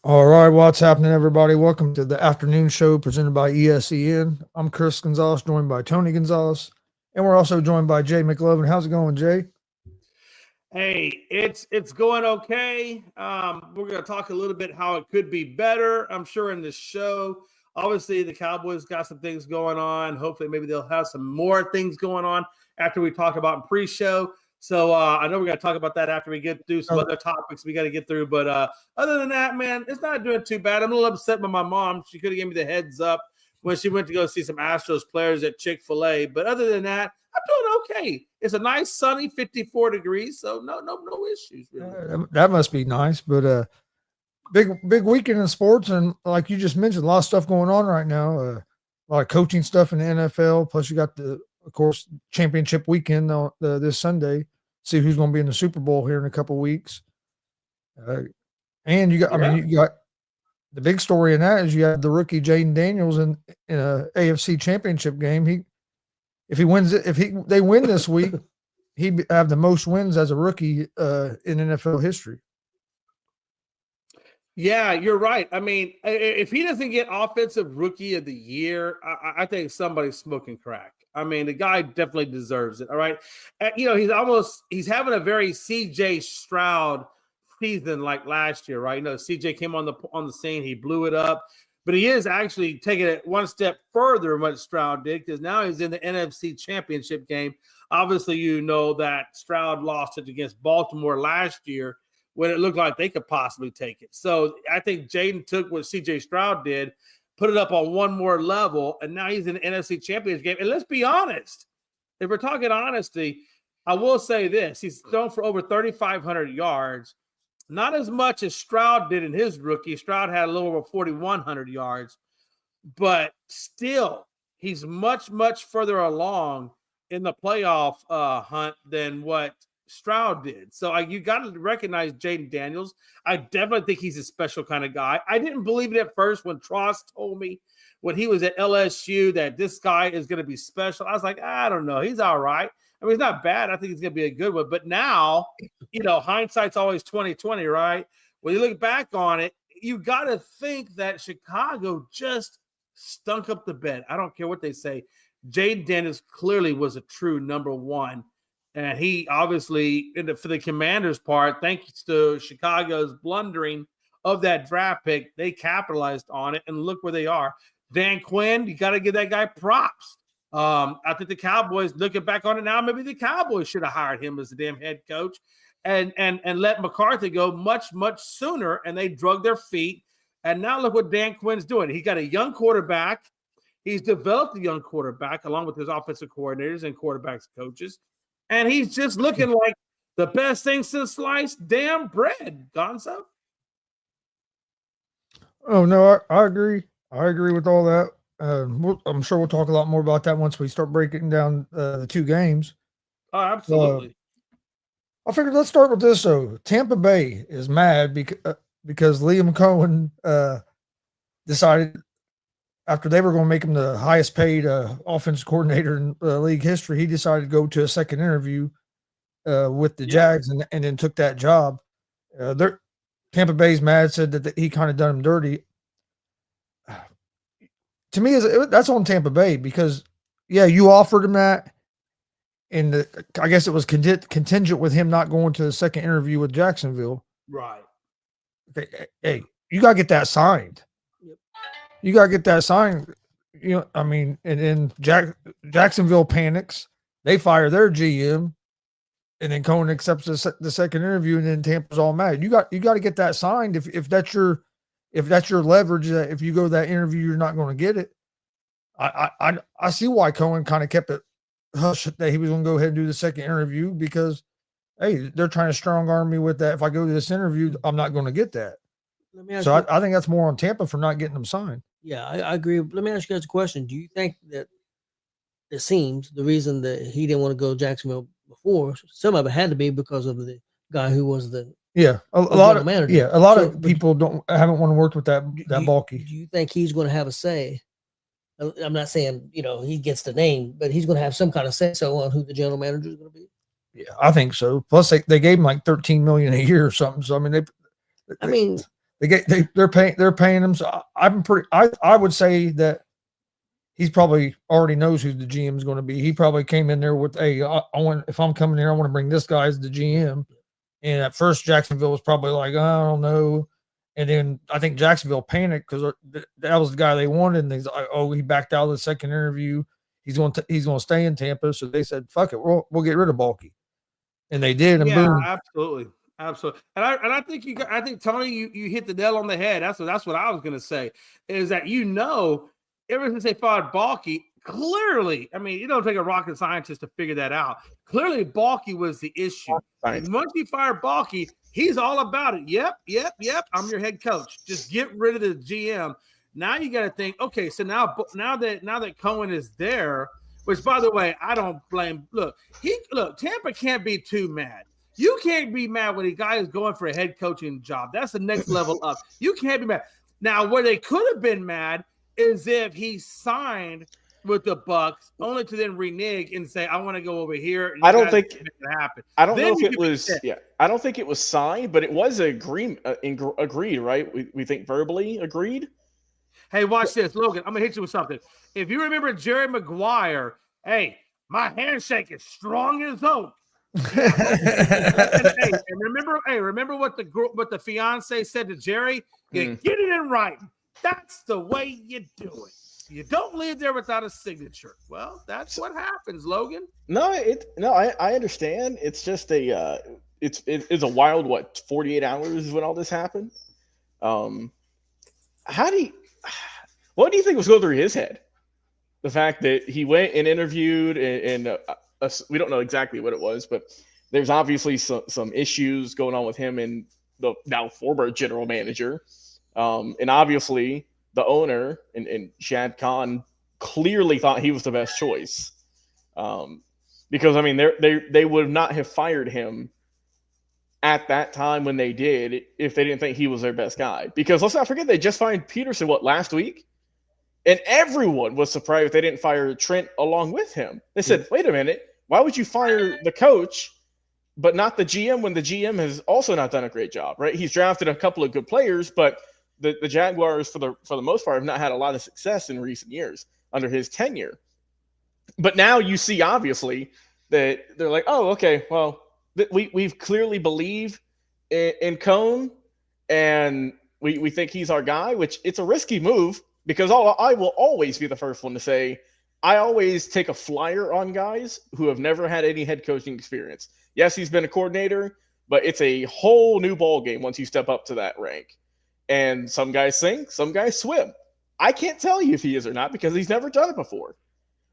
All right, what's happening, everybody? Welcome to the afternoon show presented by ESEN. I'm Chris Gonzalez, joined by Tony Gonzalez, and we're also joined by Jay McLovin. How's it going, Jay? Hey, it's going okay. We're going to talk a little bit how it could be better. I'm sure in the show. Obviously, the Cowboys got some things going on. Hopefully, maybe they'll have some more things going on after we talk about in pre-show. So I know we're going to talk about that after we get through some Oh, other topics we got to get through. But other than that, man, it's not doing too bad. I'm a little upset with my mom. She could have given me the heads up when she went to go see some Astros players at Chick-fil-A. But other than that, I'm doing okay. It's a nice sunny 54 degrees, so no issues really. that must be nice, but big weekend in sports, and like you just mentioned, a lot of stuff going on right now. A lot of coaching stuff in the NFL. Plus, you got of course, championship weekend on this Sunday. See who's going to be in the Super Bowl here in a couple weeks. And you got, I Yeah. mean, you got the big story in that is you have the rookie Jaden Daniels in a AFC Championship game. If he wins it, they win this week, he'd have the most wins as a rookie in NFL history. Yeah, you're right. I mean, if he doesn't get offensive rookie of the year, I think somebody's smoking crack. I mean, the guy definitely deserves it. All right. He's having a very CJ Stroud season like last year, right? CJ came on the scene, he blew it up, but he is actually taking it one step further than what Stroud did because now he's in the NFC Championship game. Obviously, you know that Stroud lost it against Baltimore last year when it looked like they could possibly take it. So I think Jaden took what CJ Stroud did, put it up on one more level, and now he's in the NFC Championship game. And let's be honest, if we're talking honesty, I will say this. He's thrown for over 3,500 yards, not as much as Stroud did in his rookie. Stroud had a little over 4,100 yards, but still, he's much further along in the playoff hunt than what Stroud did. So you got to recognize Jaden Daniels. I definitely think he's a special kind of guy. I didn't believe it at first when Tross told me when he was at LSU that this guy is going to be special. I was like, I don't know. He's all right. I mean, he's not bad. I think he's going to be a good one. But now, hindsight's always 20/20, right? When you look back on it, you got to think that Chicago just stunk up the bed. I don't care what they say. Jaden Daniels clearly was a true number one. And he obviously, for the Commanders' part, thanks to Chicago's blundering of that draft pick, they capitalized on it, and look where they are. Dan Quinn, you got to give that guy props. I think the Cowboys, looking back on it now, maybe the Cowboys should have hired him as the damn head coach and let McCarthy go much sooner, and they drug their feet. And now look what Dan Quinn's doing. He got a young quarterback. He's developed a young quarterback along with his offensive coordinators and quarterbacks coaches. And he's just looking like the best thing since sliced damn bread, Gonzo. Oh no, I agree. I agree with all that. I'm sure we'll talk a lot more about that once we start breaking down the two games. Oh, absolutely. I figured let's start with this though. Tampa Bay is mad because Liam Cohen decided after they were going to make him the highest paid offense coordinator in league history, he decided to go to a second interview with the Jags and then took that job. Tampa Bay's mad, said that he kind of done him dirty. To me, that's on Tampa Bay because, you offered him that, and I guess it was contingent with him not going to the second interview with Jacksonville. Right. Hey, you got to get that signed. You got to get that signed. I mean, and then Jacksonville panics. They fire their GM, and then Cohen accepts the second interview, and then Tampa's all mad. You got to get that signed. If that's your leverage, that if you go to that interview, you're not going to get it. I see why Cohen kind of kept it hush that he was going to go ahead and do the second interview because, hey, they're trying to strong arm me with that. If I go to this interview, I'm not going to get that. So I think that's more on Tampa for not getting them signed. Yeah, I agree. Let me ask you guys a question. Do you think that it seems the reason that he didn't want to go to Jacksonville before, some of it had to be because of the guy who was the a lot of manager. Yeah, a lot of people haven't want to work with that bulky. Do you think he's going to have a say? I'm not saying he gets the name, but he's going to have some kind of say so on who the general manager is going to be. Yeah, I think so. Plus, they gave him like $13 million a year or something. So I mean, they're paying him. So I would say that he's probably already knows who the GM is going to be. He probably came in there with, hey, I want, if I'm coming here, I want to bring this guy as the GM. And at first, Jacksonville was probably like, I don't know. And then I think Jacksonville panicked because that was the guy they wanted. And he's like, oh, he backed out of the second interview. He's going to stay in Tampa. So they said, fuck it, we'll get rid of Balky. And they did, and boom. Absolutely. And I think Tony, you hit the nail on the head. That's what I was gonna say, is that ever since they fired Balky, clearly, I mean, you don't take a rocket scientist to figure that out. Clearly, Balky was the issue. And once you fire Balky, he's all about it. Yep. I'm your head coach. Just get rid of the GM. Now you got to think, okay, so now that Cohen is there, which, by the way, I don't blame. Look, Tampa can't be too mad. You can't be mad when a guy is going for a head coaching job. That's the next level up. You can't be mad. Now, where they could have been mad is if he signed with the Bucks, only to then renege and say, "I want to go over here." I don't think it happen. I don't know if it was. Yeah, I don't think it was signed, but it was agreed. Right? We think verbally agreed. Hey, watch this, Logan. I'm gonna hit you with something. If you remember Jerry Maguire, hey, my handshake is strong as oak. and remember what the fiance said to Jerry? You get it in writing. That's the way you do it. You don't leave there without a signature. Well, that's what happens, Logan. I understand. It's just it's a wild 48 hours is when all this happened. What do you think was going through his head? The fact that he went and interviewed and we don't know exactly what it was, but there's obviously some issues going on with him and the now former general manager. And obviously the owner and Shad Khan clearly thought he was the best choice. Because I mean, they would not have fired him at that time when they did if they didn't think he was their best guy. Because let's not forget, they just fired Peterson, last week? And everyone was surprised if they didn't fire Trent along with him. They said, wait a minute, why would you fire the coach but not the GM when the GM has also not done a great job, right? He's drafted a couple of good players, but the Jaguars, for the most part, have not had a lot of success in recent years under his tenure. But now you see, obviously, that they're like, oh, okay, well, we've clearly believe in Cohn, and we think he's our guy, which it's a risky move because I will always be the first one to say I always take a flyer on guys who have never had any head coaching experience. Yes, he's been a coordinator, but it's a whole new ball game once you step up to that rank. And some guys sink, some guys swim. I can't tell you if he is or not because he's never done it before.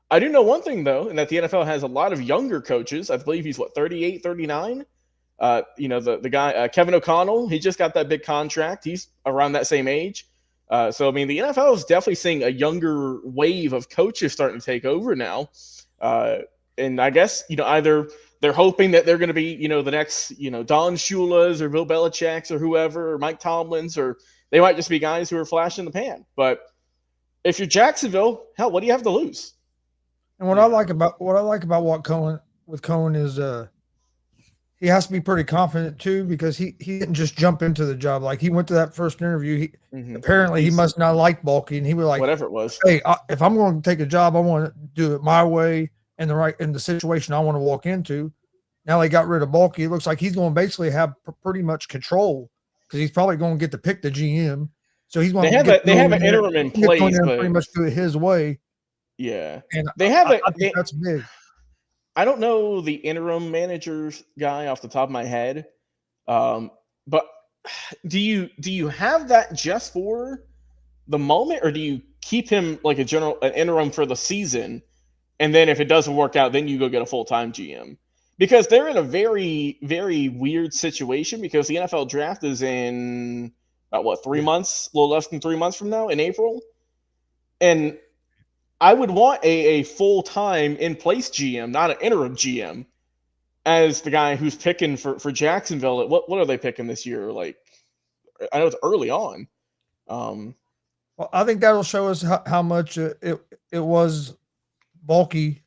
I do know one thing, though, and that the NFL has a lot of younger coaches. I believe he's, 38, 39? The guy, Kevin O'Connell, he just got that big contract. He's around that same age. So, I mean, the NFL is definitely seeing a younger wave of coaches starting to take over now. And I guess, either they're hoping that they're going to be, the next, Don Shula's or Bill Belichick's or whoever, or Mike Tomlin's, or they might just be guys who are flash in the pan. But if you're Jacksonville, hell, what do you have to lose? And what I like about Cohen is he has to be pretty confident too, because he didn't just jump into the job. Like, he went to that first interview. Apparently he must not like Balky, and he was like, whatever it was. Hey, if I'm going to take a job, I want to do it my way and in the situation I want to walk into. Now they got rid of Balky. It looks like he's going to basically have pretty much control because he's probably going to get to pick the GM. So he's going they have an interim in place, but pretty much do it his way. Yeah, and I think that's big. I don't know the interim managers guy off the top of my head, but do you have that just for the moment, or do you keep him like an interim for the season, and then if it doesn't work out, then you go get a full-time GM? Because they're in a very, very weird situation because the NFL draft is in about 3 months, a little less than 3 months from now, in April, and I would want a full-time in-place GM, not an interim GM, as the guy who's picking for Jacksonville. What are they picking this year? Like, I know it's early on. Well, I think that'll show us how much it was Balky,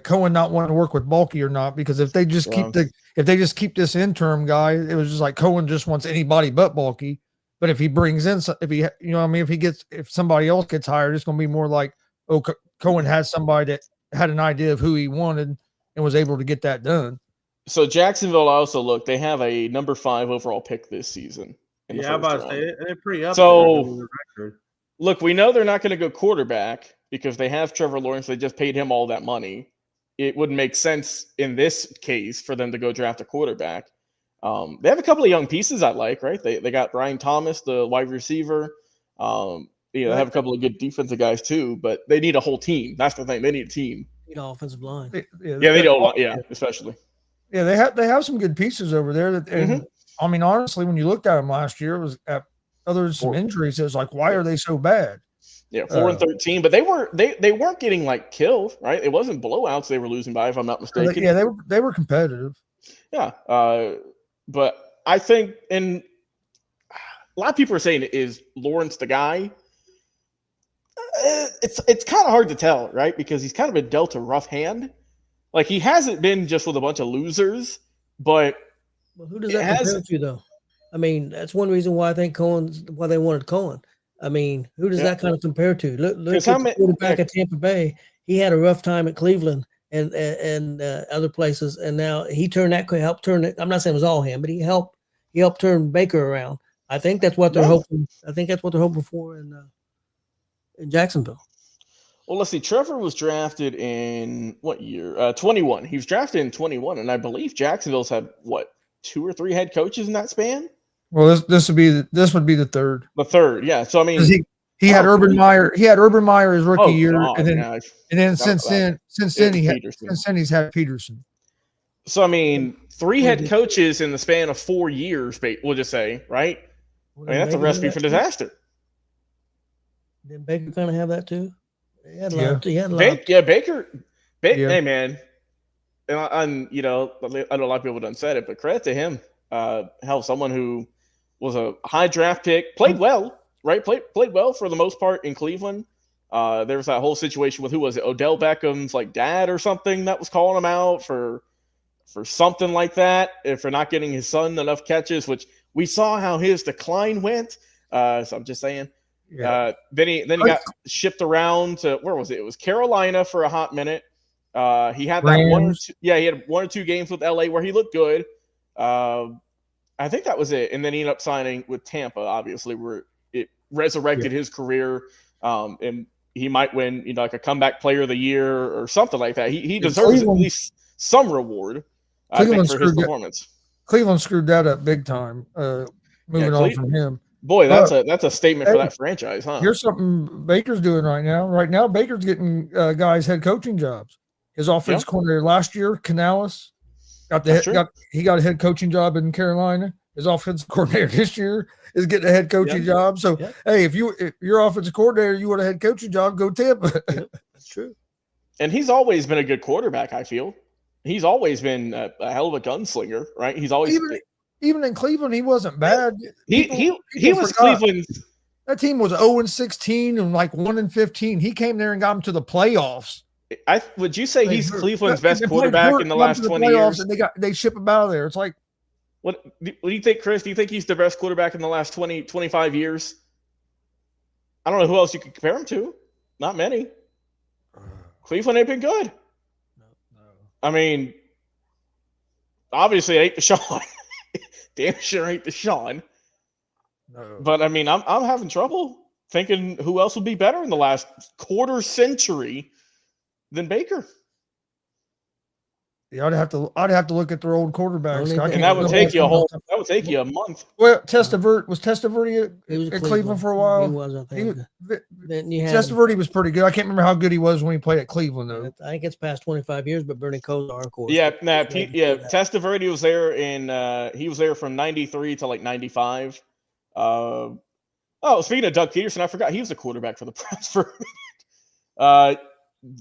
Cohen not wanting to work with Balky or not. Because if they just keep this interim guy, it was just like Cohen just wants anybody but Balky, But if he brings in, if somebody else gets hired, it's going to be more like, Cohen had somebody that had an idea of who he wanted and was able to get that done. So Jacksonville also they have a number 5 overall pick this season. In the I'm first about to round. say they're pretty up So, there. Record. Look, we know they're not going to go quarterback because they have Trevor Lawrence. They just paid him all that money. It wouldn't make sense in this case for them to go draft a quarterback. They have a couple of young pieces I like, right? They got Brian Thomas, the wide receiver. They have a couple of good defensive guys too, but they need a whole team. That's the thing. They need a team. Need an offensive line. They need a lot. Yeah, especially. Yeah, they have some good pieces over there. And I mean, honestly, when you looked at them last year, it was other than some injuries, it was like, why are they so bad? Yeah, 4-13, but they weren't getting like killed, right? It wasn't blowouts they were losing by, if I'm not mistaken. Yeah, they were competitive. Yeah, but I think, and a lot of people are saying, is Lawrence the guy? It's kind of hard to tell, right? Because he's kind of been dealt a rough hand. Like, he hasn't been just with a bunch of losers, but who does that compare to, though? I mean, that's one reason why I think why they wanted Cohen. I mean, who does that kind of compare to? Look at the quarterback at Tampa Bay. He had a rough time at Cleveland and other places, and now he helped turn it. I'm not saying it was all him, but he helped turn Baker around. I think that's what they're hoping. I think that's what they're hoping for in Jacksonville. Well, let's see. Trevor was drafted in what year? 21. He was drafted in 21, and I believe Jacksonville's had 2 or 3 head coaches in that span. Well, this would be the third. The third, yeah. So I mean, he had Urban Meyer. He had Urban Meyer his rookie year, God, and then since then he's had Peterson. So I mean, 3 head coaches in the span of 4 years. We'll just say, right? I mean, that's a recipe for disaster. Did Baker kind of have that too? He had a lot. Baker. Hey man, and I know a lot of people done said it, but credit to him. Someone who was a high draft pick, played well, right? Played well for the most part in Cleveland. There was that whole situation with, who was it? Odell Beckham's dad or something that was calling him out for something like that, for not getting his son enough catches, which we saw how his decline went. So I'm just saying. Yeah. Then he got shipped around to, where was it? It was Carolina for a hot minute. He had that he had 1 or 2 games with LA where he looked good. I think that was it. And then he ended up signing with Tampa, obviously, where it resurrected his career. And he might win, like a comeback player of the year or something like that. He deserves at least some reward, I think, for his performance. Cleveland screwed that up big time, moving on from him. Boy, that's a statement for that franchise, huh? Here's something Baker's doing right now. Right now, Baker's getting guys head coaching jobs. His offense coordinator last year, Canales, got a head coaching job in Carolina. His offensive coordinator this year is getting a head coaching job. So, hey, if you're offensive coordinator, you want a head coaching job, go Tampa. That's true. And he's always been a good quarterback, I feel. He's always been a hell of a gunslinger, right? He's always even in Cleveland, he wasn't bad. He was Cleveland's. That team was 0-16 and 1-15. He came there and got them to the playoffs. Would you say he's Cleveland's best quarterback in the last 20 years? And they ship him out of there. It's like, what do you think, Chris? Do you think he's the best quarterback in the last 20, 25 years? I don't know who else you could compare him to. Not many. Cleveland ain't been good. No. I mean, obviously it ain't Deshaun. Damn sure ain't Deshaun. No. But I mean, I'm having trouble thinking who else would be better in the last quarter century than Baker. Yeah, I'd have to look at their old quarterbacks. And that would take you a month. Well, Testaverde at Cleveland for a while. He was, I think. Testaverde was pretty good. I can't remember how good he was when he played at Cleveland, though. I think it's past 25 years, but Bernie Kosar, of course. Yeah, Testaverde was there he was there from 93 to 95. Speaking of Doug Peterson, I forgot he was the quarterback for the Browns for a minute.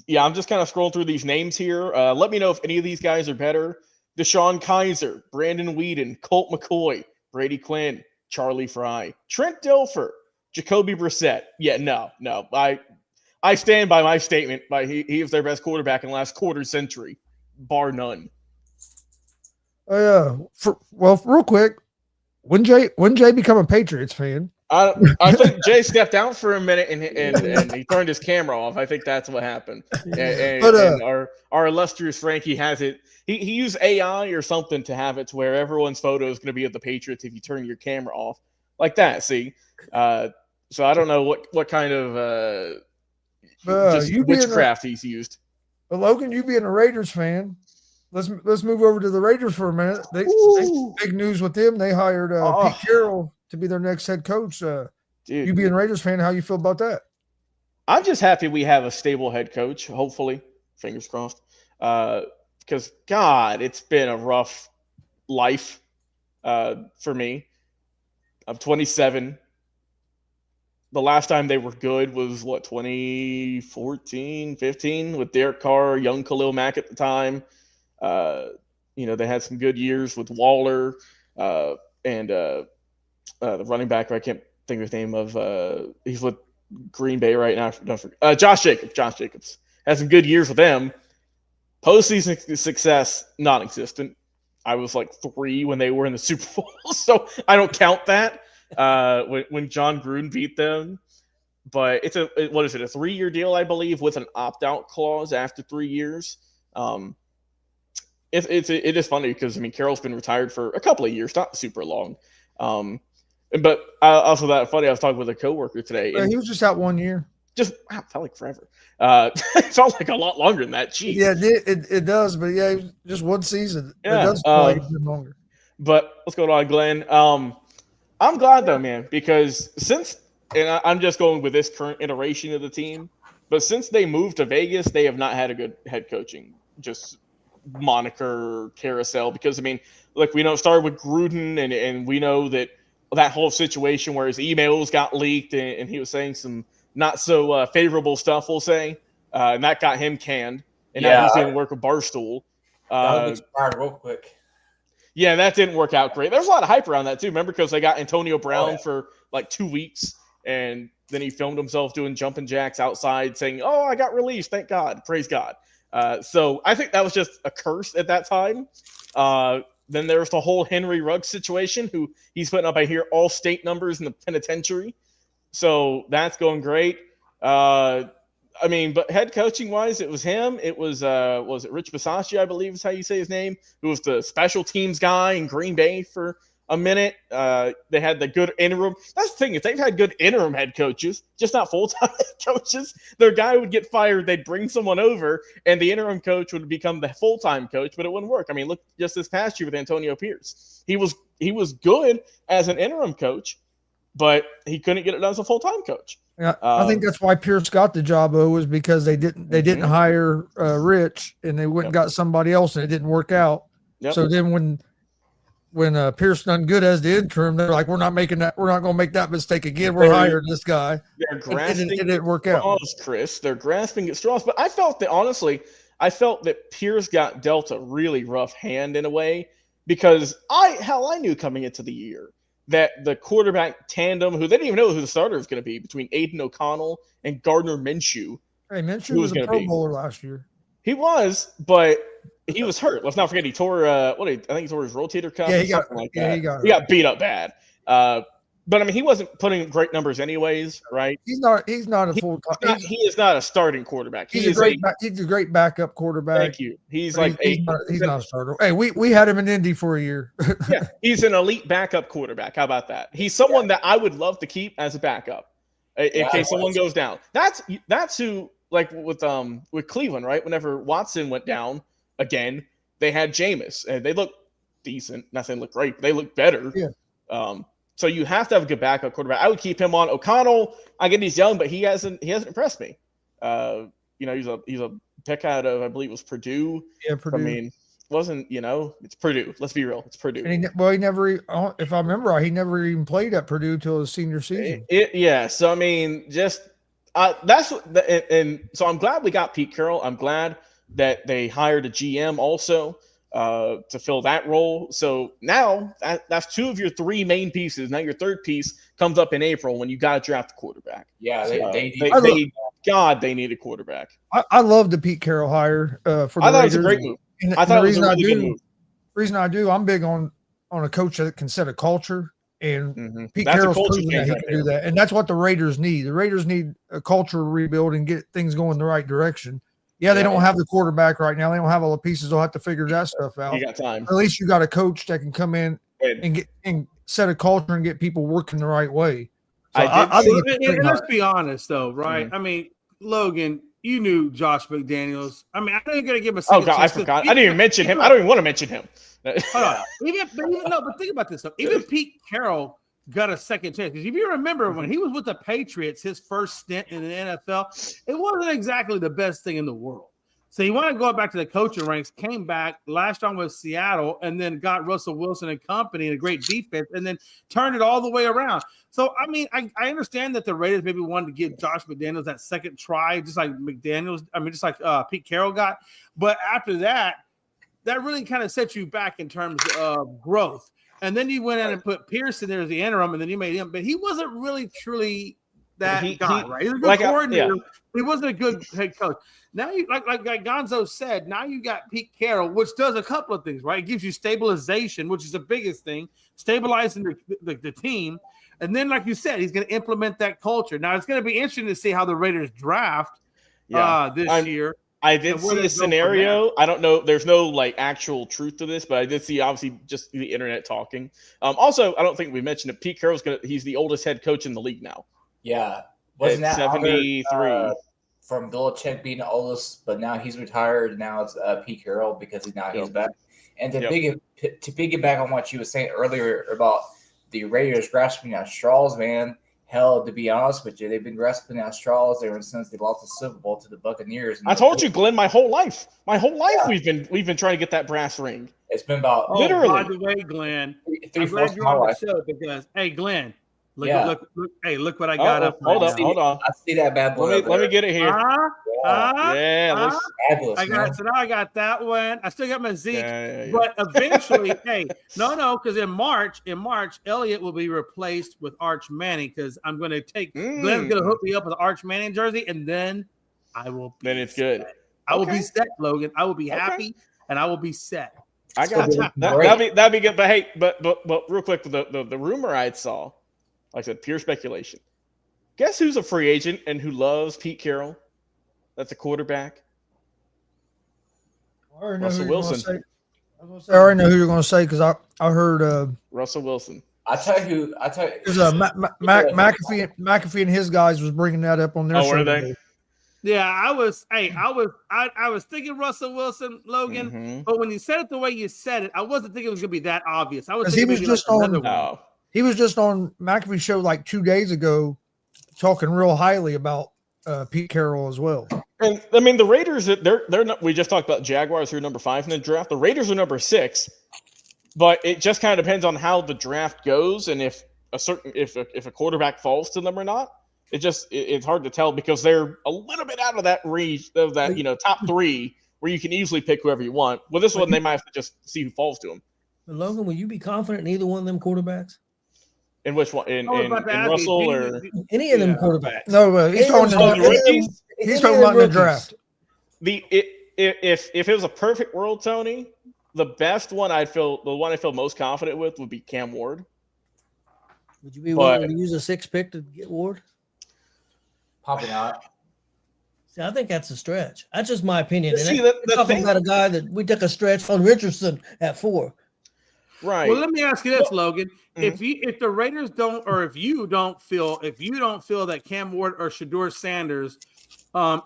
Yeah, I'm just kind of scrolling through these names here. Let me know if any of these guys are better. Deshaun Kaiser, Brandon Whedon, Colt McCoy, Brady Quinn, Charlie Fry, Trent Dilfer, Jacoby Brissett. Yeah, no. I stand by my statement. He was their best quarterback in the last quarter century, bar none. Real quick, When Jay become a Patriots fan? I think Jay stepped out for a minute and he turned his camera off. I think that's what happened. And our illustrious Frankie has it. He used AI or something to have it to where everyone's photo is going to be of the Patriots if you turn your camera off like that. See, so I don't know what kind of just witchcraft he's used. But Logan, you being a Raiders fan, let's move over to the Raiders for a minute. They big news with them. They hired Pete Carroll to be their next head coach. Dude, you being a Raiders fan, how you feel about that? I'm just happy we have a stable head coach. Hopefully, fingers crossed. Because God, it's been a rough life for me. I'm 27. The last time they were good was 2014, 15 with Derek Carr, young Khalil Mack at the time. They had some good years with Waller and the running back. I can't think of his name he's with Green Bay right now. Josh Jacobs. Josh Jacobs had some good years with them. Postseason success, non-existent. I was like 3 when they were in the Super Bowl, so I don't count that. When John Gruden beat them, but it's a 3-year deal, I believe, with an opt-out clause after 3 years. It is funny because Carroll's been retired for a couple of years, not super long. But also that funny, I was talking with a coworker today. He was just out 1 year. Just it felt like forever. It felt like a lot longer than that. Jeez. Yeah, it does, but yeah, just 1 season. Yeah, it does play longer. But what's going on, Glenn? I'm glad though, man, because I'm just going with this current iteration of the team, but since they moved to Vegas, they have not had a good head coaching just moniker carousel. Because look, we know it started with Gruden, and we know that whole situation where his emails got leaked and he was saying some not so favorable stuff, we'll say, and that got him canned. And now he's doing work with Barstool. That'll expired real quick. Yeah, that didn't work out great. There's a lot of hype around that too. Remember, because they got Antonio Brown for like 2 weeks, and then he filmed himself doing jumping jacks outside saying, "Oh, I got released. Thank God. Praise God." So I think that was just a curse at that time. Then there's the whole Henry Ruggs situation, who he's putting up, I hear, all state numbers in the penitentiary. So that's going great. But head coaching wise, it was him. It was it Rich Bisaccia, I believe is how you say his name, who was the special teams guy in Green Bay for a minute. They had the good interim. That's the thing, is they've had good interim head coaches, just not full-time head coaches. Their guy would get fired, they'd bring someone over, and the interim coach would become the full-time coach, but it wouldn't work. Look just this past year with Antonio Pierce. He was good as an interim coach, but he couldn't get it done as a full-time coach. Yeah, I think that's why Pierce got the job, was because they didn't hire Rich, and they went and got somebody else, and it didn't work out. Yep. So then when Pierce done good as the interim, they're like, we're not going to make that mistake again. We're hiring this guy. They're grasping. It didn't work out, Chris. They're grasping at straws. But I felt that Pierce got dealt a really rough hand in a way, because I knew coming into the year that the quarterback tandem, who they didn't even know who the starter was going to be, between Aiden O'Connell and Gardner Minshew. Hey, Minshew was a Pro Bowler last year. He was, but he was hurt. Let's not forget he tore I think he tore his rotator cuff. Yeah, he got beat up bad. But he wasn't putting great numbers anyways, right? He's not a full time. He is not a starting quarterback. He's a great backup quarterback. Thank you. He's not a starter. Hey, we had him in Indy for a year. Yeah, he's an elite backup quarterback. How about that? He's someone that I would love to keep as a backup in case someone goes down. That's who, like with Cleveland, right? Whenever Watson went down again, they had Jameis, and they look decent. Not saying look great, but they look better. Yeah. So you have to have a good backup quarterback. I would keep him on. O'Connell, I get he's young, but he hasn't impressed me. He's a pick out of, I believe it was Purdue. Yeah, Purdue. It's Purdue. Let's be real. It's Purdue. And he never, if I remember right, he never even played at Purdue till his senior season. So so I'm glad we got Pete Carroll. I'm glad that they hired a GM also to fill that role. So now that's 2 of your 3 main pieces. Now your third piece comes up in April when you got to draft a quarterback. Yeah, they need a quarterback. I love the Pete Carroll hire for the I thought Raiders. it was a great move. I thought it was a really good move. The reason I do, I'm big on a coach that can set a culture. And Pete That's a Carroll's culture proven that change he right can do there. that. And that's what the Raiders need. The Raiders need a culture rebuild and get things going the right direction. Yeah, they don't have the quarterback right now. They don't have all the pieces. They'll have to figure that stuff out. You got time. At least you got a coach that can come in and set a culture and get people working the right way. So I think let's be honest, though, right? I mean, Logan, you knew Josh McDaniels. I mean, I know you're going to give him a second chance. I forgot. I didn't even mention him. I don't even want to mention him. Hold on. But think about this, though. Even Pete Carroll got a second chance. Because if you remember when he was with the Patriots, his first stint in the NFL, it wasn't exactly the best thing in the world. So he wanted to go back to the coaching ranks, came back, last time with Seattle, and then got Russell Wilson and company and a great defense, and then turned it all the way around. So, I mean, I understand that the Raiders maybe wanted to give Josh McDaniels that second try, just like Pete Carroll got. But after that really kind of set you back in terms of growth. And then you went in and put Pearson there as the interim, and then you made him. But he wasn't really truly that guy, right? He was a good coordinator. He wasn't a good head coach. Now you like Gonzo said, now you got Pete Carroll, which does a couple of things, right? It gives you stabilization, which is the biggest thing, stabilizing the team. And then, like you said, he's going to implement that culture. Now it's going to be interesting to see how the Raiders draft this year. I did see a scenario. I don't know. There's no like actual truth to this, but I did see obviously just the internet talking. Also, I don't think we mentioned it. Pete Carroll's he's the oldest head coach in the league now. Yeah. Wasn't that 73? From Belichick being the oldest, but now he's retired. Now it's Pete Carroll because he's back. And to piggyback on what you were saying earlier about the Raiders grasping at straws, man. Hell, to be honest with you, they've been grasping at straws ever since they lost the Super Bowl to the Buccaneers. I told you, Glenn, my whole life we've been trying to get that brass ring. It's been about literally. By the way, Glenn, I'm glad you're on the show because Glenn. Look, look what I got up. Hold on. I see that bad boy. Let me get it here. Fabulous, so now I got that one. I still got my Zeke, but eventually, because in March, Elliott will be replaced with Arch Manning because I'm going to take Glenn's going to hook me up with the Arch Manning jersey, and then I will. Then it's good. I will be set, Logan. I will be happy, and I will be set. I got you. That'd be good. But hey, but real quick, the rumor I saw. Like I said, pure speculation. Guess who's a free agent and who loves Pete Carroll? That's a quarterback. Russell Wilson. I already know who you're going to say because I heard Russell Wilson. I tell you. Because McAfee and his guys was bringing that up on their show. Were they? Yeah, I was thinking Russell Wilson, Logan, but when you said it the way you said it, I wasn't thinking it was going to be that obvious. I was thinking he was just on McAfee's show like 2 days ago talking real highly about Pete Carroll as well. And I mean, the Raiders, they're not, we just talked about Jaguars, who are number 5 in the draft. The Raiders are number 6, but it just kind of depends on how the draft goes and if a quarterback falls to them or not. It's hard to tell because they're a little bit out of that range of that, top 3 where you can easily pick whoever you want. Well, this one, they might have to just see who falls to them. But Logan, will you be confident in either one of them quarterbacks? In which one? In Russell or any of them quarterbacks? No, he's talking about the draft. If it was a perfect world, Tony, the one I feel most confident with would be Cam Ward. Would you be willing to use a 6th pick to get Ward? Probably not. See, I think that's a stretch. That's just my opinion. Talking about a guy that we took a stretch on Richardson at 4. Right. Well, let me ask you this, Logan. If the Raiders don't, or if you don't feel that Cam Ward or Shedeur Sanders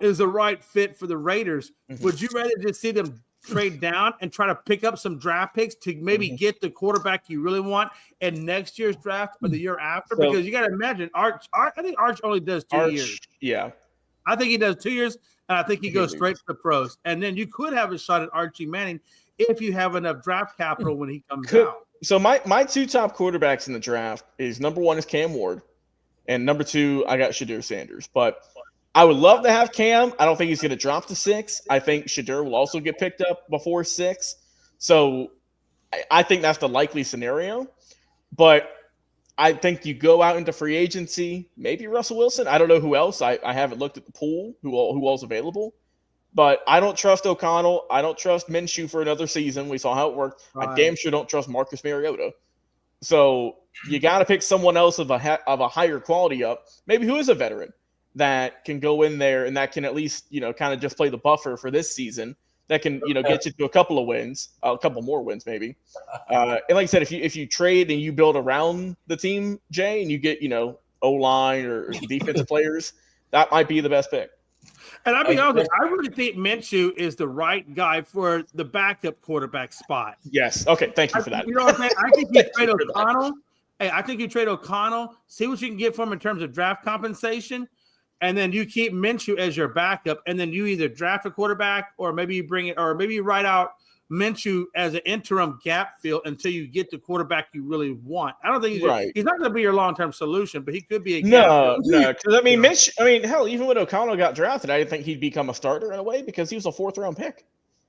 is the right fit for the Raiders, would you rather just see them trade down and try to pick up some draft picks to maybe get the quarterback you really want in next year's draft or the year after? Because you got to imagine, I think Arch only does 2 years. Yeah. I think he does 2 years, and I think he goes straight to the pros. And then you could have a shot at Archie Manning if you have enough draft capital when he comes out. So my 2 top quarterbacks in the draft is number 1 is Cam Ward, and number 2 I got Shedeur Sanders. But I would love to have Cam. I don't think he's going to drop to 6. I think Shedeur will also get picked up before 6. So I think that's the likely scenario. But I think you go out into free agency, maybe Russell Wilson. I don't know who else. I haven't looked at the pool, who all's available. But I don't trust O'Connell. I don't trust Minshew for another season. We saw how it worked. Right. I damn sure don't trust Marcus Mariota. So you got to pick someone else of a higher quality up, maybe who is a veteran that can go in there and that can at least, kind of just play the buffer for this season. That can, get you to a couple of wins, a couple more wins maybe. And like I said, if you trade and you build around the team, Jay, and you get, O-line or defensive players, that might be the best pick. And I'll be honest, I really think Minshew is the right guy for the backup quarterback spot. Yes. Okay. Thank you for that. You know what I'm saying? I think you trade O'Connell. Hey, I think you trade O'Connell, see what you can get from him in terms of draft compensation, and then you keep Minshew as your backup, and then you either draft a quarterback or maybe you bring it, or maybe you write out Minshew as an interim gap fill until you get the quarterback you really want. I don't think he's not going to be your long-term solution, but he could be a gap no. Because hell, even when O'Connell got drafted, I didn't think he'd become a starter in a way because he was a 4th-round pick.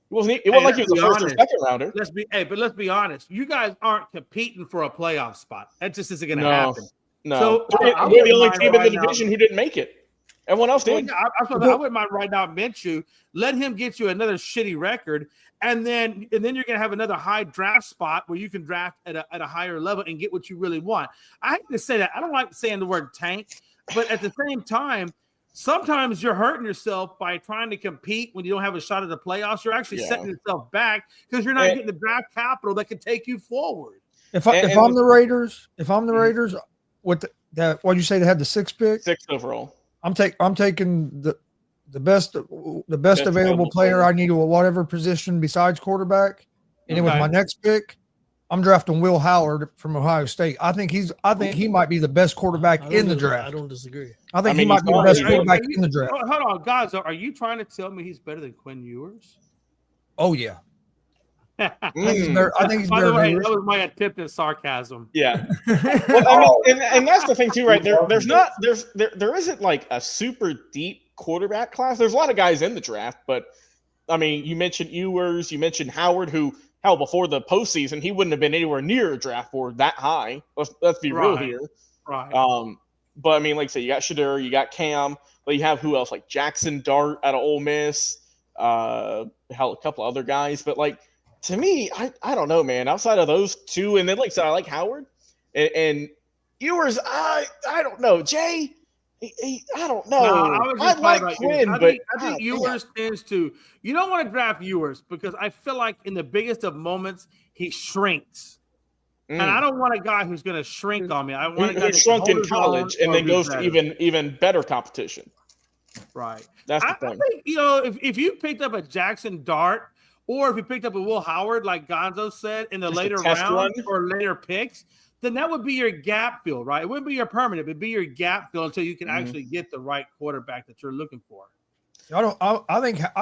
It wasn't like he was a first or second rounder. But let's be honest. You guys aren't competing for a playoff spot. That just isn't going to happen. No, so we're the only team in the division who didn't make it. Everyone else did. I wouldn't mind right now Minshew. Let him get you another shitty record, and then you're going to have another high draft spot where you can draft at a higher level and get what you really want. I hate to say that. I don't like saying the word tank, but at the same time, sometimes you're hurting yourself by trying to compete when you don't have a shot at the playoffs. You're actually setting yourself back because you're not getting the draft capital that can take you forward. If I'm the Raiders, with that, what'd you say they had the 6th pick? 6th overall. I'm taking the best available player I need at whatever position besides quarterback. And then with my next pick, I'm drafting Will Howard from Ohio State. I think he might be the best quarterback in the draft. I don't disagree. I think he might be the best quarterback in the draft. Hold on, guys. Are you trying to tell me he's better than Quinn Ewers? Oh yeah. I think he's better. By the way, that was my attempt at sarcasm. Yeah. Well, and that's the thing too, right? There isn't like a super deep quarterback class. There's a lot of guys in the draft, but I mean, you mentioned Ewers, you mentioned Howard, who before the postseason, he wouldn't have been anywhere near a draft board that high. Let's be real here. Right. But I mean, like I said, you got Shadur, you got Cam, but you have who else? Like Jackson Dart out of Ole Miss, a couple other guys, but like. To me, I don't know, man. Outside of those two, and then like I said, I like Howard and Ewers. I don't know, Jay. I don't know. I like Quinn, but I think Ewers tends to. You don't want to draft Ewers because I feel like in the biggest of moments he shrinks, and I don't want a guy who's going to shrink on me. I want a guy who shrunk in college and then goes to even better competition. Right. That's the thing. I think, if you picked up a Jackson Dart. Or if you picked up a Will Howard, like Gonzo said, in the later rounds or later picks, then that would be your gap fill, right? It wouldn't be your permanent. It would be your gap fill until you can actually get the right quarterback that you're looking for. I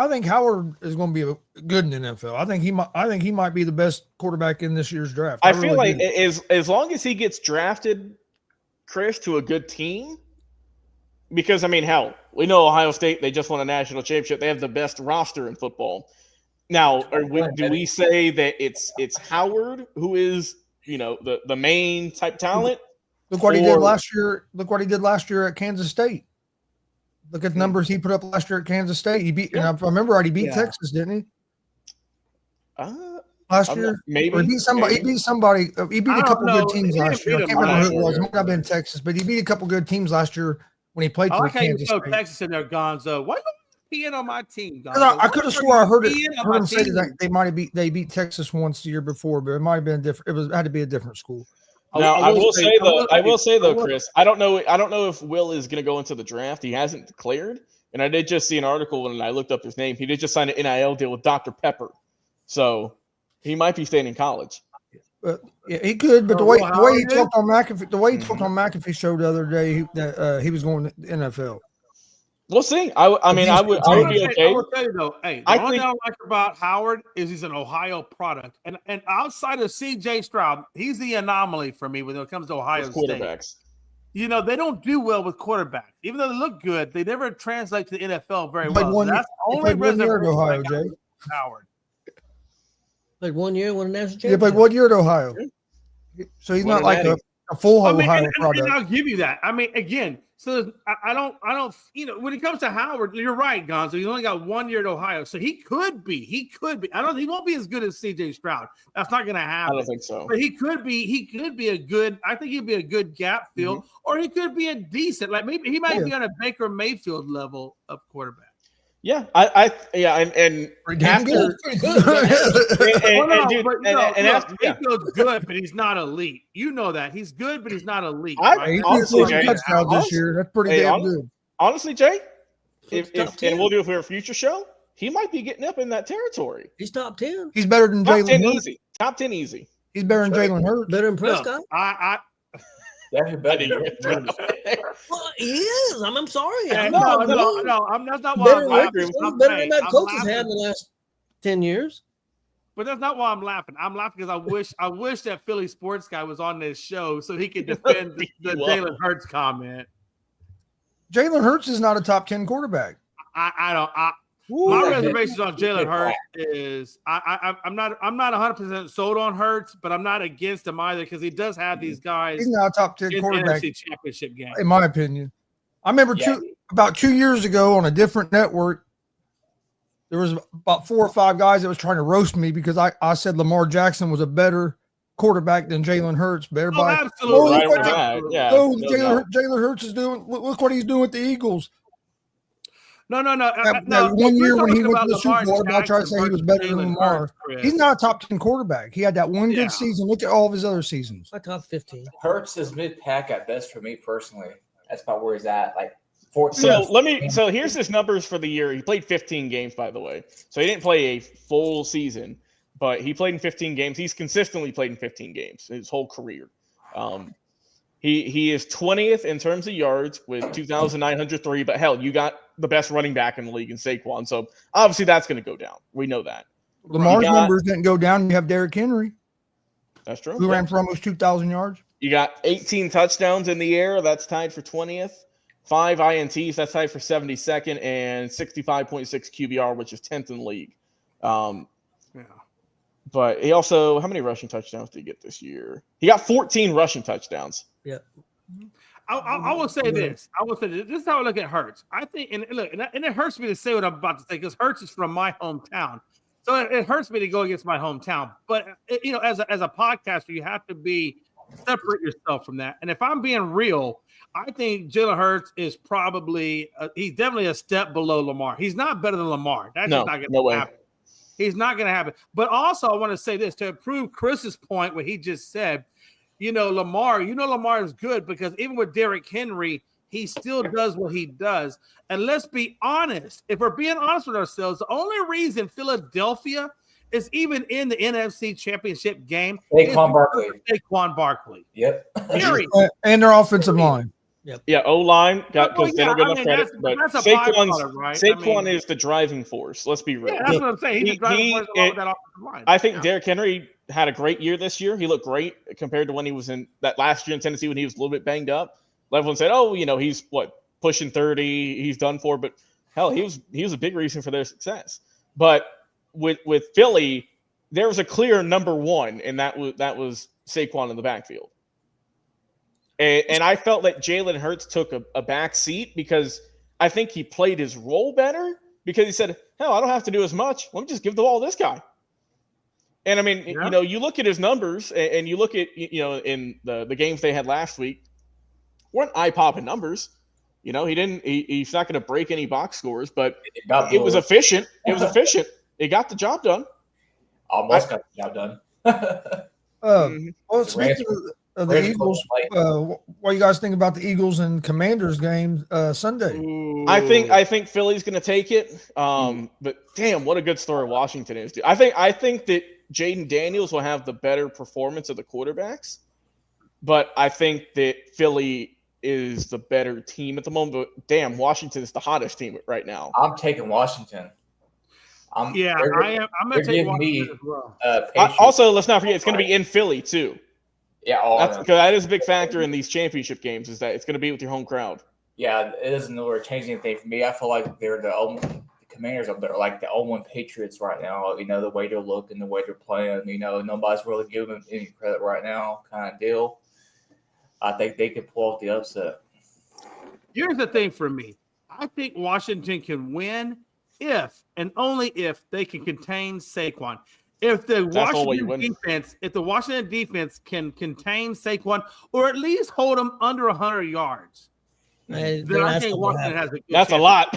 think Howard is going to be good in the NFL. I think he might be the best quarterback in this year's draft. I feel like as long as he gets drafted, Chris, to a good team, because I mean, hell, we know Ohio State, they just won a national championship. They have the best roster in football. Now, do we say that it's Howard who is, the main type talent? Look what he did last year. Look what he did last year at Kansas State. Look at the numbers he put up last year at Kansas State. He beat, and if I remember right, he beat Texas, didn't he? Last year, maybe or he beat somebody. He beat somebody. He beat a couple good teams last year. I can't remember who it was. It might have been Texas, but he beat a couple good teams last year when he played for Kansas State. Texas in there, Gonzo. Why peeing on my team, guys? I could have swore I heard him say that they beat Texas once the year before, but it might have been different. It had to be a different school. Now I will say though, Chris, I don't know if Will is going to go into the draft. He hasn't declared, and I did just see an article when I looked up his name. He did just sign an NIL deal with Dr. Pepper, so he might be staying in college. Yeah, he could, but the way he talked on McAfee show the other day, that he was going to the NFL. We'll see. I would be okay. I will tell you though, the only thing I like about Howard is he's an Ohio product, and outside of C.J. Stroud, he's the anomaly for me when it comes to Ohio State. Quarterbacks. They don't do well with quarterbacks, even though they look good. They never translate to the NFL very well. That's the only reservation Ohio, Jay. Howard. Played 1 year, won a national championship. He played 1 year at Ohio, so he's not like a full I mean, Ohio and product. I'll give you that. I mean, again, so I don't, when it comes to Howard, you're right, Gonzo. He's only got 1 year at Ohio, so he could be. He won't be as good as CJ Stroud. That's not going to happen. I don't think so. But he could be a good. I think he'd be a good gap fill, or he could be a decent. Like maybe he might be on a Baker Mayfield level of quarterback. Yeah, and After, Mayfield's good, but he's not elite. You know that he's good, but he's not elite. He's honestly, touchdowns this year. That's pretty damn good. Honestly, Jay, if and we'll do it for a future show, he might be getting up in that territory. He's top 10. He's better than Jalen Hurts. Easy. Top 10 easy. He's better than Jalen Hurts. Better than Prescott. Well, he is. I'm sorry. That's not why I'm laughing. Better than that coach has had in the last 10 years. But that's not why I'm laughing. I'm laughing because I wish that Philly sports guy was on this show so he could defend the Jalen Hurts comment. Jalen Hurts is not a top 10 quarterback. My reservations on Jalen Hurts is I'm not 100% sold on Hurts, but I'm not against him either because he does have these guys. He's not a top 10 quarterback NFC championship game, in my opinion. I remember about 2 years ago on a different network, there was about 4 or 5 guys that was trying to roast me because I said Lamar Jackson was a better quarterback than Jalen Hurts. But everybody, absolutely. Jalen Hurts is doing. Look what he's doing with the Eagles. No. That 1 year when he went to the Super Bowl, I tried to say he was better than Lamar. He's not a top 10 quarterback. He had that one good season. Look at all of his other seasons. My top 15. Hurts is mid-pack at best for me personally. That's about where he's at. Like 14. So here's his numbers for the year. He played 15 games, by the way. So he didn't play a full season, but he played in 15 games. He's consistently played in 15 games his whole career. He is 20th in terms of yards with 2,903. But hell, you got the best running back in the league in Saquon. So obviously that's going to go down. We know that. Lamar's numbers didn't go down. You have Derrick Henry. That's true. Who ran for almost 2,000 yards. You got 18 touchdowns in the air. That's tied for 20th. 5 INTs. That's tied for 72nd. And 65.6 QBR, which is 10th in the league. But he also, how many rushing touchdowns did he get this year? He got 14 rushing touchdowns. Yeah. I will say this. This is how I look at Hurts. I think, and it hurts me to say what I'm about to say because Hurts is from my hometown. So it hurts me to go against my hometown. But, as a podcaster, you have to separate yourself from that. And if I'm being real, I think Jalen Hurts is probably, he's definitely a step below Lamar. He's not better than Lamar. That's just not going to happen. He's not going to happen. But also, I want to say this to prove Chris's point, what he just said. Lamar is good because even with Derrick Henry, he still does what he does. And let's be honest. If we're being honest with ourselves, the only reason Philadelphia is even in the NFC Championship game is Saquon Barkley. Yep. And their offensive line. Yep. Yeah, O-line because they don't get enough credit. But Saquon right? is the driving force. Let's be real. Yeah, that's what I'm saying. He's the driving force of that offensive line. I think Derrick Henry had a great year this year. He looked great compared to when he was in that last year in Tennessee when he was a little bit banged up. Everyone said, he's pushing 30, he's done for. But hell, he was a big reason for their success. But with Philly, there was a clear number one, and that was Saquon in the backfield. And I felt that Jalen Hurts took a back seat because I think he played his role better because he said, hell, I don't have to do as much. Let me just give the ball to this guy. And I mean, you look at his numbers and you look at, in the games they had last week, weren't eye-popping numbers. He's not going to break any box scores, but it was efficient. It got the job done. Almost got the job done. Well, speaking of the Eagles, what do you guys think about the Eagles and Commanders game Sunday? Ooh. I think Philly's going to take it. But damn, what a good story Washington is. Dude. I think that Jaden Daniels will have the better performance of the quarterbacks, but I think that Philly is the better team at the moment. But damn, Washington is the hottest team right now. I'm taking Washington. I am. I'm going to take Washington as well. Also, let's not forget it's going to be in Philly too. Yeah, that is a big factor in these championship games is that it's going to be with your home crowd. Yeah, it doesn't really change anything for me. I feel like they're the Commanders are better, like the 0-1 Patriots right now. The way they're looking, the way they're playing. Nobody's really giving them any credit right now, kind of deal. I think they could pull off the upset. Here's the thing for me. I think Washington can win if and only if they can contain Saquon. If the Washington defense can contain Saquon or at least hold him under 100 yards, then I think Washington has a good That's chance. A lot.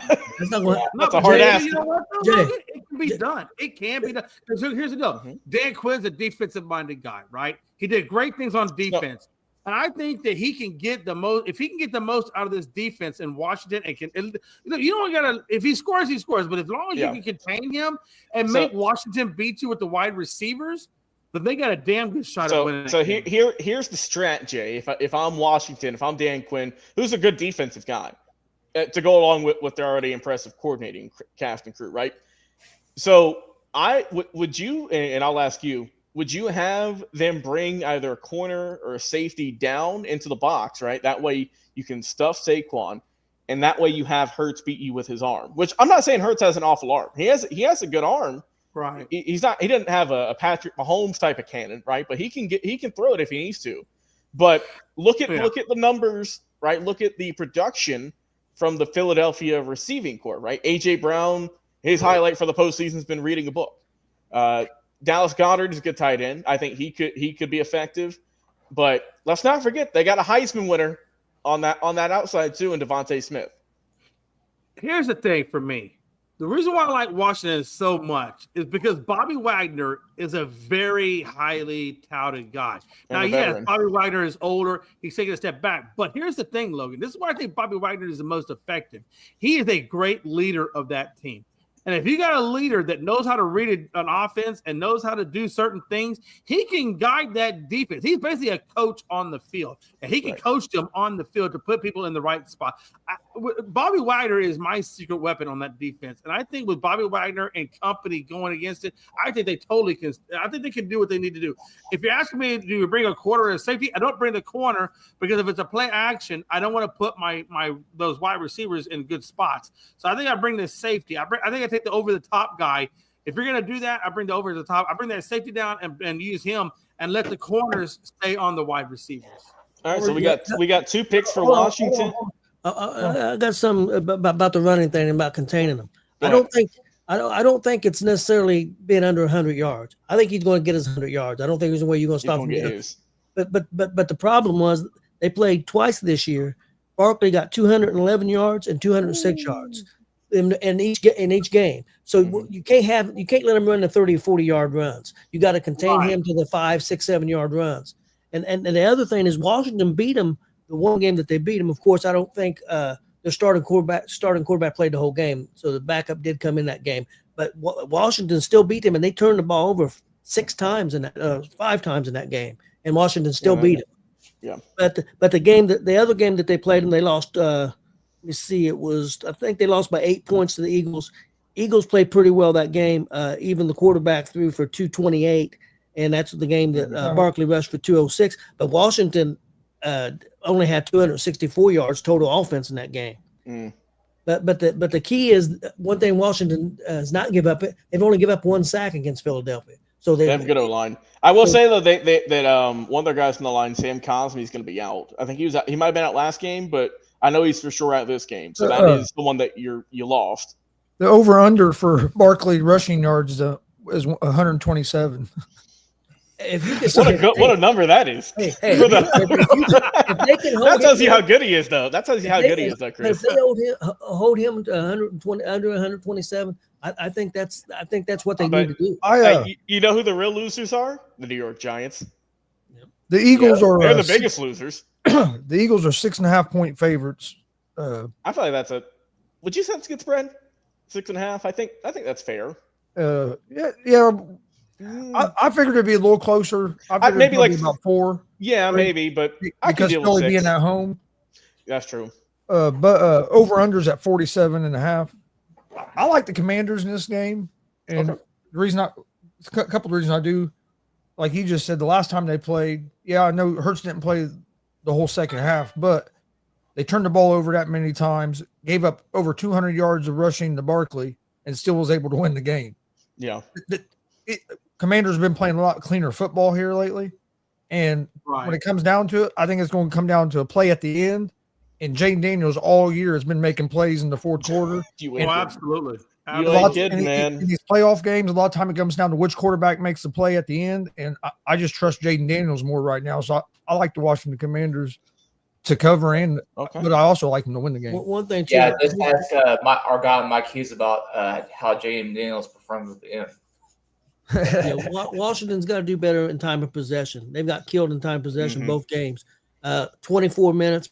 That's a hard ask. You know what, it can be done. It can be done. So here's the deal. Mm-hmm. Dan Quinn's a defensive-minded guy, right? He did great things on defense. And I think that he can get the most. If he can get the most out of this defense in Washington, you don't gotta. If he scores, he scores. But as long as you can contain him and make Washington beat you with the wide receivers, then they got a damn good shot at winning. So here's the strat, Jay. If I'm Washington, if I'm Dan Quinn, who's a good defensive guy, to go along with their already impressive coordinating cast and crew, right? So would you, and I'll ask you. Would you have them bring either a corner or a safety down into the box, right? That way you can stuff Saquon, and that way you have Hurts beat you with his arm. Which I'm not saying Hurts has an awful arm. He has a good arm. Right. He doesn't have a Patrick Mahomes type of cannon, right? But he can throw it if he needs to. But look at the numbers, right? Look at the production from the Philadelphia receiving corps, right? AJ Brown, his highlight for the postseason has been reading a book. Dallas Goedert is a good tight end. I think he could be effective. But let's not forget they got a Heisman winner on that outside too in Devontae Smith. Here's the thing for me. The reason why I like Washington so much is because Bobby Wagner is a very highly touted guy. Now, yes, Bobby Wagner is older. He's taking a step back. But here's the thing, Logan. This is why I think Bobby Wagner is the most effective. He is a great leader of that team. And if you got a leader that knows how to read an offense and knows how to do certain things, he can guide that defense. He's basically a coach on the field, and he can coach them on the field to put people in the right spot. Bobby Wagner is my secret weapon on that defense, and I think with Bobby Wagner and company going against it, I think they totally can. I think they can do what they need to do. If you're asking me, do you bring a corner or a safety? I don't bring the corner because if it's a play action, I don't want to put my those wide receivers in good spots. So I think I bring the safety. I think I take the over-the-top guy. If you're going to do that, I bring the over-the-top. I bring that safety down and use him and let the corners stay on the wide receivers. All right, so we got 2 picks for Washington. I got some about the running thing and about containing them. I don't think it's necessarily being under 100 yards. I think he's going to get his 100 yards. I don't think there's a way you're going to stop him. But the problem was they played twice this year. Barkley got 211 yards and 206 yards. In each game, so you can't let him run the 30 or 40 yard runs. You got to contain him to the 5, 6, 7 yard runs. And the other thing is Washington beat him the one game that they beat him. Of course, I don't think their starting quarterback played the whole game, so the backup did come in that game. But Washington still beat him, and they turned the ball over 5 times in that game, and Washington still beat him. Yeah. But the other game that they played and they lost. Let me see. I think they lost by 8 points to the Eagles. Eagles played pretty well that game. Even the quarterback threw for 228, and that's the game that Barkley rushed for 206. But Washington only had 264 yards total offense in that game. But the key is one thing Washington does not give up. They've only given up 1 sack against Philadelphia. So they have a good O-line. I will say though that one of their guys on the line, Sam Cosmi, is going to be out. I think he might have been out last game, but I know he's for sure out this game. So that is the one that you lost. The over-under for Barkley rushing yards is 127. What a number that is. If they can hold that tells you how good he is, though. That tells you how good he is, though, Chris. If they hold him to 120 under 127, I think that's what they need to do. You know who the real losers are? The New York Giants. The Eagles they're the biggest losers. The Eagles are 6.5-point favorites. I feel like that's would you say that's a good spread? 6.5. I think that's fair. Yeah. I figured it'd be a little closer. I figured maybe like about 4. Yeah, maybe, but because Philly being at home. That's true. But over/unders at 47.5. I like the Commanders in this game, and the reason a couple of reasons I do. Like he just said, the last time they played, I know Hurts didn't play the whole second half, but they turned the ball over that many times, gave up over 200 yards of rushing to Barkley, and still was able to win the game. Yeah. Commanders have been playing a lot cleaner football here lately. And when it comes down to it, I think it's going to come down to a play at the end. And Jaden Daniels all year has been making plays in the fourth quarter. Absolutely. You ain't kidding, man. In these playoff games, a lot of time it comes down to which quarterback makes the play at the end. And I just trust Jaden Daniels more right now. So I like the Washington Commanders to cover but I also like them to win the game. One thing, too. Yeah, just ask our guy Mike Hughes about how Jaden Daniels performs at the end. Washington's got to do better in time of possession. They've got killed in time of possession both games. 24 minutes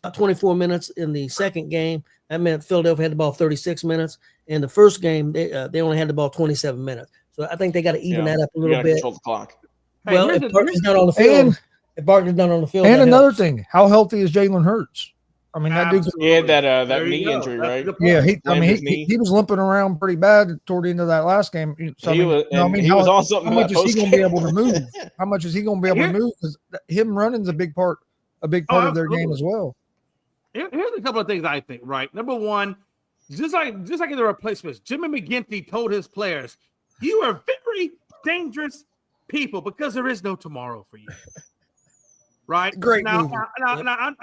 in the second game. That meant Philadelphia had the ball 36 minutes. In the first game, they only had the ball 27 minutes. So I think they got to even that up a little bit. Control the clock. Well, if Barkley's not on the field, and another thing, how healthy is Jalen Hurts? I mean, that dude. He had that knee injury, right? Yeah, he was limping around pretty bad toward the end of that last game. So, he was on something. How much is he going to be able to move? How much is he going to be able to move? Because him running's a big part of their game as well. Here's a couple of things I think. Right, number one, just like in the replacements, Jimmy McGinty told his players, "You are very dangerous people because there is no tomorrow for you." Right. Great. Now, I'm not.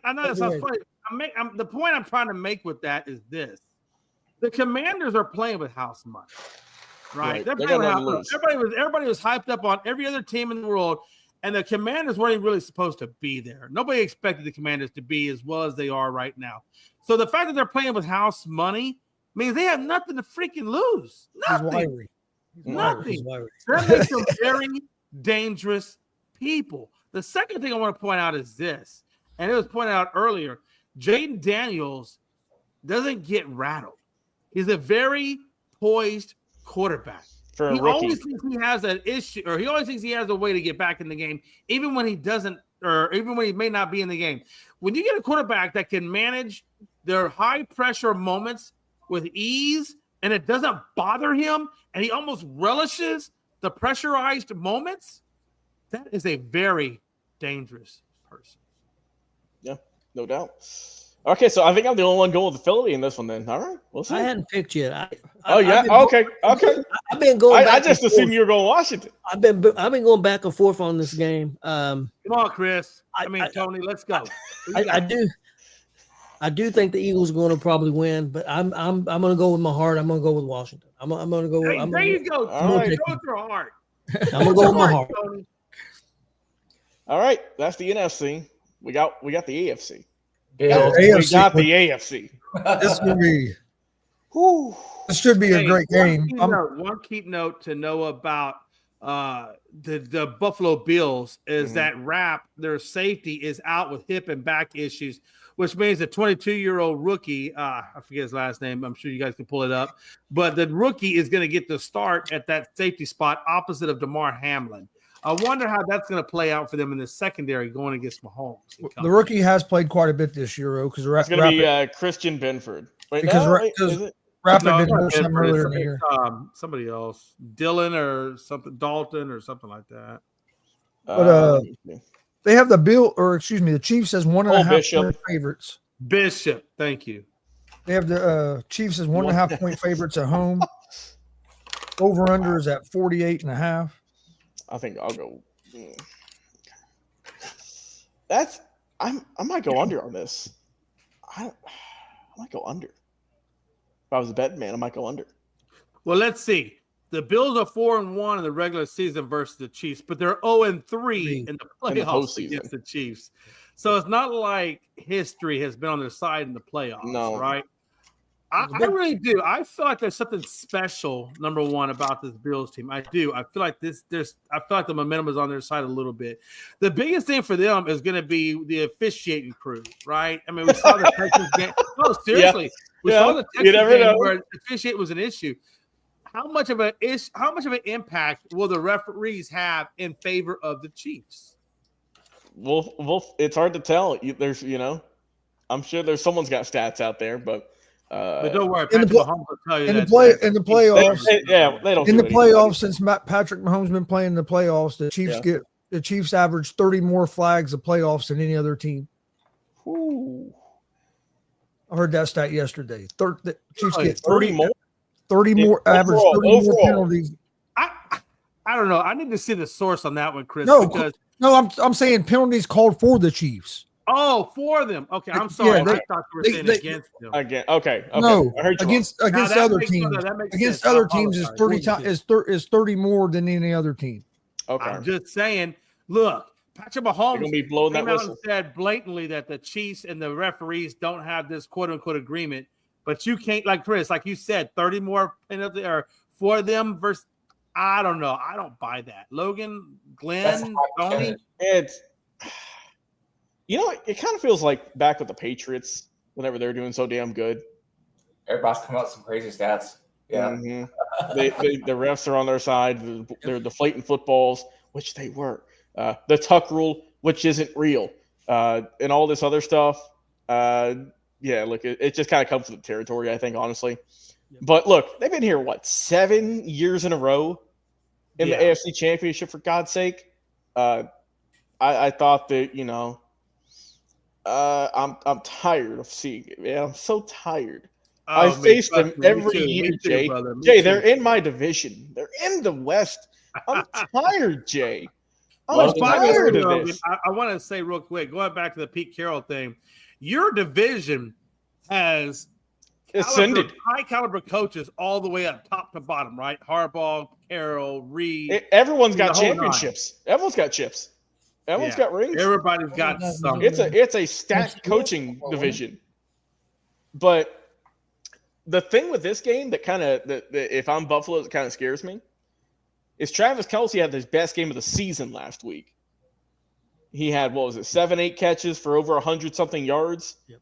It sounds funny. The point I'm trying to make with that is this: the Commanders are playing with house money, right? They're playing with house money. Everybody was hyped up on every other team in the world, and the Commanders weren't even really supposed to be there. Nobody expected the Commanders to be as well as they are right now. So the fact that they're playing with house money means they have nothing to freaking lose. Nothing. Nothing. That makes them very dangerous people. The second thing I want to point out is this, and it was pointed out earlier, Jaden Daniels doesn't get rattled. He's a very poised quarterback. For a he rookie. always thinks he has an issue, or he always thinks he has a way to get back in the game, even when he doesn't, or even when he may not be in the game. When you get a quarterback that can manage their high-pressure moments with ease, and it doesn't bother him, and he almost relishes the pressurized moments, that is a very dangerous person. Yeah, no doubt. Okay, so I think I'm the only one going with Philly in this one then. All right, we'll see. I hadn't picked yet. Okay. I've been going back I just assumed you were going Washington. I've been going back and forth on this game. Come on, Chris. Tony, let's go. I do think the Eagles are going to probably win, but I'm going to go with my heart. I'm going to go with Washington. I'm going to go with there you go. Go with your heart. I'm going to go with my heart. All right, that's the NFC. We got the AFC. We got the AFC. This should be a great game. One key note to know about the Buffalo Bills is that their safety, is out with hip and back issues, which means the 22-year-old rookie, I forget his last name. I'm sure you guys can pull it up. But the rookie is going to get the start at that safety spot opposite of DeMar Hamlin. I wonder how that's going to play out for them in the secondary going against Mahomes. The rookie has played quite a bit this year, because it's going to be Christian Benford. Rapid did something earlier in the year. Somebody else, Dylan or something, Dalton or something like that. But they have the Chiefs as 1.5 point favorites. Bishop, thank you. They have the Chiefs as 1.5 point favorites at home. Over under is at 48.5. I think I'll go. I might go under on this. I might go under. If I was a betting man, I might go under. Well, let's see. The Bills are 4-1 in the regular season versus the Chiefs, but they're 0-3 in the playoffs against the Chiefs. So it's not like history has been on their side in the playoffs, right? I really do. I feel like there's something special, number one, about this Bills team. I do. I feel like I feel like the momentum is on their side a little bit. The biggest thing for them is going to be the officiating crew, right? I mean, we saw the Texans game. No, seriously. We saw the Texans game where officiating was an issue. How much of an impact will the referees have in favor of the Chiefs? Well, it's hard to tell. I'm sure someone's got stats out there, but don't worry, Patrick Mahomes will tell you in the playoffs. They don't. In the playoffs, since Patrick Mahomes been playing in the playoffs, the Chiefs average 30 more flags of playoffs than any other team. Ooh. I heard that stat yesterday. The Chiefs get 30 more. 30 more average, 30 more penalties. I don't know. I need to see the source on that one, Chris. No, because No, I'm saying penalties called for the Chiefs. Oh, for them. Okay, I'm sorry. Yeah, I thought you were saying against them. Again, okay. No, I heard you against other teams. Against other teams is 30 times is 30 more than any other team. Okay. I'm just saying. Look, Patrick Mahomes be blowing came that out whistle. and said blatantly that the Chiefs and the referees don't have this quote unquote agreement. But you can't, like Chris, like you said, 30 more penalty or for them versus. I don't know. I don't buy that. Logan, Glenn, Tony. It's. It kind of feels like back with the Patriots whenever they're doing so damn good. Everybody's coming out with some crazy stats. Yeah. Mm-hmm. The refs are on their side. They're deflating footballs, which they were. The tuck rule, which isn't real, and all this other stuff. Look, it just kind of comes with the territory, I think, honestly. Yep. But look, they've been here, 7 years in a row in the AFC Championship, for God's sake. I thought that, I'm tired of seeing it, man. I'm so tired. I face them every year, Jay. Jay, they're in my division. They're in the West. I'm tired, Jay. I'm tired of this. I want to say real quick, going back to the Pete Carroll thing, your division has ascended high caliber coaches all the way up top to bottom, right? Harbaugh, Carroll, Reed. Everyone's got championships. Everyone's got chips. Everyone's got rings. Everybody's got something. It's a stacked coaching division. But the thing with this game that kind of, if I'm Buffalo, it kind of scares me, is Travis Kelce had his best game of the season last week. He had, 7-8 catches for over 100-something yards? Yep.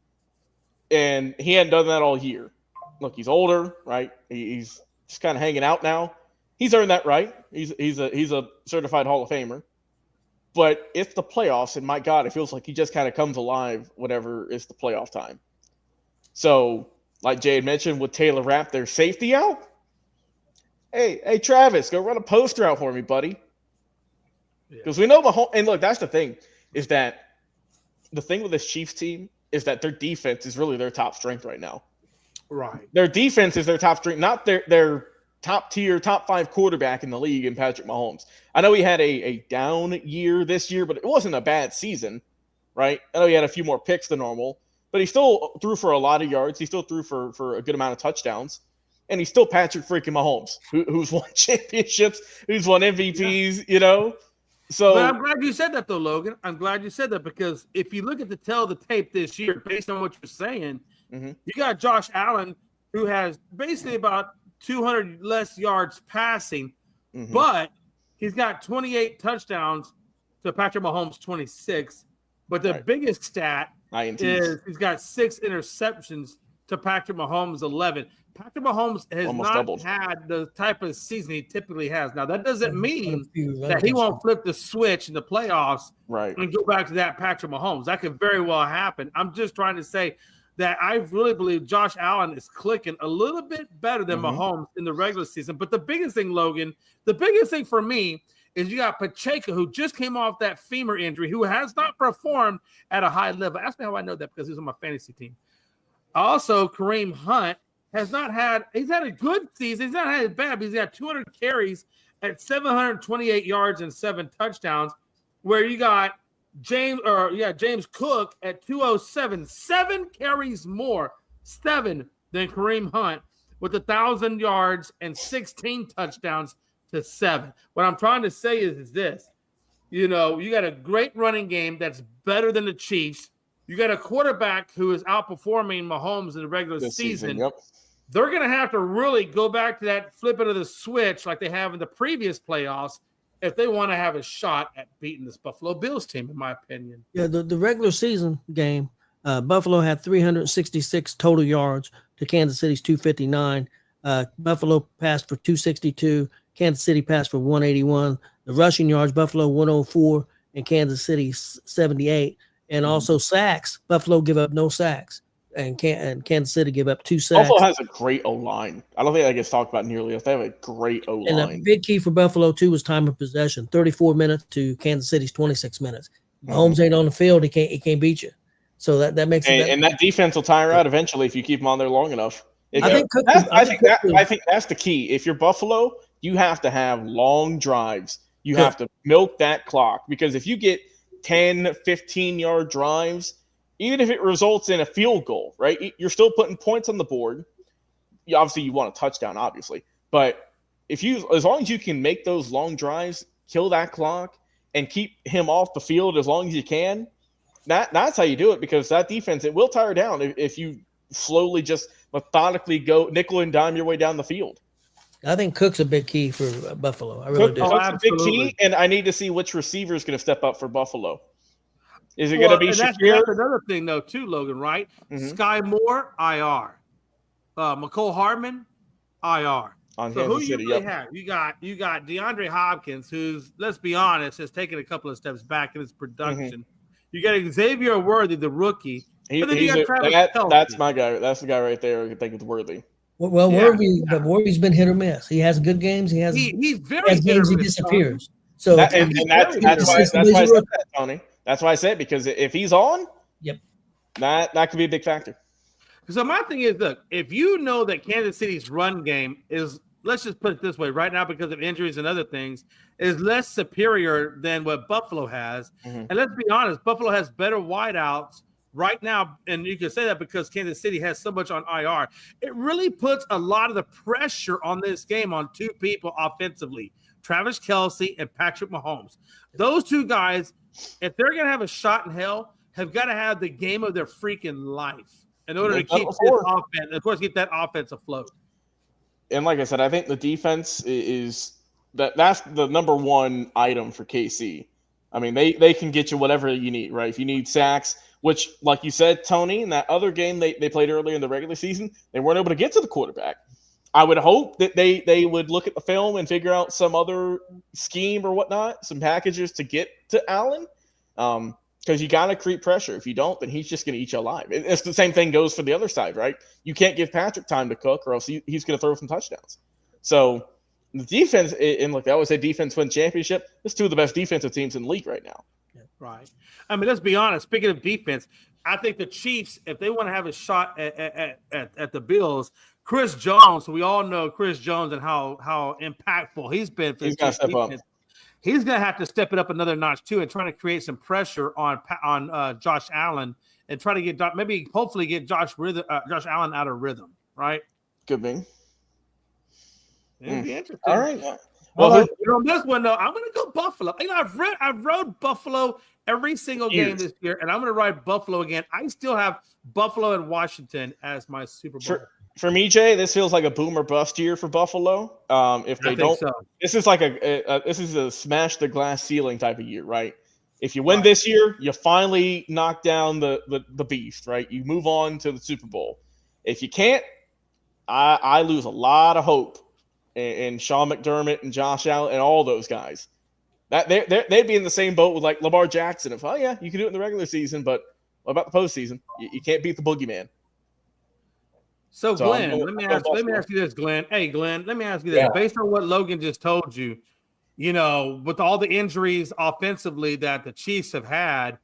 And he hadn't done that all year. Look, he's older, right? He's just kind of hanging out now. He's earned that right. He's a certified Hall of Famer. But it's the playoffs, and my God, it feels like he just kind of comes alive whenever it's the playoff time. So, like Jay had mentioned, with Taylor Rapp, their safety out. Hey, Travis, go run a poster out for me, buddy. Because we know Mahomes, and look, that's the thing, is that the thing with this Chiefs team is that their defense is really their top strength right now. Right. Their defense is their top strength, not their top tier, top 5 quarterback in the league in Patrick Mahomes. I know he had a down year this year, but it wasn't a bad season, right? I know he had a few more picks than normal, but he still threw for a lot of yards. He still threw for a good amount of touchdowns. And he's still Patrick freaking Mahomes, who's won championships, who's won MVPs, So, but I'm glad you said that, though, Logan. I'm glad you said that because if you look at the tape this year, based on what you're saying, you got Josh Allen, who has basically about 200 less yards passing, but he's got 28 touchdowns to Patrick Mahomes' 26. But the biggest stat is he's got 6 interceptions to Patrick Mahomes' 11. Patrick Mahomes has almost doubled. Had the type of season he typically has. Now, that doesn't mean that he won't flip the switch in the playoffs and go back to that Patrick Mahomes. That could very well happen. I'm just trying to say that I really believe Josh Allen is clicking a little bit better than Mahomes in the regular season. But the biggest thing, Logan, the biggest thing for me is you got Pacheco, who just came off that femur injury, who has not performed at a high level. Ask me how I know that because he's on my fantasy team. Also, Kareem Hunt he's had a good season. He's not had it bad, but he's got 200 carries at 728 yards and 7 touchdowns, where you got James Cook at 207, 7 carries more, 7 than Kareem Hunt with 1,000 yards and 16 touchdowns to 7. What I'm trying to say is this, you got a great running game that's better than the Chiefs. You got a quarterback who is outperforming Mahomes in the regular season. Yep. They're going to have to really go back to that flipping of the switch like they have in the previous playoffs if they want to have a shot at beating this Buffalo Bills team, in my opinion. Yeah, the regular season game, Buffalo had 366 total yards to Kansas City's 259. Buffalo passed for 262. Kansas City passed for 181. The rushing yards, Buffalo 104 and Kansas City 78. And also sacks, Buffalo give up no sacks. And Kansas City give up 2 sacks. Buffalo has a great O-line. I don't think that gets talked about nearly enough. They have a great O-line. And a big key for Buffalo, too, was time of possession. 34 minutes to Kansas City's 26 minutes. Mahomes ain't on the field. He can't beat you. So that makes it. And that defense will tire out eventually if you keep them on there long enough. I think that's the key. If you're Buffalo, you have to have long drives You have to milk that clock, because if you get 10, 15-yard drives, even if it results in a field goal, right, you're still putting points on the board. Obviously, you want a touchdown, obviously. But as long as you can make those long drives, kill that clock, and keep him off the field as long as you can, that's how you do it, because that defense, it will tire down if you slowly just methodically go nickel and dime your way down the field. I think Cook's a big key for Buffalo. I really do. Cook's a big key, and I need to see which receiver is going to step up for Buffalo. Is it going to be Shakir? That's another thing, though, too, Logan, right? Mm-hmm. Sky Moore, IR. McCole Hardman, IR. On so Kansas who you City, really have? You got DeAndre Hopkins, who's, let's be honest, has taken a couple of steps back in his production. Mm-hmm. You got Xavier Worthy, the rookie. That's my guy. That's the guy right there. I think it's Worthy. Well, Worthy's been hit or miss. He has good games. He's very has games he disappears. So that's why I said that, Tony. That's why I said, because if he's on, that could be a big factor. So my thing is, look, if you know that Kansas City's run game is, let's just put it this way, right now because of injuries and other things, is less superior than what Buffalo has. Mm-hmm. And let's be honest, Buffalo has better wideouts right now, and you can say that because Kansas City has so much on IR. It really puts a lot of the pressure on this game on two people offensively, Travis Kelce and Patrick Mahomes. Those two guys, if they're going to have a shot in hell, have got to have the game of their freaking life in order to keep this offense, of course, get that offense afloat. And like I said, I think the defense is that's the number one item for KC. I mean, they can get you whatever you need, right? If you need sacks, which, like you said, Tony, in that other game they played earlier in the regular season, they weren't able to get to the quarterback. I would hope that they would look at the film and figure out some other scheme or whatnot, some packages to get to Allen, because you got to create pressure. If you don't, then he's just going to eat you alive. It's the same thing goes for the other side, right? You can't give Patrick time to cook, or else he's going to throw some touchdowns. So the defense, and look, I always say defense wins championship. It's two of the best defensive teams in the league right now. Right. I mean, let's be honest. Speaking of defense, I think the Chiefs, if they want to have a shot at the Bills, Chris Jones, we all know Chris Jones and how impactful he's been for the Chiefs defense. He's going to have to step it up another notch too, and try to create some pressure on Josh Allen, and try to get hopefully get Josh Allen out of rhythm. Right? Could be. It'd be interesting. All right. Well, on this one though, I'm going to go Buffalo. You know, I've rode Buffalo every single game this year, and I'm going to ride Buffalo again. I still have Buffalo and Washington as my Super Bowl. For me, Jay, this feels like a boom or bust year for Buffalo. If they don't, this is like this is a smash the glass ceiling type of year, right? If you win this year, you finally knock down the beast, right? You move on to the Super Bowl. If you can't, I lose a lot of hope in Sean McDermott and Josh Allen and all those guys. That they'd be in the same boat with like Lamar Jackson. If you can do it in the regular season, but what about the postseason? You can't beat the boogeyman. So Glenn, let me ask you this, Glenn. Hey, Glenn, let me ask you this. Based on what Logan just told you, you know, with all the injuries offensively that the Chiefs have had,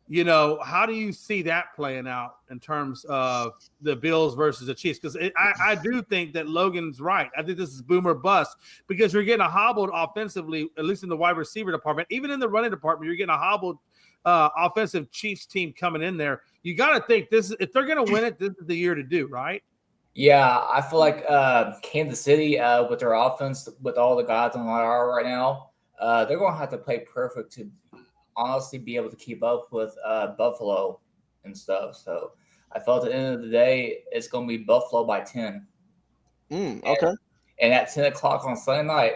you know, how do you see that playing out in terms of the Bills versus the Chiefs? Because I do think that Logan's right. I think this is boom or bust, because you're getting a hobbled offensively, at least in the wide receiver department. Even in the running department, you're getting a hobbled offensive Chiefs team coming in there. You got to think if they're going to win it, this is the year to do, right? Yeah, I feel like Kansas City with their offense, with all the guys on IR right now, they're going to have to play perfect to honestly be able to keep up with Buffalo and stuff. So I felt at the end of the day, it's going to be Buffalo by 10. Okay. And at 10 o'clock on Sunday night,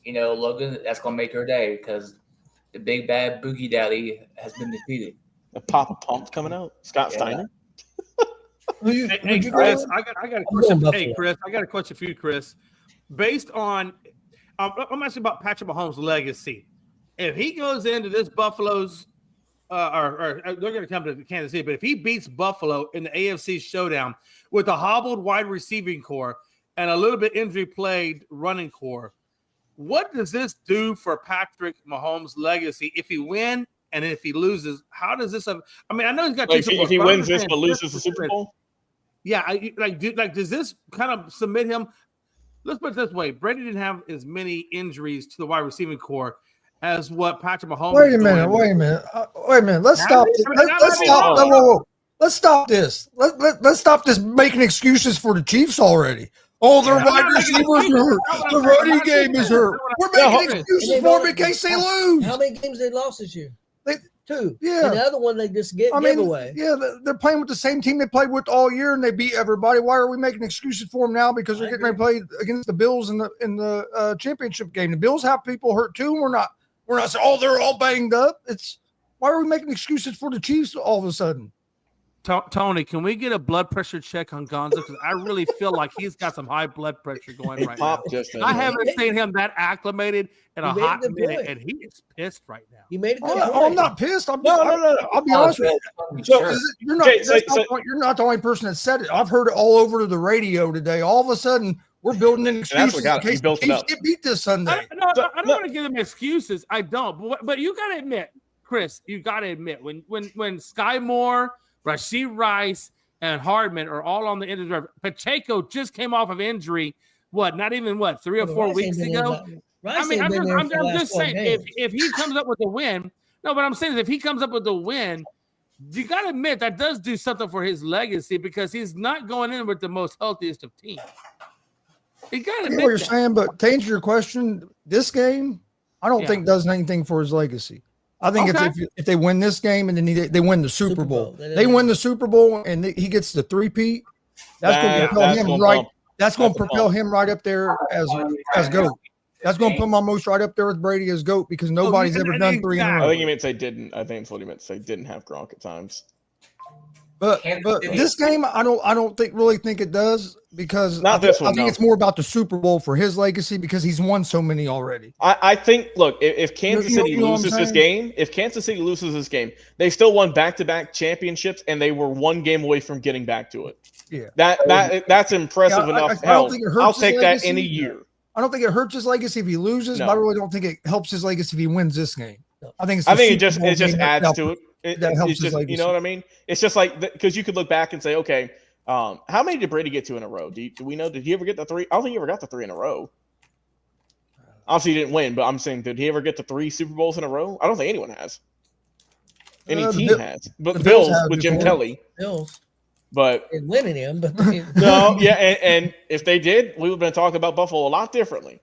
you know, Logan, that's going to make your day, because the big bad boogie daddy has been defeated. The Papa Pump coming out. Scott Steiner. Hey, Chris, I got a question. Hey, Chris, I got a question for you, Chris. Based on, I'm asking about Patrick Mahomes' legacy. If he goes into this Buffalo's, or they're going to come to Kansas City, but if he beats Buffalo in the AFC showdown with a hobbled wide receiving core and a little bit injury-plagued running core, what does this do for Patrick Mahomes' legacy if he wins? And if he loses, how does this have? I mean, I know he's got two Super Bowls. If he wins this but loses the Super Bowl, does this kind of submit him? let's put it this way: Brady didn't have as many injuries to the wide receiving core as what Patrick Mahomes. Wait a minute. Let's stop. Let's stop. Whoa. Let's stop this. Let's stop this making excuses for the Chiefs already. Oh, their wide receivers are hurt. The running game is hurt. We're making excuses for them in case they lose. How many games they lost this year? 2. Yeah. And the other one they just gave away. Yeah, they're playing with the same team they played with all year, and they beat everybody. Why are we making excuses for them now? Because they're getting ready to play against the Bills in the championship game. The Bills have people hurt too. We're not saying, oh, they're all banged up. It's why are we making excuses for the Chiefs all of a sudden? Tony, can we get a blood pressure check on Gonzo? Because I really feel like he's got some high blood pressure going right now. I haven't seen him that acclimated in a hot minute, and he is pissed right now. He made a good point. I'm not pissed. No. I'll be honest with you. You're not the only person that said it. I've heard it all over the radio today. All of a sudden, we're building an excuse in case the Chiefs get beat this Sunday. I don't want to give them excuses. I don't. But you got to admit, Chris, when Sky Moore, Rashee Rice, and Hardman are all on the injury reserve. Pacheco just came off of injury. Not even 3 or 4 weeks ago? I'm just saying, if he comes up with a win, but I'm saying if he comes up with a win, you got to admit that does do something for his legacy because he's not going in with the most healthiest of teams. You got to admit what you're saying, but to answer your question, this game, I don't think does anything for his legacy. I think if they win this game and then they win the Super Bowl. They win the Super Bowl and he gets the three-peat. That's going to propel him right. That's going to propel him right up there as GOAT. That's going to put him almost right up there with Brady as GOAT because nobody's ever done 3 in a row. I think he meant to say didn't. I think that's what he meant to say. Didn't have Gronk at times. But this game, I don't really think it does because I think it's more about the Super Bowl for his legacy because he's won so many already. I think, look, if Kansas City loses this game, they still won back-to-back championships and they were 1 game away from getting back to it. Yeah, that's impressive enough. Hell, I'll take that in a year. I don't think it hurts his legacy if he loses, but I really don't think it helps his legacy if he wins this game. I think it just adds to it. That helps his legacy. You know what I mean? It's just like because you could look back and say, okay, how many did Brady get to in a row? Do we know? Did he ever get the 3? I don't think he ever got the 3 in a row. Obviously, he didn't win, but I'm saying, did he ever get the 3 Super Bowls in a row? I don't think anyone has. Any team has, but the Bills with Jim Kelly. Bills. But winning him, but no, yeah, and if they did, we would have been talking about Buffalo a lot differently.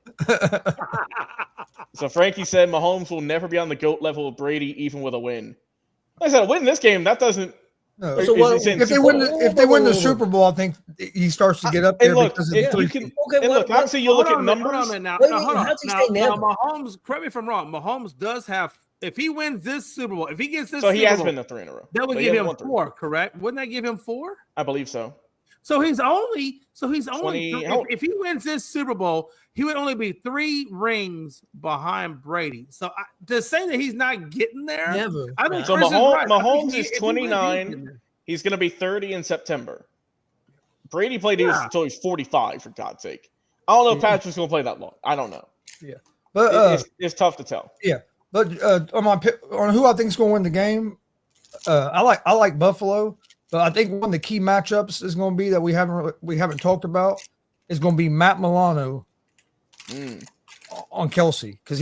So Frankie said Mahomes will never be on the GOAT level of Brady, even with a win. Like I said, win this game, that doesn't. No. So if they win the Super Bowl, I think he starts to get up there. Obviously you look at numbers. Now, Mahomes. Correct me if I'm wrong. Mahomes does have. If he wins this Super Bowl, if he gets this, so he has been the 3 in a row. That would give him 4, correct? Wouldn't that give him 4? I believe so. So he's only. If he wins this Super Bowl, he would only be 3 rings behind Brady. So to say that he's not getting there, never. I mean, so Mahomes is 29. He's going to be 30 in September. Brady played until he's 45. For God's sake, I don't know if Patrick's going to play that long. I don't know. Yeah, but it's tough to tell. Yeah. But on who I think is going to win the game, I like Buffalo. But I think one of the key matchups is going to be that we haven't talked about is going to be Matt Milano on Kelsey because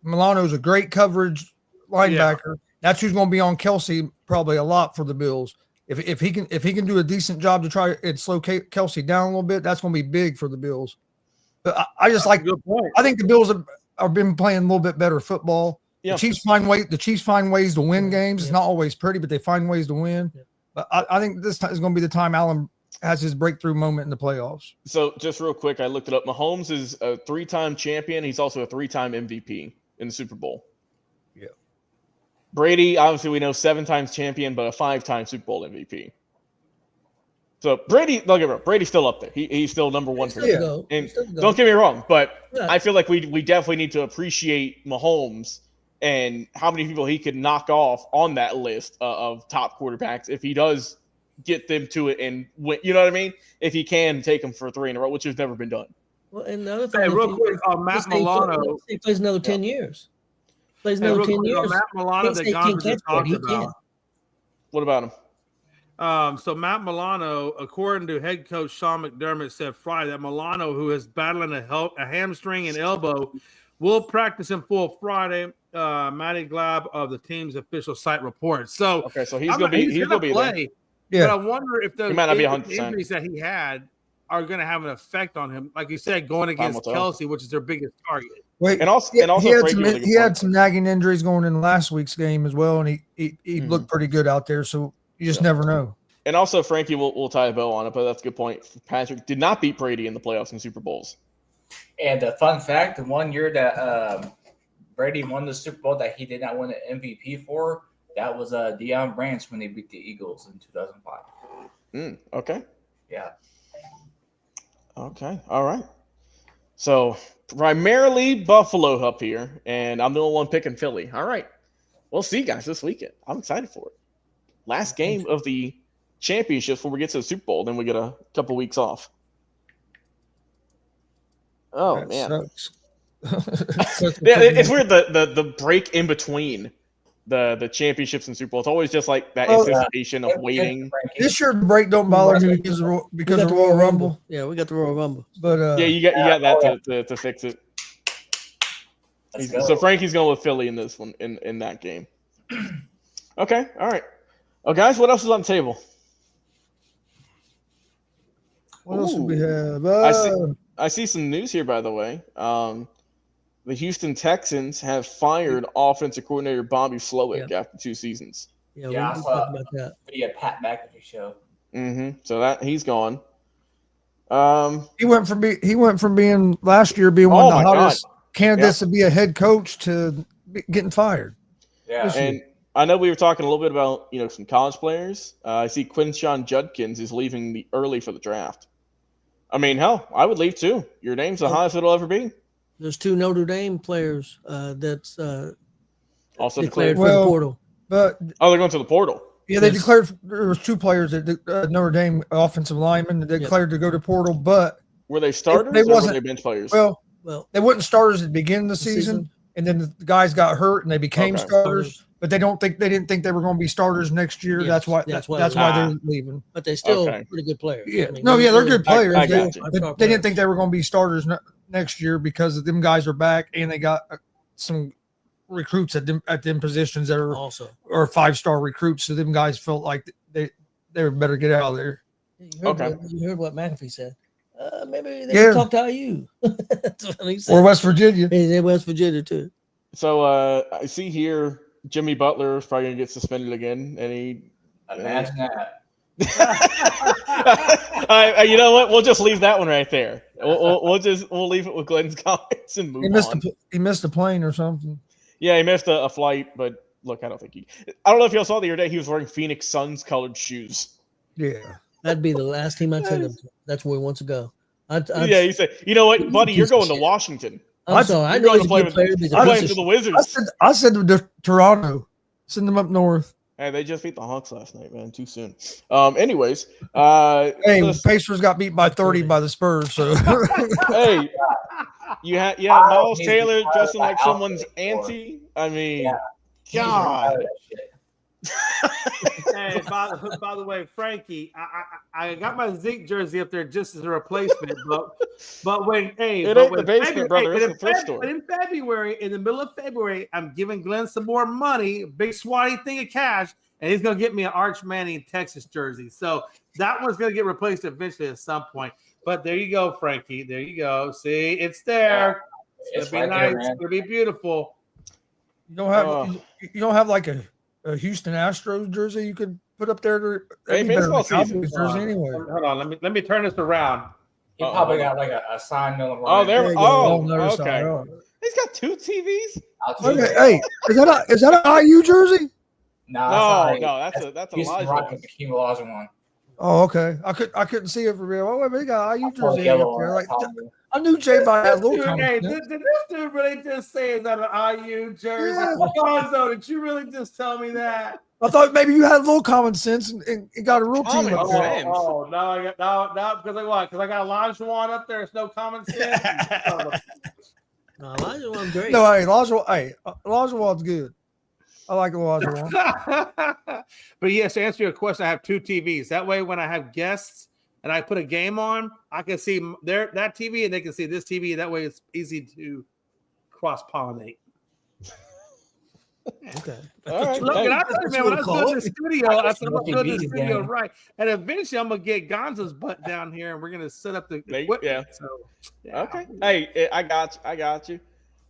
Milano is a great coverage linebacker. Yeah. That's who's going to be on Kelsey probably a lot for the Bills. If he can do a decent job to try and slow Kelsey down a little bit, that's going to be big for the Bills. But I think the Bills have been playing a little bit better football. Yeah. The Chiefs find ways to win games. It's not always pretty, but they find ways to win. Yeah. But I think this is going to be the time Allen has his breakthrough moment in the playoffs. So just real quick, I looked it up. Mahomes is a 3-time champion. He's also a 3-time MVP in the Super Bowl. Yeah. Brady, obviously we know 7 times champion, but a 5-time Super Bowl MVP. So Brady's still up there. He's still number 1 for me. And don't get me wrong, but I feel like we definitely need to appreciate Mahomes and how many people he could knock off on that list of top quarterbacks if he does get them to it and win. You know what I mean? If he can take them for 3 in a row, which has never been done. Well, and the other thing, real quick, Matt Milano. He plays another 10 years. Plays another 10 years. Matt Milano that Gonzo just talked about. What about him? So Matt Milano, according to head coach Sean McDermott, said Friday that Milano, who is battling a hamstring and elbow, will practice in full Friday. Matty Glab of the team's official site reports. So okay, so he's gonna be play. Yeah. But I wonder if those He might not be 100%. injuries that he had are going to have an effect on him, like you said, going against Kelsey, which is their biggest target. Wait, and also he had some nagging injuries going in last week's game as well, and he looked pretty good out there. So you just never know. And also, Frankie will tie a bow on it, but that's a good point. Patrick did not beat Brady in the playoffs and Super Bowls. And a fun fact: the one year that Brady won the Super Bowl that he did not win an MVP for, that was Deion Branch when they beat the Eagles in 2005. Okay. Yeah. Okay. All right. So primarily Buffalo up here, and I'm the only one picking Philly. All right. We'll see, guys, this weekend. I'm excited for it. Last game of the championship before we get to the Super Bowl, then we get a couple weeks off. Oh, That man. sucks. Yeah, it's weird, the break in between the championships and Super Bowl. It's always just like that anticipation of waiting. This year the break don't bother me because of the Royal Rumble. Yeah, we got the Royal Rumble. But you got that to fix it. So Frankie's going with Philly in this one, in that game. Okay, all right. Oh, guys, what else is on the table? what else do we have? I see some news here, by the way. The Houston Texans have fired offensive coordinator Bobby Slowick after 2 seasons. Yeah, I saw about that. Via Pat McAfee show. So that he's gone. He went from being last year being one of the hottest candidates to be a head coach to getting fired. Yeah, and I know we were talking a little bit about some college players. I see Quinshon Judkins is leaving early for the draft. I mean, hell, I would leave too. Your name's the highest it'll ever be. There's 2 Notre Dame players that's also declared for the portal. But they're going to the portal. Yeah, they declared there was 2 players that Notre Dame offensive linemen that declared to go to portal. But were they starters or were they bench players? Well, they weren't starters at the beginning of the season, and then the guys got hurt and they became starters. But they didn't think they were going to be starters next year. Yes, that's why they're leaving. But they still pretty good players. Yeah, they're good players. They didn't think they were going to be starters next year because them guys are back and they got some recruits at them positions that are also 5-star recruits. So them guys felt like they better get out of there. You heard what McAfee said. Maybe they can talk to IU. That's what he said. Or West Virginia. Yeah, West Virginia too. So I see here Jimmy Butler is probably gonna get suspended again. Imagine that. You know what? We'll just leave that one right there. We'll leave it with Glenn's comments and move on. He missed a plane or something. Yeah, he missed a flight, but look, I don't know if y'all saw the other day he was wearing Phoenix Suns colored shoes. Yeah, that'd be the last team I'd send him to. That's where he wants to go. He said, "You know what, buddy? You're going to Washington." I'm sorry. I know he's a good player. He's playing for the Wizards. I said to Toronto, send them up north. Hey, they just beat the Hawks last night, man. Too soon. Anyways, Pacers got beat by 30 by the Spurs. So hey, you had Miles Taylor dressing like someone's auntie. I mean, God. Hey, by the way, Frankie, I got my Zeke jersey up there just as a replacement, but when it ain't the basement, brother. It's the thrift store. In February, in the middle of February, I'm giving Glenn some more money, big swatty thing of cash, and he's gonna get me an Arch Manning Texas jersey. So that one's gonna get replaced eventually at some point. But there you go, Frankie. There you go. See, it's there. It's gonna be nice. It's gonna be beautiful. You don't have like a Houston Astros jersey you could put up there. Hey, baseball season. Jersey anyway. Hold on, let me turn this around. He probably got like a sign mill. Okay. He's got 2 TVs. Okay, hey, is that an IU jersey? No, that's a Elijah one. Oh, okay. I couldn't see it for real. Oh, we got IU jersey up there. Like, I knew Jay by had a little did this dude really just say is that an IU jersey? Gonzo, did you really just tell me that? I thought maybe you had a little common sense and got a real team up there. No, because I got Olajuwon up there. It's no common sense. No, Olajuwon's great. No, Olajuwon's good. I like Olajuwon. But yes, to answer your question, I have 2 TVs. That way, when I have guests and I put a game on, I can see that TV and they can see this TV. That way, it's easy to cross pollinate. Okay. All right. Look, and I That's tell you, what man, you when I wanna was doing call this it. studio, I said, I'm Multi-TV doing this studio game. right. And eventually, I'm going to get Gonzo's butt down here and we're going to set up the equipment. Yeah. So, yeah. Okay. Hey, I got you.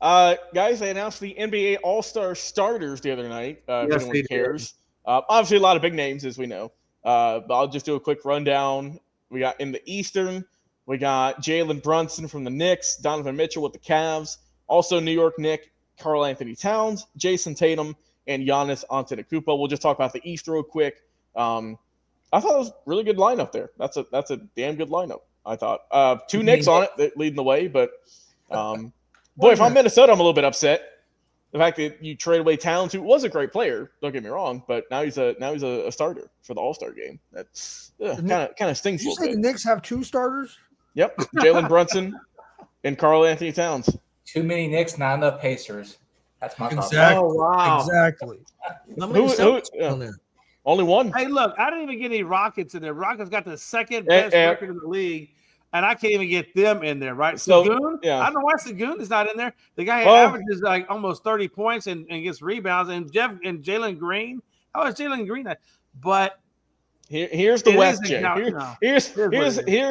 Guys, they announced the NBA All-Star starters the other night. If Yes, anyone they did. cares. Obviously, a lot of big names, as we know. But I'll just do a quick rundown. We got in the Eastern, we got Jalen Brunson from the Knicks, Donovan Mitchell with the Cavs, also New York Knicks, Karl Anthony Towns, Jason Tatum, and Giannis Antetokounmpo. We'll just talk about the East real quick. I thought it was a really good lineup there. That's a damn good lineup, I thought. 2 Knicks on it, leading the way, but boy, if I'm Minnesota, I'm a little bit upset. The fact that you trade away Towns, who was a great player, don't get me wrong, but now he's a starter for the All-Star game. That's kind of stings Did you a say little the bit. Knicks have 2 starters? Yep, Jalen Brunson and Karl Anthony Towns. Too many Knicks, not enough Pacers. That's my thought. Exactly. Oh, wow. Exactly. How many Celtics yeah. on there? Only one. Hey, look, I didn't even get any Rockets in there. Rockets got the second best record in the league, and I can't even get them in there, right? So, Sagoon, yeah. I don't know why Sagoon is not in there. The guy averages like almost 30 points and gets rebounds. And Jalen Green, how is Jalen Green? But here's the West, Jay. Here's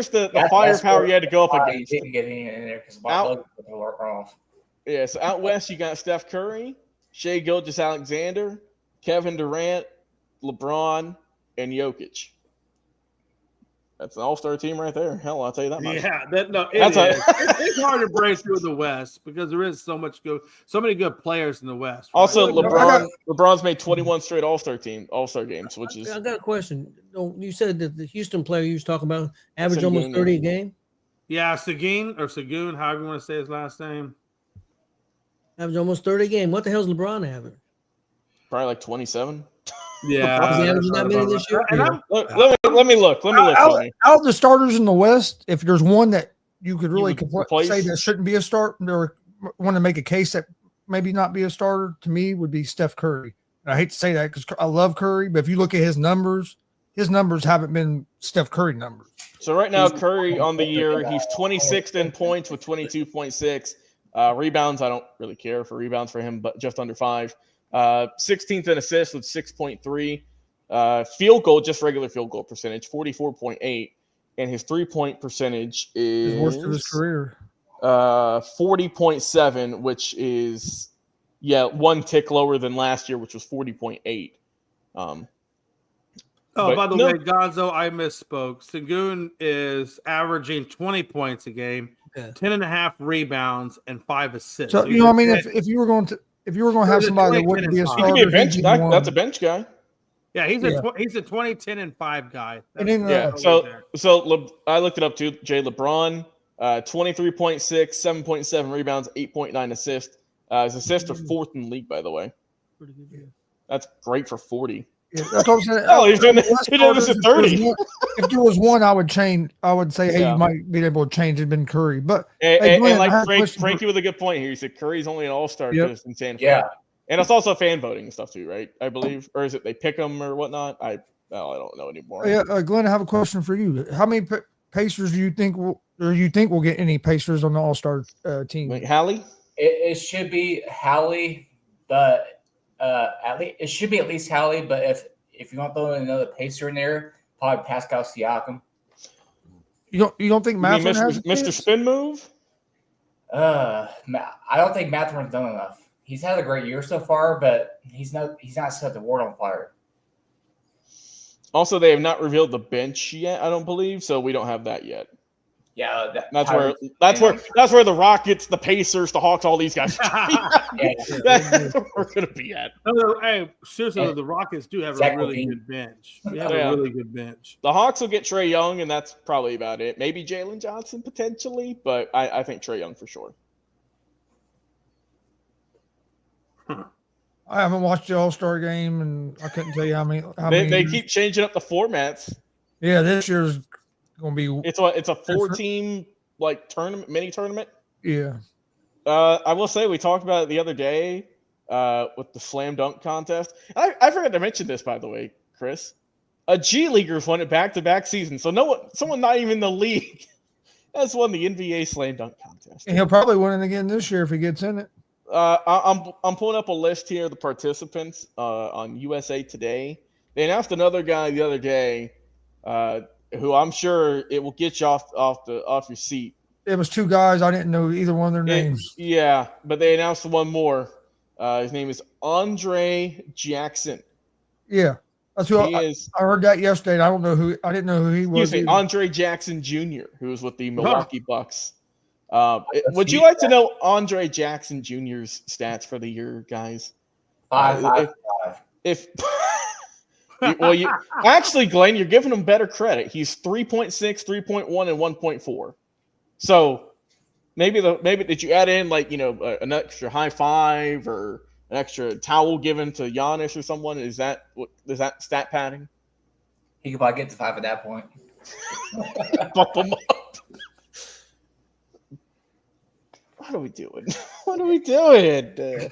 the firepower you had to go up against. Didn't get any in there because off. Yeah, so out west you got Steph Curry, Shai Gilgeous-Alexander, Kevin Durant, LeBron, and Jokic. That's an all-star team right there. Hell, I'll tell you that much. Yeah, it's hard to break through the West because there is so many good players in the West. Right? Also, LeBron's made 21 straight all-star games, which is. I got a question. You said that the Houston player you was talking about averaged almost 30 a game. Yeah, Sagoon, however you want to say his last name. Averaged almost 30 a game. What the hell's LeBron having? Probably like 27. Yeah, he averaging that many this year. Let me look. Out of the starters in the West, if there's one that you could really say that shouldn't be a start, or want to make a case that maybe not be a starter, to me would be Steph Curry. And I hate to say that because I love Curry, but if you look at his numbers haven't been Steph Curry numbers. So right now, Curry on the year, he's 26th in points with 22.6. Rebounds, I don't really care for rebounds for him, but just under 5. 16th in assists with 6.3. Field goal, just regular field goal percentage, 44.8. And his 3-point percentage is worst of his career. 40.7, which is, one tick lower than last year, which was 40.8. By the way, Gonzo, I misspoke. Sagoon is averaging 20 points a game, 10.5 rebounds, and 5 assists. So I mean, if you were going to have somebody that wouldn't be a starter, he could be a bench guy. That's a bench guy. Yeah, he's a 20, 10, and 5 guy. So I looked it up too. Jay LeBron, 23.6, 7.7 rebounds, 8.9 assists. His assists are 4th in the league, by the way. Pretty good, yeah. That's great for 40. Yeah, that's what I'm saying. Oh, he's doing this at 30. If there was one, I would change. I would say, hey, you might be able to change it. Been Curry, but and like Frankie with a good point here. He said Curry's only an all-star because in San Fran. Yeah, and it's also fan voting and stuff too, right? I believe, or is it they pick them or whatnot? I don't know anymore. Yeah, Glenn, I have a question for you. How many Pacers do you think will get any Pacers on the All-Star team? Like Hallie? It should be Hallie, but. At least it should be at least Hallie, but if you want to throw in another Pacer in there, probably Pascal Siakam. You don't think Mathurin has Mr. Spin Move? I don't think Mathurin's done enough. He's had a great year so far, but he's not set the world on fire. Also, they have not revealed the bench yet, I don't believe, so we don't have that yet. Yeah, that's where the Rockets, the Pacers, the Hawks, all these guys. That's where we're gonna be at. Hey, seriously, the Rockets do have a really good bench. We have a really good bench. The Hawks will get Trae Young, and that's probably about it. Maybe Jalen Johnson potentially, but I think Trae Young for sure. I haven't watched the All-Star game, and I couldn't tell you how many. They keep changing up the formats. Yeah, this year's gonna be. It's a 4-team like tournament, mini tournament. Yeah. I will say we talked about it the other day. with the slam dunk contest. I forgot to mention this, by the way, Chris. A G Leaguer's won it back-to-back seasons. So someone not even in the league has won the NBA slam dunk contest. And he'll probably win it again this year if he gets in it. I'm pulling up a list here of the participants on USA Today. They announced another guy the other day, who I'm sure it will get you off your seat. It was two guys. I didn't know either one of their names. Yeah, but they announced one more. His name is Andre Jackson. Yeah, that's who I heard that yesterday. I didn't know who he was. Andre Jackson Jr., who was with the Milwaukee Bucks. Would you like to know Andre Jackson Jr.'s stats for the year, guys? 5. Actually, Glenn, you're giving him better credit. He's 3.6, 3.1, and 1.4. So maybe did you add in an extra high five or an extra towel given to Giannis or someone? Is that stat padding? He could probably get to 5 at that point. Bump him up. What are we doing? What are we doing? Hey,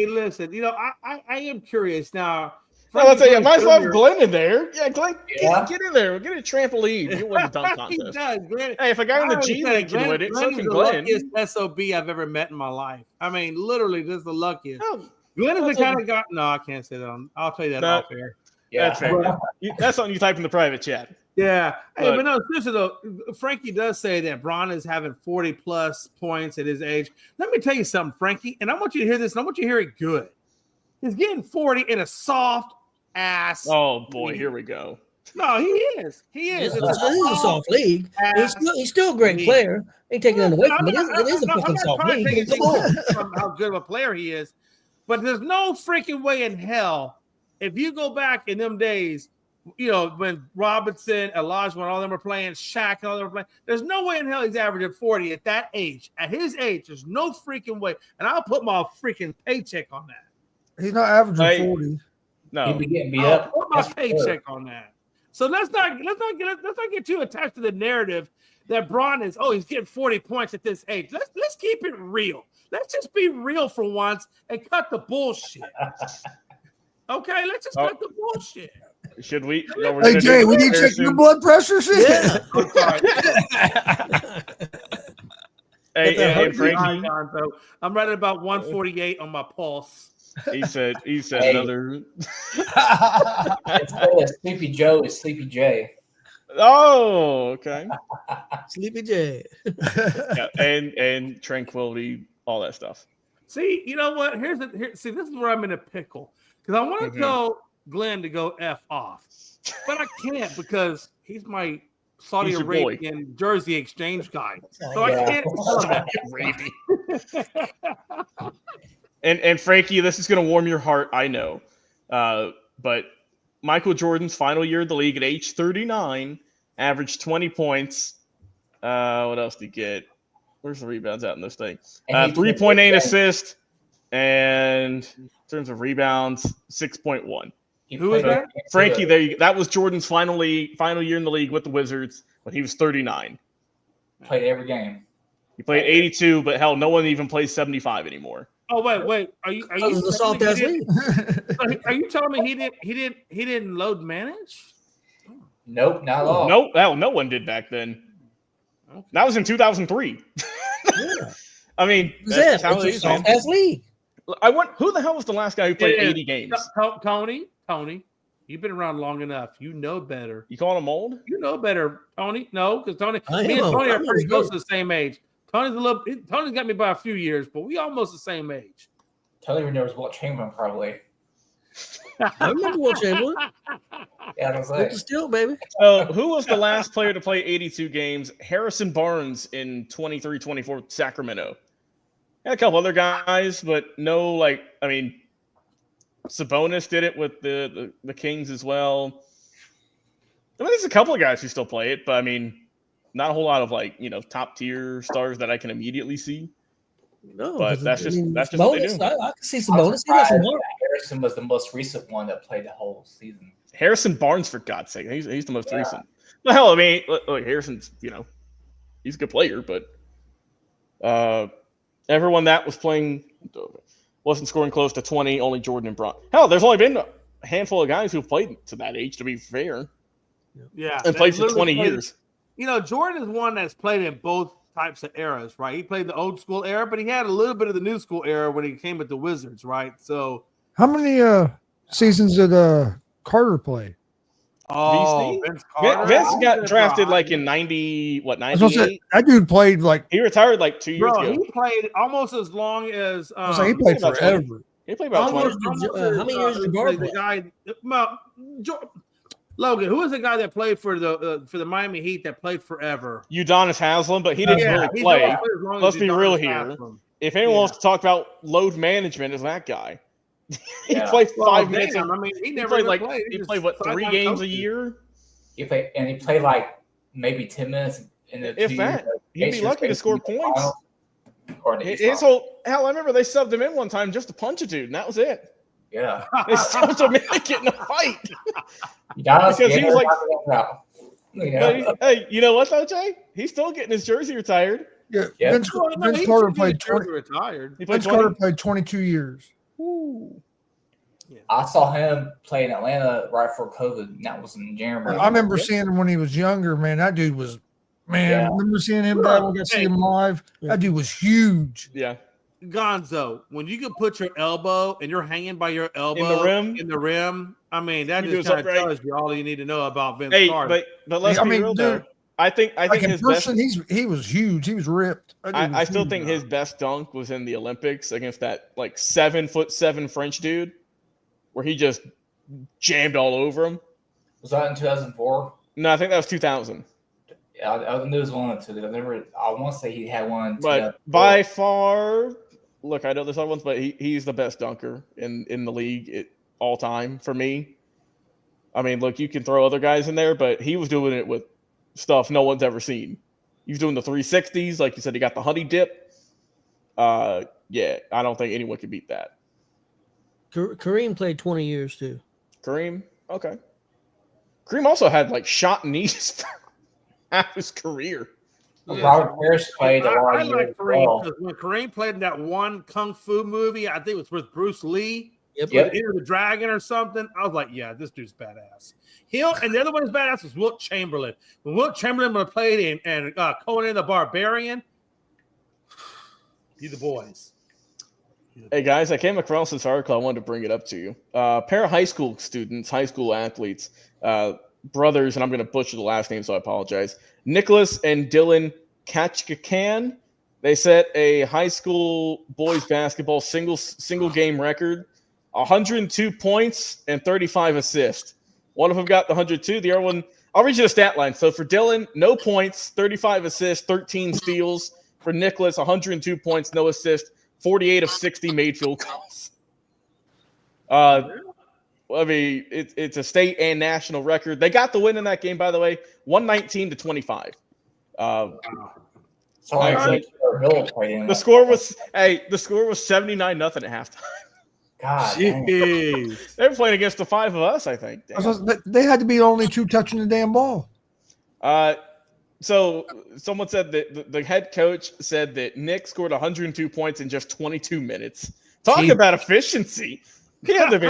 listen. I am curious now. I'll tell you, might as well have Glenn in there. Yeah, Glenn, get in there. Get a trampoline. You win the dunk contest. He does, Glenn. Hey, if a guy in the G League can win it, so can Glenn. Glenn is the luckiest SOB I've ever met in my life. I mean, literally, this is the luckiest. Glenn is the kind of guy. No, I can't say that. I'll tell you that off air. Yeah, that's fair. That's something you type in the private chat. Yeah. Hey, but no, seriously though, Frankie does say that Bron is having 40+ points at his age. Let me tell you something, Frankie, and I want you to hear this, and I want you to hear it good. He's getting 40 in a soft ass. Oh boy, here we go. No, he is. It's a soft league. He's still a great player. Ain't taking it away from it. It is a fucking soft league. Come on. How good of a player he is. But there's no freaking way in hell, if you go back in them days, when Robinson, Elijah, when all of them were playing, Shaq, and all of them were playing, there's no way in hell he's averaging 40 at that age. At his age, there's no freaking way. And I'll put my freaking paycheck on that. He's not averaging 40. No, he'd be getting beat up. Put my paycheck on that. So let's not get too attached to the narrative that Bron is. Oh, he's getting 40 points at this age. Let's keep it real. Let's just be real for once and cut the bullshit. Okay, let's just cut the bullshit. Should we? Hey Jay, we need to check your blood pressure. Yeah. Hey, Frankie. I'm right at about 148 on my pulse. He said another. Sleepy Joe is Sleepy J. Oh, okay. Sleepy J. Yeah, and tranquility, all that stuff. See, you know what? See, this is where I'm in a pickle because I want to tell Glenn to go F off, but I can't because he's my Saudi Arabian jersey exchange guy. So I can't. And Frankie, this is going to warm your heart, I know. But Michael Jordan's final year in the league at age 39, averaged 20 points. What else did he get? Where's the rebounds out in this thing? 3.8 assists, and in terms of rebounds, 6.1. Who is that? Frankie, there you go. That was Jordan's final year in the league with the Wizards when he was 39. Played every game. He played 82, but hell, no one even plays 75 anymore. Oh wait! Are you the soft ass league? Are you telling me he didn't load manage? Nope, not at all. Nope, hell, no one did back then. Okay. That was in 2003. Yeah. I mean, that's how it is. Soft ass league. Who the hell was the last guy who played 80 games? Tony, you've been around long enough. You know better. You calling him old? You know better, Tony. No, because me and Tony are pretty close to the same age. Tony's got me by a few years, but we almost the same age. Tony remembers Walt Chamberlain, probably. I remember Walt Chamberlain. Yeah, I was like, still, baby. So, who was the last player to play 82 games? Harrison Barnes in 23-24 Sacramento. Had a couple other guys, but no, Sabonis did it with the Kings as well. I mean, there's a couple of guys who still play it, but I mean, not a whole lot of top tier stars that I can immediately see. No, but that's just what they do. I can see Sabonis. Harrison was the most recent one that played the whole season. Harrison Barnes, for God's sake, he's the most recent. Well, hell, I mean, look, Harrison's he's a good player, but Everyone that was playing wasn't scoring close to 20, only Jordan and Bron. Hell, there's only been a handful of guys who've played to that age, to be fair. Yeah. And played for 20 years. You know, Jordan is one that's played in both types of eras, right? He played the old school era, but he had a little bit of the new school era when he came with the Wizards, right? So how many seasons did Carter play? Oh, Vince got drafted like in 98? That dude played like he retired like 2 years ago. He played almost as long as he played forever. He played about 20. How many years did Jabbar play? The guy, Logan, who was the guy that played for the Miami Heat that played forever? Udonis Haslem, but he didn't really play. Let's be real here. If anyone wants to talk about load management, it's that guy. He played 5 minutes. I mean, he never played like played. he played what 3 games a year. He played like maybe 10 minutes in the. If that, he'd be lucky to score points. His whole hell, I remember they subbed him in one time just to punch a dude, and that was it. Yeah, they subbed him in to get in a fight. Because he was like, hey, you know what though, Jay? He's still getting his jersey retired. Yeah, Vince Carter played 20. Retired. Vince Carter played 22 years. Ooh. Yeah. I saw him play in Atlanta right before COVID. And that was in January. I remember seeing him when he was younger. Man, that dude was. I remember seeing him. I got to see him live. That dude was huge. Yeah. Gonzo, when you can put your elbow and you're hanging by your elbow in the rim, I mean, that just kind of tells you all you need to know about Vince Carter. But let's be real though. I think his person, he was huge. He was ripped. I still think his best dunk was in the Olympics against that like 7'7" French dude, where he just jammed all over him. Was that in 2004? No, I think that was 2000. Yeah, I knew it was one or two. I want to say he had one. But by far, look, I know there's other ones, but he's the best dunker in the league all time for me. I mean, look, you can throw other guys in there, but he was doing it with stuff no one's ever seen. He was doing the 360s, like you said. He got the honey dip. Yeah, I don't think anyone could beat that. Kareem played 20 years too. Kareem, okay. Kareem also had like shot knees half his career. Robert Harris played a lot of years. Kareem because when Kareem played in that one kung fu movie, I think it was with Bruce Lee. Yep. Enter the Dragon or something. I was like, yeah, this dude's badass. And the other one is badass was Wilt Chamberlain. When Wilt Chamberlain played and Conan the Barbarian, you the boys. Hey guys, I came across this article. I wanted to bring it up to you. Pair of high school students, high school athletes, brothers, and I'm going to butcher the last name, so I apologize. Nicholas and Dylan Kachkakan. They set a high school boys basketball single game record, 102 points and 35 assists. One of them got the 102. The other one, I'll read you the stat line. So for Dylan, no points, 35 assists, 13 steals. For Nicholas, 102 points, no assists, 48 of 60 made field goals. I mean, it's a state and national record. They got the win in that game, by the way, 119-25. The score was 79-0 at halftime. God, they were playing against the five of us, I think. They had to be the only two touching the damn ball. So someone said that the head coach said that Nick scored 102 points in just 22 minutes. Talk about efficiency. He had to be.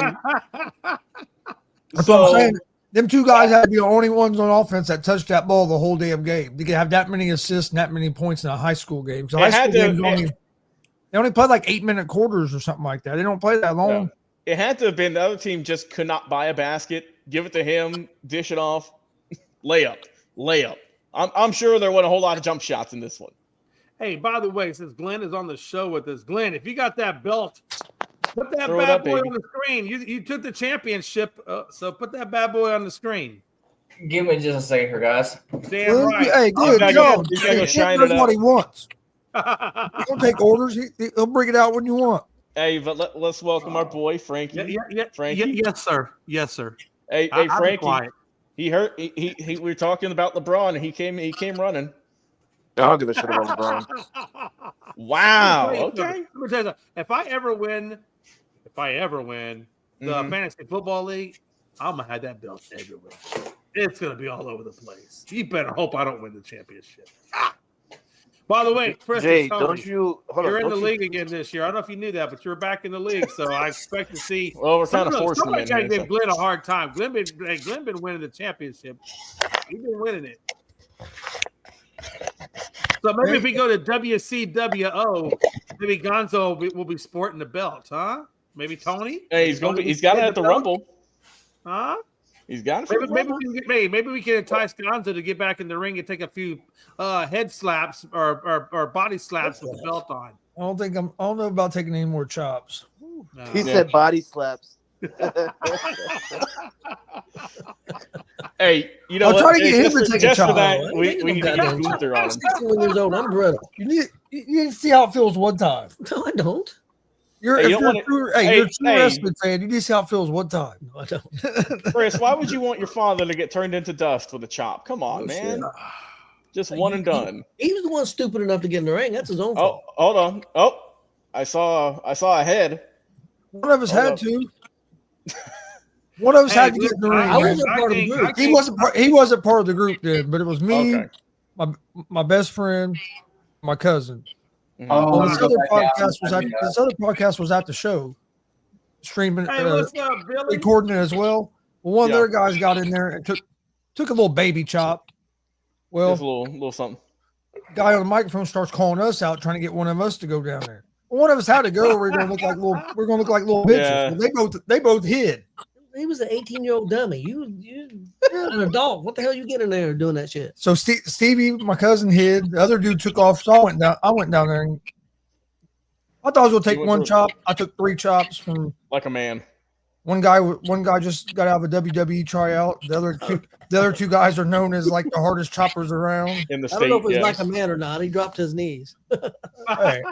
That's what I'm saying. Them two guys had to be the only ones on offense that touched that ball the whole damn game. They could have that many assists and that many points in a high school game. So they only played like 8-minute quarters or something like that. They don't play that long. No. It had to have been the other team just could not buy a basket, give it to him, dish it off, layup. I'm sure there wasn't a whole lot of jump shots in this one. Hey, by the way, since Glenn is on the show with us, Glenn, if you got that belt, put that Throw bad boy on the screen. You took the championship, so put that bad boy on the screen. Give me just a second here, guys. Damn right. Hey, good. He's gotta go shine it up. What he wants. He don't take orders. He'll bring it out when you want. Hey, but let's welcome our boy Frankie. Frankie. Yes, sir. Yes, sir. Hey, Frankie. He hurt. He we were talking about LeBron, and he came running. I don't give a shit about LeBron. Wow. Okay. Let me tell you something. If I ever win the fantasy football league, I'm gonna have that belt everywhere. It's gonna be all over the place. You better hope I don't win the championship. By the way, Chris, Jay, Tony, don't you? Hold you're on, in the don't you- league again this year. I don't know if you knew that, but you're back in the league, so I expect to see. Well, we're kind of forcing him somebody in got to here, give so. Glenn a hard time. Glenn been winning the championship. He's been winning it. So maybe if we go to WCWO, maybe Gonzo will be sporting the belt, huh? Maybe Tony. Hey, he's gonna be. He's got it at the Rumble. Huh? He's got it. For Maybe we can entice Gonzo to get back in the ring and take a few head slaps or body slaps with the belt on. I don't know about taking any more chops. No. He said body slaps. Hey, you know I'll what? try to get him to Just take a for chop. that, Oh, we ain't need no to get goddamn Gunther on I'm him. 61 years old. I'm brittle. You need to see how it feels one time. No, I don't. You're, Hey, if you don't you're, wanna- a true, hey, you're a true hey. wrestling fan, you need to see how it feels one time. No, I don't. Chris, why would you want your father to get turned into dust with a chop? Come on, Oh, man. shit. Just one and done. He was the one stupid enough to get in the ring. That's his own Oh, fault. hold on. Oh, I saw a head. One of us Hold had up. to. One of us had to get in the ring. I wasn't part of the group. He wasn't part of the group then, but it was me, Okay. my best friend, my cousin. Mhm. Oh, Well, let's go back down. this other podcast was at the show, streaming, Hey, what's up, Billy? recording it as well. Well, one Yeah. of their guys got in there and took a little baby chop. Well, Just a little something. guy on the microphone starts calling us out, trying to get one of us to go down there. One of us had to go. We're gonna look like little bitches. Yeah. Well, they both hid. He was an 18-year-old dummy. You're an adult. What the hell you get in there doing that shit? So Stevie, my cousin, hid. The other dude took off. So I went down there, and I thought I was gonna take You went one through- chop. I took 3 chops from Like a man. one guy. One guy just got out of a WWE tryout. The other two guys are known as like the hardest choppers around. In the I don't know if state, it was yes. like a man or not. He dropped his knees. Hey,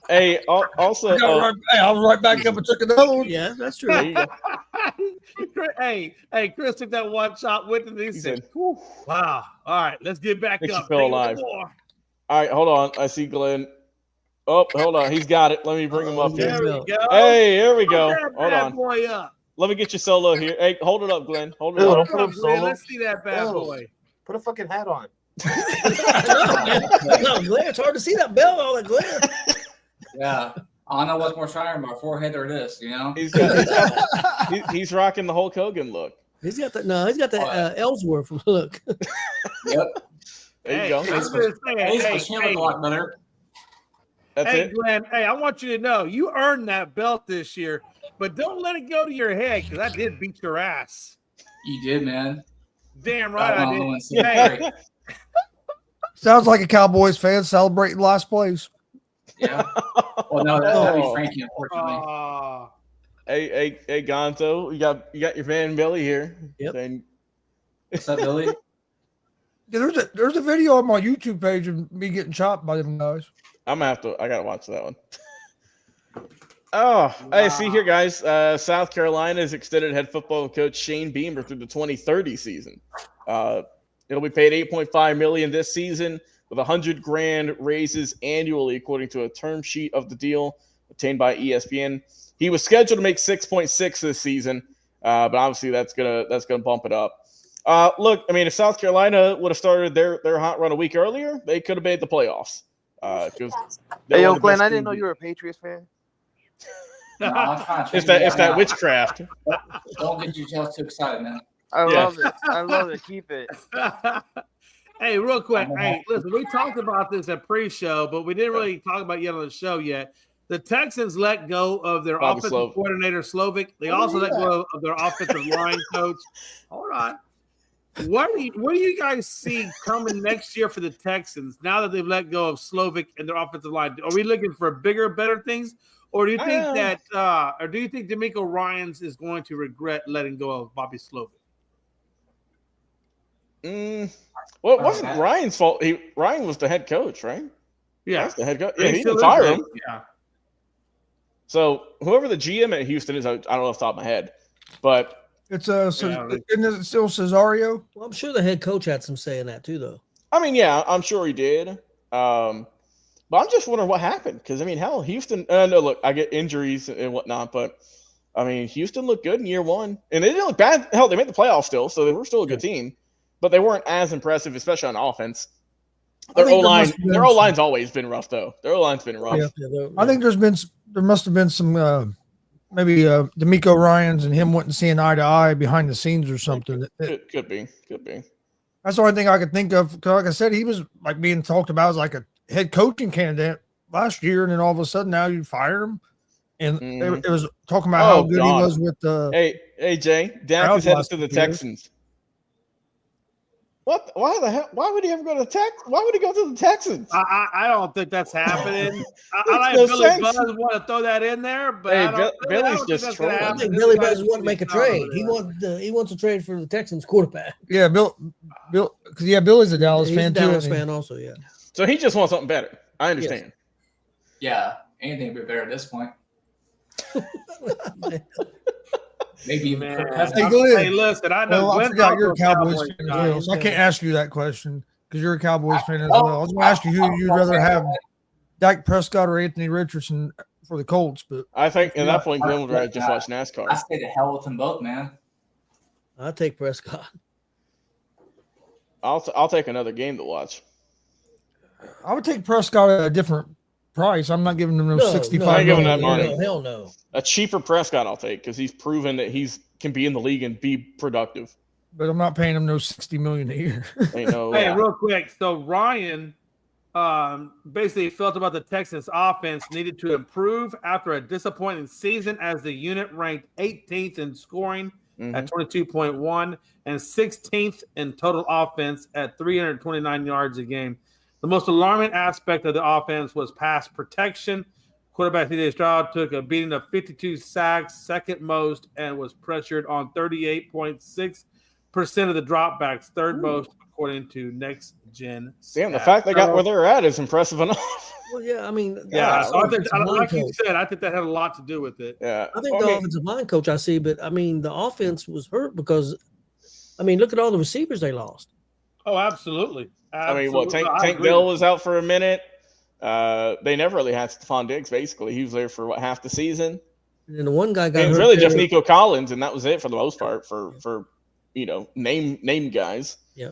Hey, also, I was right back up and took another one. Yeah, that's true. there you go. hey, Chris took that one shot, went to these. He said, Wow. All right, let's get back Makes you up. feel Take alive. more. All right, hold on. I see Glenn. Oh, hold on. He's got it. Let me bring him up Yeah. here. There we go. Hey, here we Put go. that Hold bad on. boy up. Let me get you solo here. Hey, hold it up, Glenn. Hold it Ew, up. don't put Come him on, Glenn, solo. let's see that bad Ew. boy. Put a fucking hat on. No, glare. It's hard to see that bell, all that glare. Yeah. I don't know what's more shining, my forehead or this, you know? He's rocking the Hulk Hogan look. He's got the Ellsworth look. Yep. There you go. I'm just saying, Hey, hey, she look a lot better. That's hey, it. Glenn, hey, I want you to know you earned that belt this year, but don't let it go to your head because I did beat your ass. You did, man. Damn right I did. Yeah. Hey, Sounds like a Cowboys fan celebrating last place. Yeah. Well, no, that'd be Oh. Frankie, unfortunately. Hey, Gonzo, you got your fan Billy here. Yep. Saying, What's up, Billy? Yeah, there's a video on my YouTube page of me getting chopped by them guys. I gotta watch that one. Oh, hey, see here, guys. South Carolina has extended head football coach Shane Beamer through the 2030 season. It'll be paid $8.5 million this season with $100,000 raises annually, according to a term sheet of the deal obtained by ESPN. He was scheduled to make 6.6 this season, but obviously that's gonna bump it up. Look, I mean, if South Carolina would have started their hot run a week earlier, they could have made the playoffs. Hey, yo, Glenn, I didn't know you were a Patriots fan. No, I'm trying to It's change that now. witchcraft. Don't get yourself too excited, man. I Yeah. love it. I love it. Keep it. Hey, real quick. Hey, listen, we talked about this at pre-show, but we didn't really talk about it yet on the show yet. The Texans let go of their Bobby offensive Slow. coordinator, Slovic. They also let go of their offensive line coach. Hold on. What do you guys see coming next year for the Texans now that they've let go of Slovic and their offensive line? Are we looking for bigger, better things? Or do you think do you think D'Amico Ryans is going to regret letting go of Bobby Slovic? Well, it wasn't Ryan's fault. Ryan was the head coach, right? Yeah. That's the head coach. Yeah, he still didn't fire is, him. Yeah. So whoever the GM at Houston is, I don't know off the top of my head, but It's isn't it still Cesario? Well, I'm sure the head coach had some say in that too, though. I mean, yeah, I'm sure he did. But I'm just wondering what happened because I mean, hell, Houston. No, look, I get injuries and whatnot, but I mean, Houston looked good in year one, and they didn't look bad. Hell, they made the playoffs still, so they were still a good team, but they weren't as impressive, especially on offense. Their O-line's always been rough, though. Their O-line's been rough. Yeah. I think there must have been some maybe D'Amico Ryans and him wanting to see an eye to eye behind the scenes or something. Could be. That's the only thing I could think of. Because like I said, he was like being talked about as like a head coaching candidate last year, and then all of a sudden now you fire him, and it was talking about how good he was with the. Hey Jay, Dak is headed to the Texans. What? Why the hell? Why would he ever go to the Texans? Why would he go to the Texans? I don't think that's happening. I like Billy Buzz want to throw that in there, but Billy's just trolling. I think Billy Buzz want to make a trade. He wants to trade for the Texans quarterback. Yeah, Bill, because Billy's a Dallas fan too. Dallas fan also, yeah. So he just wants something better. I understand. Yeah, anything would be better at this point. Maybe man. Hey, listen, I know. I forgot you're a Cowboys fan as well, so I can't ask you that question because you're a Cowboys fan as well. I was going to ask you who you'd rather have, Dak Prescott or Anthony Richardson for the Colts, but I think at that point Glenn would rather just watch NASCAR. I say the hell with them both, man. I'll take Prescott. I'll take another game to watch. I would take Prescott at a different price. I'm not giving him no 65. I ain't giving that money. No, hell no. A cheaper Prescott I'll take because he's proven that can be in the league and be productive. But I'm not paying him no $60 million a year. Real quick. So Ryan basically felt about the Texans offense needed to improve after a disappointing season as the unit ranked 18th in scoring at 22.1 and 16th in total offense at 329 yards a game. The most alarming aspect of the offense was pass protection. Quarterback C.J. Stroud took a beating of 52 sacks, second most, and was pressured on 38.6% of the dropbacks, third most, according to Next Gen. Damn, the fact they got where they're at is impressive enough. Well, yeah, I mean, so I think, like you said, I think that had a lot to do with it. Yeah, I think the offensive line coach I see, but I mean, the offense was hurt because, I mean, look at all the receivers they lost. Oh, absolutely. I mean, Tank Dell was out for a minute. They never really had Stephon Diggs. Basically, he was there for half the season. And the one guy got. It was really just Nico Collins, and that was it for the most part for name guys. Yeah.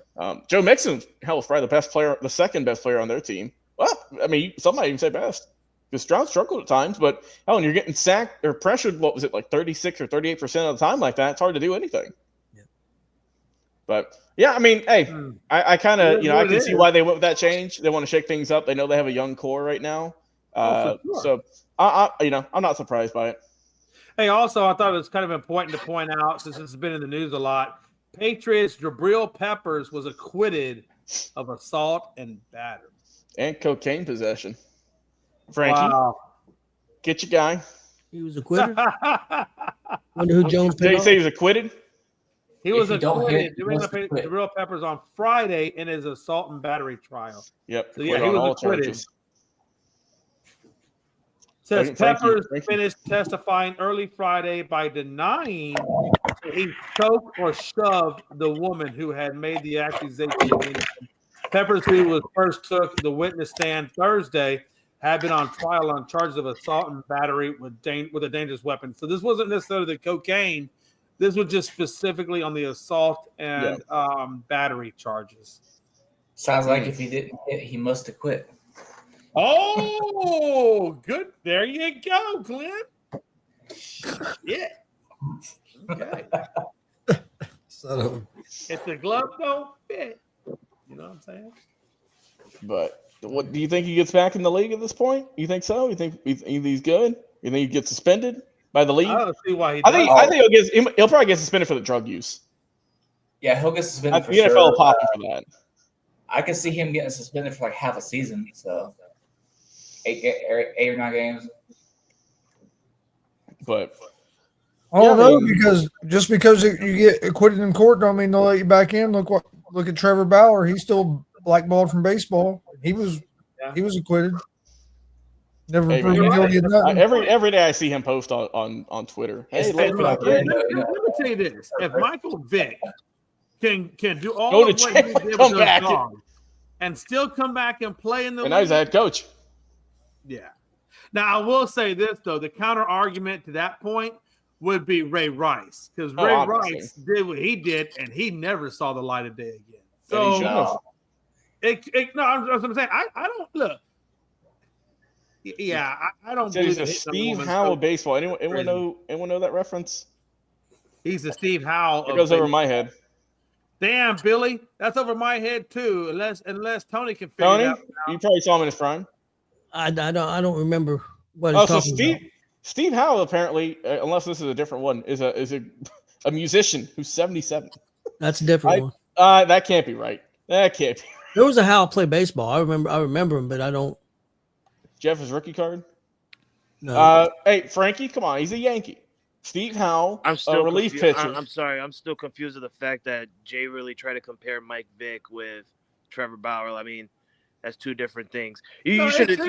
Joe Mixon, hell, was probably the second best player on their team. Well, I mean, some might even say best. Because Stroud struggled at times, but hell, when you're getting sacked or pressured, what was it, like 36 or 38% of the time like that, it's hard to do anything. Yeah. But yeah, I mean, hey, I kind of, I can see why they went with that change. They want to shake things up. They know they have a young core right now. Sure. So I'm not surprised by it. Hey, also, I thought it was kind of important to point out, since it's been in the news a lot, Patriots Jabril Peppers was acquitted of assault and battery. And cocaine possession. Frankie, get your guy. He was acquitted. Wonder who Jones Did he say he was acquitted? He was acquitted. Jabril Peppers on Friday in his assault and battery trial. Yep. So, yeah, he was acquitted. Says Peppers finished testifying early Friday by denying that he choked or shoved the woman who had made the accusation against him. Peppers, who was first took the witness stand Thursday, had been on trial on charges of assault and battery with a dangerous weapon. So this wasn't necessarily the cocaine. This was just specifically on the assault and battery charges. Sounds like if he didn't hit, he must have quit. Oh, good. There you go, Glenn. Yeah. Okay. If the glove don't fit, you know what I'm saying? But what do you think he gets back in the league at this point? You think so? You think he's good? You think he gets suspended by the league? I don't see why he does. I think he'll probably get suspended for the drug use. Yeah, he'll get suspended for sure. The NFL will pop him for that. I could see him getting suspended for like half a season. So 8 or 9 games. But I don't know, because just because you get acquitted in court don't mean they'll let you back in. Look at Trevor Bauer. He's still blackballed from baseball. He was acquitted. Never proven guilty of nothing. Every day I see him post on Twitter. Hey, let me tell you this: if Michael Vick can do all of what he did with those dogs and still come back and play in the league, now he's a head coach. Yeah. Now I will say this though: the counter argument to that point would be Ray Rice, because Rice did what he did, and he never saw the light of day again. So No, that's what I'm saying. I don't look. Yeah, I don't So he's believe a Steve Howe of baseball. Anyone know that reference? He's the Steve Howe. It goes over my head. Damn, Billy, that's over my head too. Unless Tony can figure Tony, it out. you probably saw him in his prime. I don't remember what he's talking about. Steve Howe apparently, unless this is a different one, is a musician who's 77. That's a different one. That can't be right. That can't be. There was a Howe play baseball. I remember him, but I don't. Jeff his rookie card. No. Hey Frankie, come on, he's a Yankee. Steve Howe, I'm still relief pitcher. I'm sorry, I'm still confused with the fact that Jay really tried to compare Mike Vick with Trevor Bauer. I mean, that's two different things. You should have. I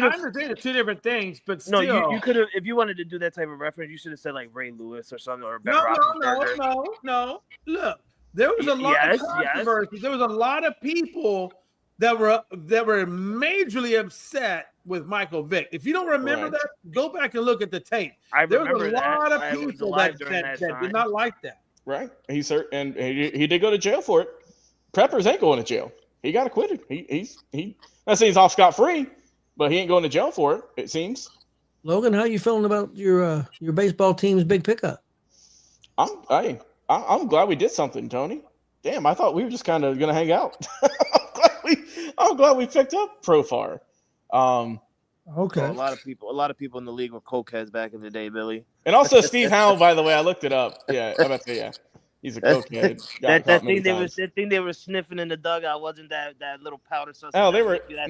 understand it's two different things, but still. No, you could have. If you wanted to do that type of reference, you should have said like Ray Lewis or something, or Ben Roethlisberger. No. Look, there was a lot of controversy. Yes. There was a lot of people that were majorly upset with Michael Vick. If you don't remember that, go back and look at the tape. There was a lot of people that did not like that. Right. He did go to jail for it. Peppers ain't going to jail. He got acquitted. He's not saying he's off scot-free, but he ain't going to jail for it, it seems. Logan, how you feeling about your baseball team's big pickup? I'm glad we did something, Tony. Damn, I thought we were just kind of gonna hang out. I'm glad we picked up Profar. Okay. So a lot of people in the league were cokeheads back in the day, Billy. And also Steve Howe, by the way, I looked it up. Yeah, I bet yeah. He's a cokehead. That thing they were sniffing in the dugout wasn't that little powder substance. Oh, they were they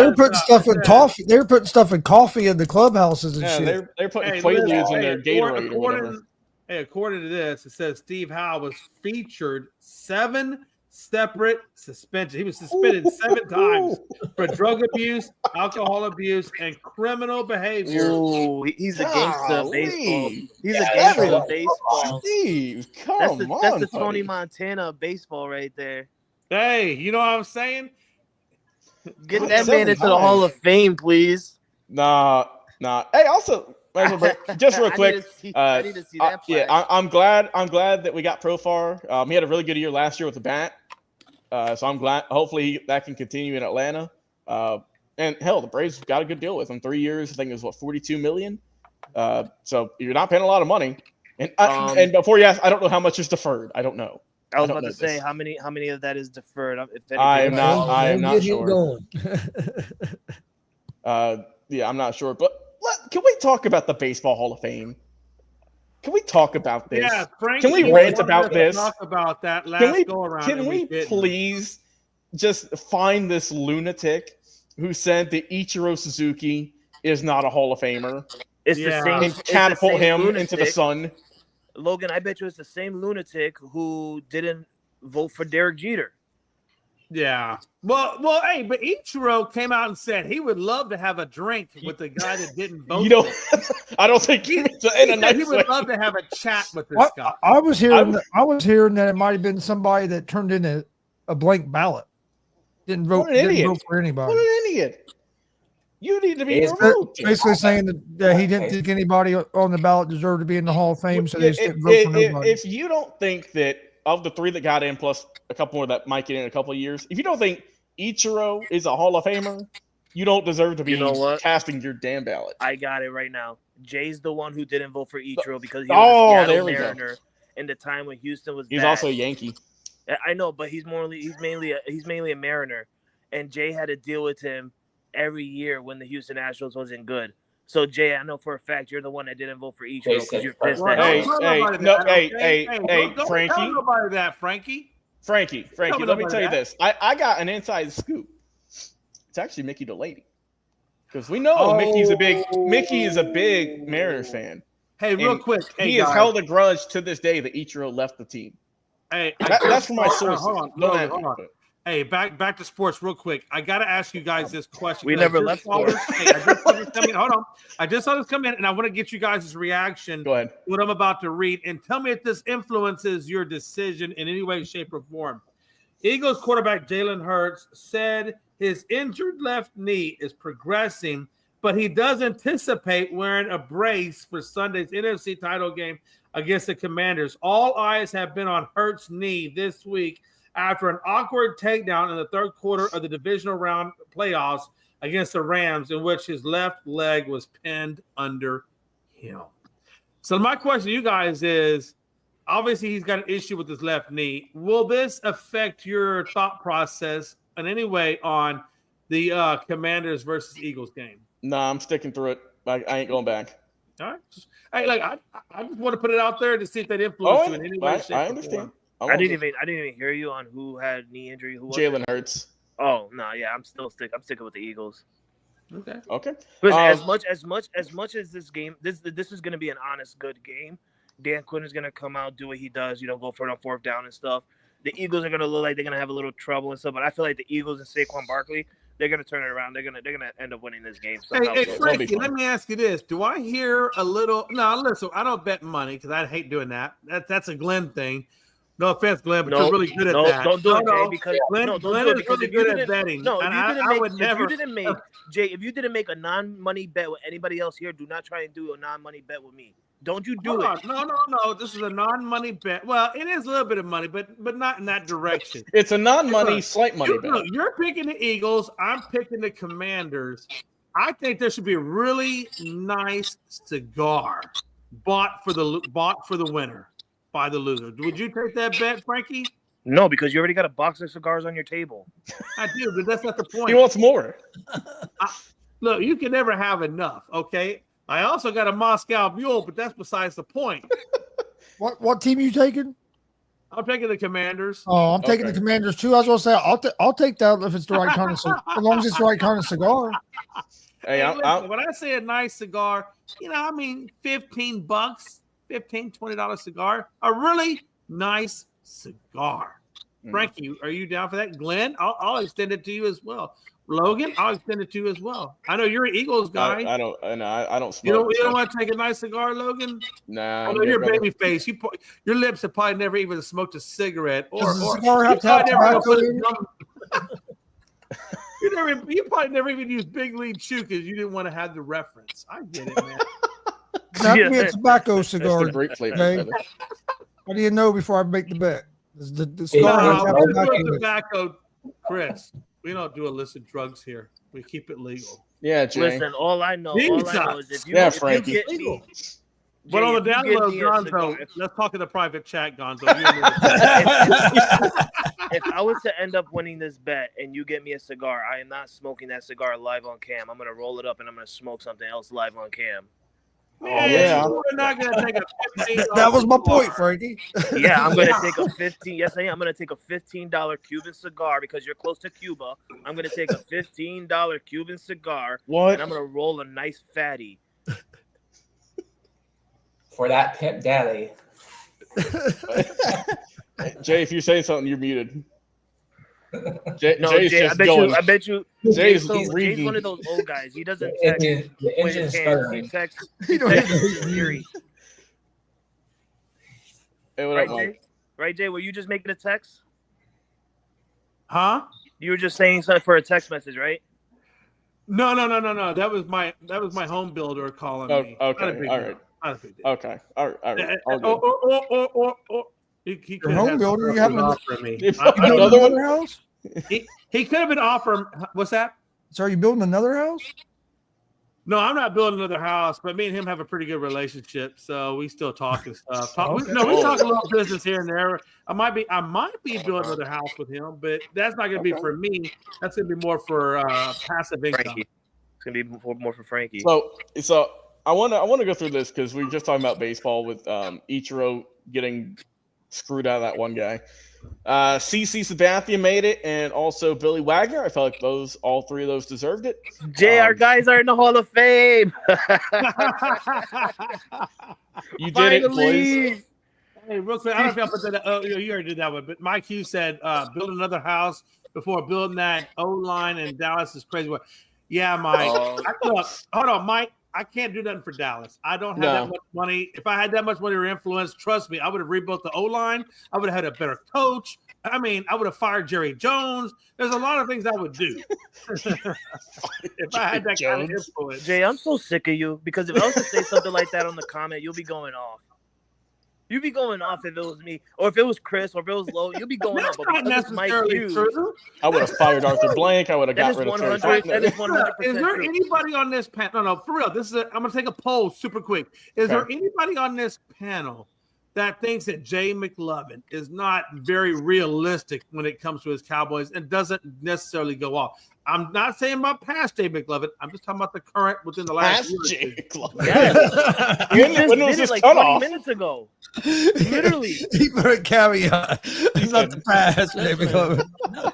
were putting stuff in coffee. They were putting stuff in coffee in the clubhouses and shit. They're putting Quaaludes in their Gatorade or whatever. According to this, it says Steve Howe was featured 7 separate suspensions. He was suspended 7 times for drug abuse, alcohol abuse, and criminal behavior. Oh, he's a gangster of baseball. He's a gangster of baseball. Steve, that's the Tony Montana of baseball right there. Hey, you know what I'm saying? Get that man into the Hall of Fame, please. Nah. Hey, also, just real quick. I need to see that. I'm glad that we got Profar. He had a really good year last year with the bat. So I'm glad. Hopefully that can continue in Atlanta. And hell, the Braves got a good deal with him. 3 years. I think it was $42 million. So you're not paying a lot of money. And before you ask, I don't know how much is deferred. I don't know. I was about to say how many of that is deferred. I am not sure. Yeah, I'm not sure. But can we talk about the Baseball Hall of Fame? Can we talk about this? Yeah, Frank, can we rant about this? Talk about that last go around. Can we please just find this lunatic who said that Ichiro Suzuki is not a Hall of Famer? It's the same. And catapult him lunatic into the sun. Logan, I bet you it's the same lunatic who didn't vote for Derek Jeter. Yeah. Well, hey, but Ichiro came out and said he would love to have a drink with the guy that didn't vote. I don't think he would love to have a chat with this guy. I was hearing that it might have been somebody that turned in a blank ballot. Didn't vote for anybody. What an idiot. You need to be removed. Basically saying that he didn't think anybody on the ballot deserved to be in the Hall of Fame, so they just didn't vote for nobody. If you don't think that of the 3 that got in, plus a couple more that might get in a couple of years, if you don't think Ichiro is a Hall of Famer, you don't deserve to be casting your damn ballot. I got it right now. Jay's the one who didn't vote for Ichiro because he was a Seattle Mariner in the time when Houston was. He's bad. Also a Yankee. I know, but he's mainly a Mariner, and Jay had to deal with him every year when the Houston Astros wasn't good. So Jay, I know for a fact you're the one that didn't vote for Ichiro because you're pissed. Frankie. Tell nobody that, Frankie. Frankie. Let me tell you this. I got an inside scoop. It's actually Mickey Delaney, because we know Mickey is a big Mariners fan. Hey, real quick, he has held a grudge to this day that Ichiro left the team. Hey, that's from my sources. Hold on. Hey, back to sports real quick. I got to ask you guys this question. We never left sports. Hold on. I just saw this come in, and I want to get you guys' reaction. Go ahead. What I'm about to read, and tell me if this influences your decision in any way, shape, or form. Eagles quarterback Jalen Hurts said his injured left knee is progressing, but he does anticipate wearing a brace for Sunday's NFC title game against the Commanders. All eyes have been on Hurts' knee this week after an awkward takedown in the third quarter of the divisional round playoffs against the Rams, in which his left leg was pinned under him. So my question to you guys is, obviously he's got an issue with his left knee. Will this affect your thought process in any way on the Commanders versus Eagles game? No, I'm sticking through it. I ain't going back. All right. I just want to put it out there to see if that influenced you in any way. I understand. I didn't even hear you on who had knee injury. Who was Jalen Hurts. Oh no, yeah, I'm sticking with the Eagles. Okay. Listen, as much as this game, this is going to be an honest, good game. Dan Quinn is going to come out, do what he does, go for it on fourth down and stuff. The Eagles are going to look like they're going to have a little trouble and stuff, but I feel like the Eagles and Saquon Barkley, they're going to turn it around. They're going to end up winning this game. Hey, Frankie, let me ask you this: do I hear a little? No, listen, I don't bet money because I hate doing that. That's a Glenn thing. No offense, Glenn, but you're really good at that. Don't do it, Jay, because Glenn is really good at betting. No, if you didn't make a non-money bet with anybody else here, do not try and do a non-money bet with me. Don't you do it? No. This is a non-money bet. Well, it is a little bit of money, but not in that direction. It's a non-money, slight money bet. Look, you're picking the Eagles. I'm picking the Commanders. I think there should be a really nice cigar bought for the winner by the loser. Would you take that bet, Frankie? No, because you already got a box of cigars on your table. I do, but that's not the point. He wants more. Look, you can never have enough, okay? I also got a Moscow Mule, but that's besides the point. What team are you taking? I'm taking the Commanders. Oh, I'm taking the Commanders too. I was going to say I'll take that if it's the right kind of cigar, as long as it's the right kind of cigar. Hey, listen, when I say a nice cigar, I mean $15, $20 cigar, a really nice cigar. Frankie, are you down for that? Glenn, I'll extend it to you as well. Logan, I'll extend it to you as well. I know you're an Eagles guy. I don't smoke. You don't want to take a nice cigar, Logan? Nah. I know you're baby face. Your lips have probably never even smoked a cigarette. Does the cigar have to have tobacco in it? You probably never even used Big League Chew because you didn't want to have the reference. I get it, man. It's not to be a tobacco cigar. Great flavor. Okay? How do you know before I make the bet? The cigar has tobacco, Chris. We don't do illicit drugs here. We keep it legal. Yeah, Jay. Listen, all I know is if you, Frankie. If you get me, but on the download, Gonzo, let's talk in the private chat, Gonzo. If I was to end up winning this bet and you get me a cigar, I am not smoking that cigar live on cam. I'm going to roll it up and I'm going to smoke something else live on cam. Man, yeah, we're not gonna take a that was my point, Frankie. Yeah, I'm gonna take a 15. Yes, I am. I'm gonna take a $15 Cuban cigar because you're close to Cuba. I'm gonna take a $15 Cuban cigar. What? And I'm gonna roll a nice fatty for that pimp daddy. Jay, if you say something, you're muted. Jay's Jay, I bet you. Jay's one of those old guys. He doesn't text. The engine's starting. He texts Siri. Hey, what right, up, Mike? Right, Jay? Were you just making a text? Huh? You were just saying something for a text message, right? No. That was my home builder calling me. Okay. All right. Okay. All right. Or he could have home builder. You have another one house. He could have been offering. What's that? So are you building another house? No, I'm not building another house, but me and him have a pretty good relationship, so we still talk and stuff. We talk a little business here and there. I might be building another house with him, but that's not going to be for me. That's going to be more for passive income. Frankie. It's going to be more for Frankie. So I want to go through this because we were just talking about baseball with Ichiro getting screwed out of that one guy. CC Sabathia made it, and also Billy Wagner. I felt like all three of those deserved it. Jay, our guys are in the Hall of Fame. You did it, boys. Hey, real quick, I don't know if I put that. Oh, you already did that one. But Mike Hughes said, "Build another house before building that O-line in Dallas is crazy." Yeah, Mike. Look, hold on, Mike. I can't do nothing for Dallas. I don't have that much money. If I had that much money or influence, trust me, I would have rebuilt the O-line. I would have had a better coach. I mean, I would have fired Jerry Jones. There's a lot of things I would do if I had that kind of influence. Jay, I'm so sick of you because if I was to say something like that on the comment, you'll be going off. You'd be going off if it was me, or if it was Chris, or if it was Low. You'd be going off. That's But not because it's Mike necessarily Hughes, true. I would have fired Arthur Blank. I would have got that is rid of 100. Terry That is 100%. Is there true. anybody on this panel? No, for real. I'm going to take a poll super quick. Is there anybody on this panel that thinks that Jay McLovin is not very realistic when it comes to his Cowboys and doesn't necessarily go off? I'm not saying about past Jay McLovin. I'm just talking about the current within the last year. Jay McLovin. Yeah. You just did it like 20 minutes ago. Literally. He put a caveat. He's not the past Jay McLovin.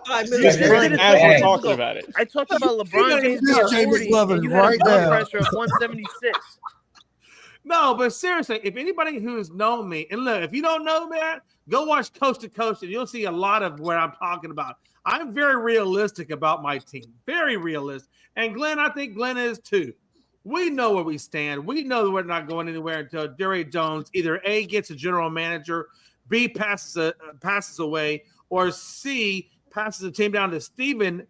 As we're talking about it. I talked about LeBron James Jay McLovin and you had right a blood now. pressure of 176. No, but seriously, if anybody who's known me, and look, if you don't know that, go watch Coast to Coast and you'll see a lot of what I'm talking about. I'm very realistic about my team, very realistic. And Glenn, I think Glenn is too. We know where we stand. We know that we're not going anywhere until Jerry Jones either A, gets a general manager, B, passes away, or C, passes the team down to Stephen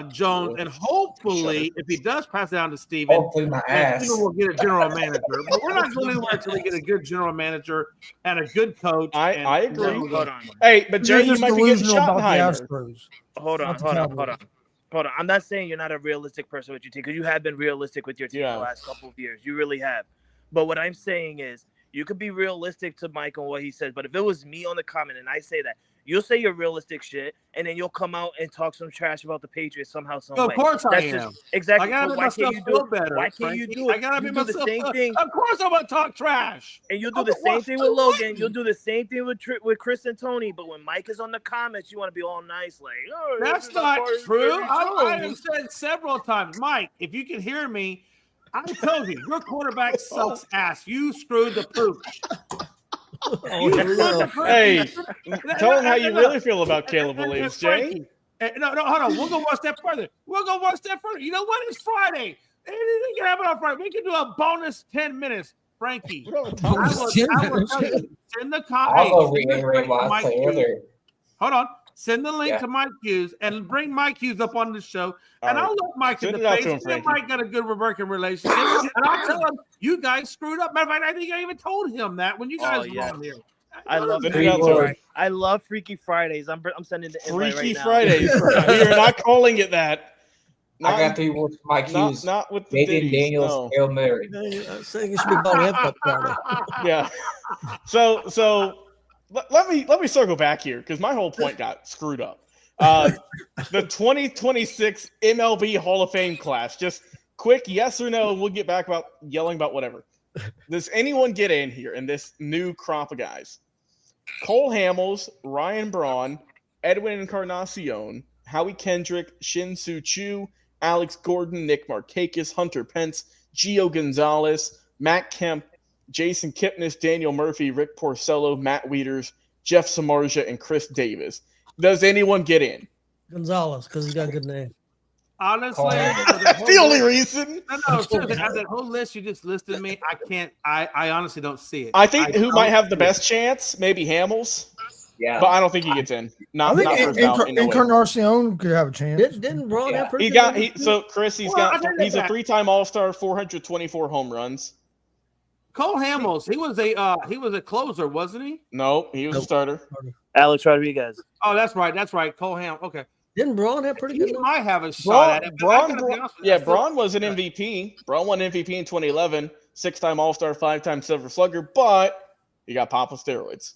Jones, and hopefully, if he does pass it down to Stephen, Stephen will get a general manager. But we're not going anywhere until we get a good general manager and a good coach. I agree. Hold on. Hey, but Jay, you might be getting Schottenheimer. Hold on. I'm not saying you're not a realistic person with your team because you have been realistic with your team the last couple of years. You really have. But what I'm saying is you could be realistic to Mike on what he says. But if it was me on the comment and I say that, you'll say your realistic shit, and then you'll come out and talk some trash about the Patriots somehow, some way. Of course I am. Exactly. I gotta make myself feel better. Why can't you do it? I gotta be the same thing. Of course I'm gonna talk trash. And you'll do the same thing with Logan. You'll do the same thing with Chris and Tony. But when Mike is on the comments, you want to be all nice, like, oh, that's not true. I have said several times, Mike, if you can hear me, I told you, your quarterback sucks ass. You screwed the pooch. Hey, tell him how you really feel about Caleb Williams, Jay. No, hold on. We'll go one step further. You know what? It's Friday. Anything can happen on Friday. We can do a bonus 10 minutes, Frankie. I will tell you. Send the I'll go reiterate what I said earlier. Hold on. Send the link to Mike Hughes and bring Mike Hughes up on the show. And I'll look Mike in the face. Mike got a good working relationship. And I'll tell him, you guys screwed up. Matter of fact, I think I even told him that when you guys were on here. I love Freaky Fridays. I'm sending the invite Freaky right Fridays. We are not calling it that. I got 3 words for Mike Hughes. Not with the David Daniels, Hail Mary. I'm saying it should be called F-Up Friday. Yeah. So let me circle back here because my whole point got screwed up. The 2026 MLB Hall of Fame class. Just quick yes or no. We'll get back about yelling about whatever. Does anyone get in here in this new crop of guys? Cole Hamels, Ryan Braun, Edwin Encarnacion, Howie Kendrick, Shin-Soo Choo, Alex Gordon, Nick Markakis, Hunter Pence, Gio Gonzalez, Matt Kemp, Jason Kipnis, Daniel Murphy, Rick Porcello, Matt Wieters, Jeff Samardzija, and Chris Davis. Does anyone get in? Gonzalez, because he's got a good name. Honestly, that's the only reason. No, that whole list you just listed me, I can't. I honestly don't see it. I think who might have the best chance, maybe Hamels. Yeah, but I don't think he gets in. I think Encarnacion could have a chance. Didn't Braun have pretty So Chris, he's a 3-time All-Star, 424 home runs. Cole Hamels, he was a closer, wasn't he? No, he was a starter. Alex Rodriguez. Oh, that's right. Cole Hamels. Okay. Didn't Braun have pretty good? He might have a shot at it. Braun was an MVP. Braun won MVP in 2011, 6-time All-Star, 5-time Silver Slugger, but he got popped with steroids.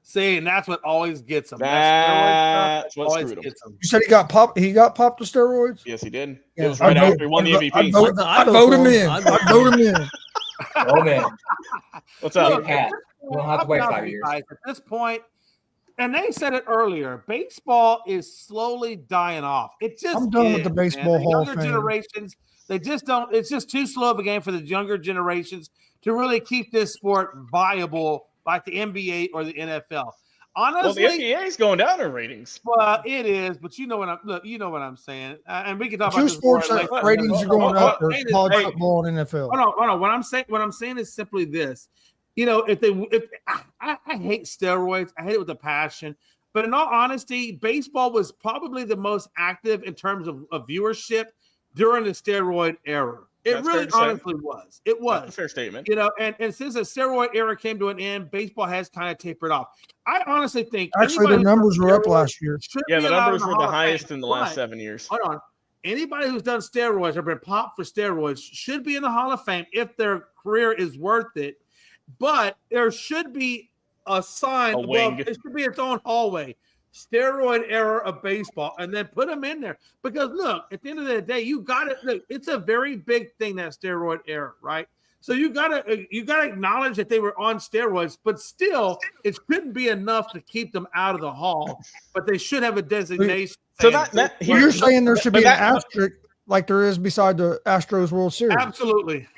See, and that's what always gets him. That's what screwed him. You said he got popped. He got popped with steroids. Yes, he did. Yeah. It was right after he won the MVP. I vote him in. I vote him in. Oh man, what's up? We'll have to wait 5 years. At this point, and they said it earlier, baseball is slowly dying off. I'm done with the baseball Hall of Fame. Generations, they just don't. It's just too slow of a game for the younger generations to really keep this sport viable, like the NBA or the NFL. Honestly, well, the NBA is going down in ratings. Well, it is, but you know what I'm saying. And we can talk about this sports ratings are going up. College football and NFL. Hold on. What I'm saying is simply this. You know, I hate steroids. I hate it with a passion. But in all honesty, baseball was probably the most active in terms of viewership during the steroid era. It That's really fair to say. honestly was. It was. That's a fair statement. You know, and since the steroid era came to an end, baseball has kind of tapered off. I honestly think Actually, their numbers were up last year. Yeah, the numbers were the highest in the last 7 years. Hold on. Anybody who's done steroids or been popped for steroids should be in the Hall of Fame if their career is worth it. But there should be a sign above. It should be its own hallway. Steroid era of baseball, and then put them in there. Because look, at the end of the day, you got it. Look, it's a very big thing, that steroid era, right? So you gotta acknowledge that they were on steroids, but still, it shouldn't be enough to keep them out of the hall. But they should have a designation. So you're saying there should be an asterisk like there is beside the Astros World Series. Absolutely.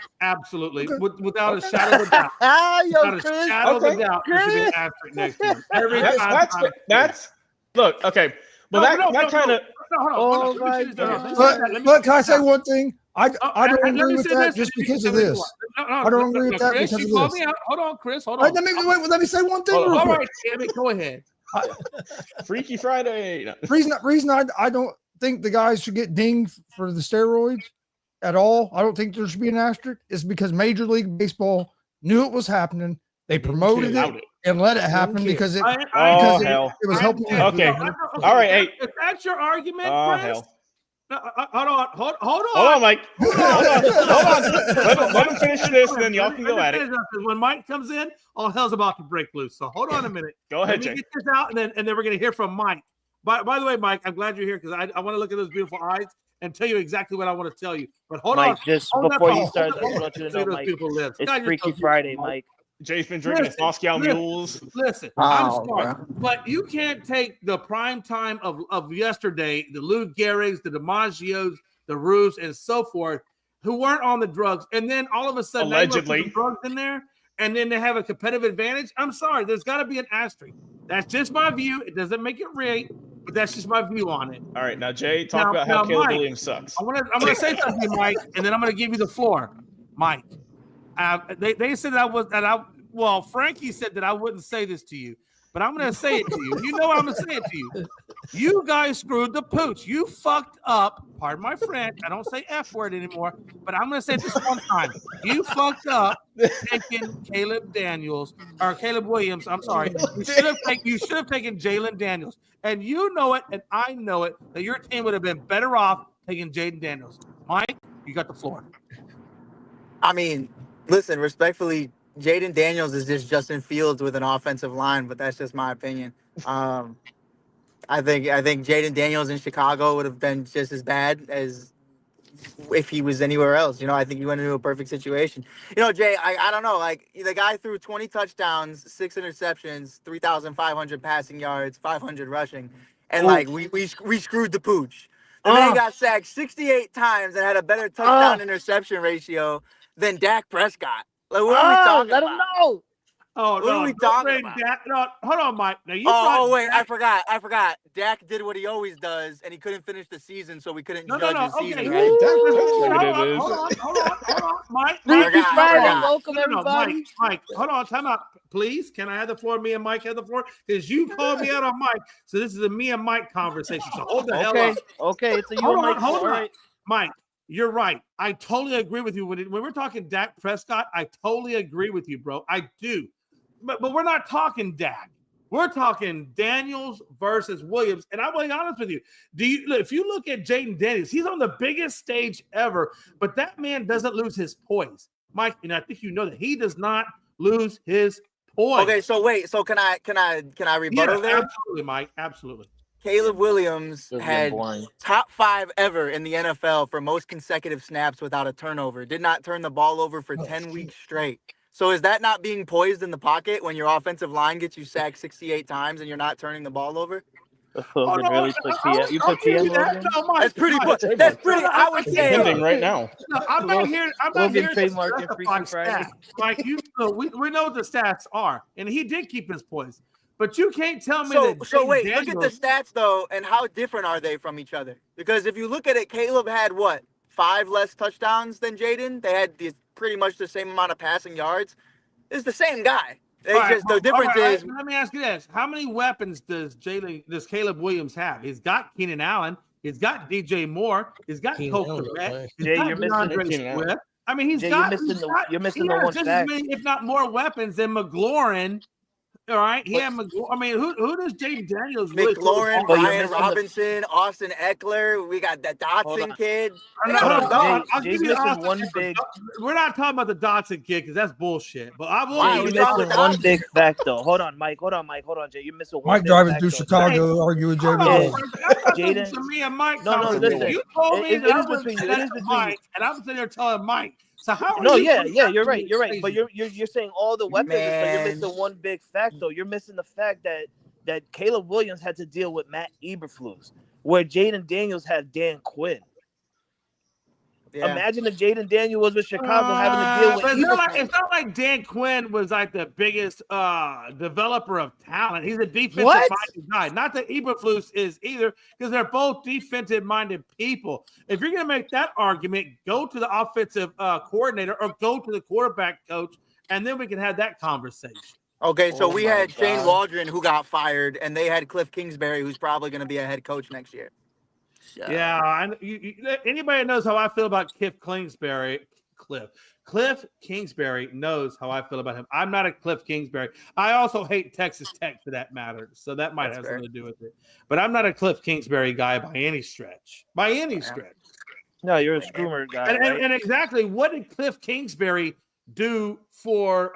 Without a shadow of a doubt. Without a shadow of a doubt, there should be an asterisk next to it. That's look, okay. Well, that kind of. But can I say one thing? I don't agree with that just because of this. I don't agree with that because of this. Hold on, Chris. Hold on. Let me say one thing real quick. All right, Tammy, go ahead. Freaky Friday. No. Reason I don't think the guys should get dinged for the steroids at all. I don't think there should be an asterisk. Is because Major League Baseball knew it was happening. They promoted it and let it happen because it was helping. Okay. All right. Hey, if that's your argument, Chris. Hell. Hold on. Hold on, Mike. Hold on. Let him finish this, and then y'all can go at it. When Mike comes in, all hell's about to break loose. So hold on a minute. Go ahead, Jay. Let me get this out, and then we're going to hear from Mike. By the way, Mike, I'm glad you're here because I want to look at those beautiful eyes and tell you exactly what I want to tell you. But hold on. Mike, just before you start, I want you to know, Mike, it's Freaky Friday, Mike. Jay's been drinking his Moscow Mules. Listen, I'm smart, but you can't take the prime time of yesterday, the Lou Gehrig's, the DiMaggios, the Roos, and so forth, who weren't on the drugs, and then all of a sudden allegedly they put drugs in there, and then they have a competitive advantage. I'm sorry, there's got to be an asterisk. That's just my view. It doesn't make it right, but that's just my view on it. All right, now Jay, talk about how Caleb Williams sucks. I'm gonna say something, Mike, and then I'm gonna give you the floor, Mike. They said well, Frankie said that I wouldn't say this to you, but I'm going to say it to you. You know I'm going to say it to you. You guys screwed the pooch. You fucked up. Pardon my French. I don't say F word anymore, but I'm going to say it this one time. You fucked up taking Caleb Williams. I'm sorry. You should have taken Jalen Daniels. And you know it, and I know it, that your team would have been better off taking Jaden Daniels. Mike, you got the floor. I mean, listen, respectfully, Jaden Daniels is just Justin Fields with an offensive line, but that's just my opinion. I think Jaden Daniels in Chicago would have been just as bad as if he was anywhere else. You know, I think he went into a perfect situation. You know, Jay, I don't know. Like, the guy threw 20 touchdowns, 6 interceptions, 3,500 passing yards, 500 rushing, and we screwed the pooch. The man got sacked 68 times and had a better touchdown interception ratio than Dak Prescott. Like, what are we talking about? Let him know. What are we talking about? No, hold on, Mike. Now wait, I forgot. Dak did what he always does, and he couldn't finish the season, so we couldn't judge his season. Right? Hold on, Mike. Welcome, everybody. Mike, hold on, time out. Please, can I have the floor? Me and Mike have the floor? Because you called me out on Mike, so this is a me and Mike conversation, so hold the hell up. Okay, it's a you and Mike. Hold on. Mike, you're right. I totally agree with you. When we're talking Dak Prescott, I totally agree with you, bro. I do. But we're not talking Dak. We're talking Daniels versus Williams. And I'm going to be honest with you. If you look at Jaden Daniels, he's on the biggest stage ever, but that man doesn't lose his poise. Mike, and I think you know that he does not lose his poise. Okay, so wait. So can I rebuttal there? Absolutely, Mike. Absolutely. Caleb Williams had top 5 ever in the NFL for most consecutive snaps without a turnover. Did not turn the ball over for 10 weeks straight. So is that not being poised in the pocket when your offensive line gets you sacked 68 times and you're not turning the ball over? You put TM no, Mike, that's pretty good. That's pretty. I would say right now. No, I'm not here. I'm not here to trademark stats. Mike, we know what the stats are, and he did keep his poise. But you can't tell me that. So wait, look at the stats though, and how different are they from each other? Because if you look at it, Caleb had 5 less touchdowns than Jaden. They had pretty much the same amount of passing yards. It's the same guy. The difference is. Let me ask you this: how many weapons does Caleb Williams have? He's got Keenan Allen. He's got DJ Moore. He's got Cole Kmet. He's got DeAndre Swift. I mean, you're missing the one just fact. as many, if not more, weapons than McLaurin. All right, he had McLaurin. I mean, who does Jaden Daniels really? McLaurin, Brian Robinson, Austin Eckler. We got the Dotson kid. Jay's missing one big. We're not talking about the Dotson kid because that's bullshit. But I will. You're missing one big fact though. Hold on, Mike. Jay. You're missing one. Mike driving through Chicago arguing with Jaden. To me and Mike. No, listen. You told me it is between you. It is between Mike, and I'm sitting there telling Mike. So how? You're right. But you're saying all the weapons, so you're missing one big fact though. You're missing the fact that Caleb Williams had to deal with Matt Eberflus, where Jaden Daniels had Dan Quinn. Yeah. Imagine if Jaden Daniels was with Chicago having to deal with Eberflus. It's not like Dan Quinn was like the biggest developer of talent. He's a defensive minded guy. Not that Eberflus is either, because they're both defensive minded people. If you're going to make that argument, go to the offensive coordinator or go to the quarterback coach, and then we can have that conversation. Okay, so we had Shane Waldron who got fired, and they had Cliff Kingsbury, who's probably going to be a head coach next year. Yeah, anybody knows how I feel about Cliff Kingsbury knows how I feel about him. I'm not a Cliff Kingsbury. I also hate Texas Tech for that matter, so that might have something to do with it. But I'm not a Cliff Kingsbury guy by any stretch. No, you're a Scoomer guy. And exactly, what did Cliff Kingsbury do for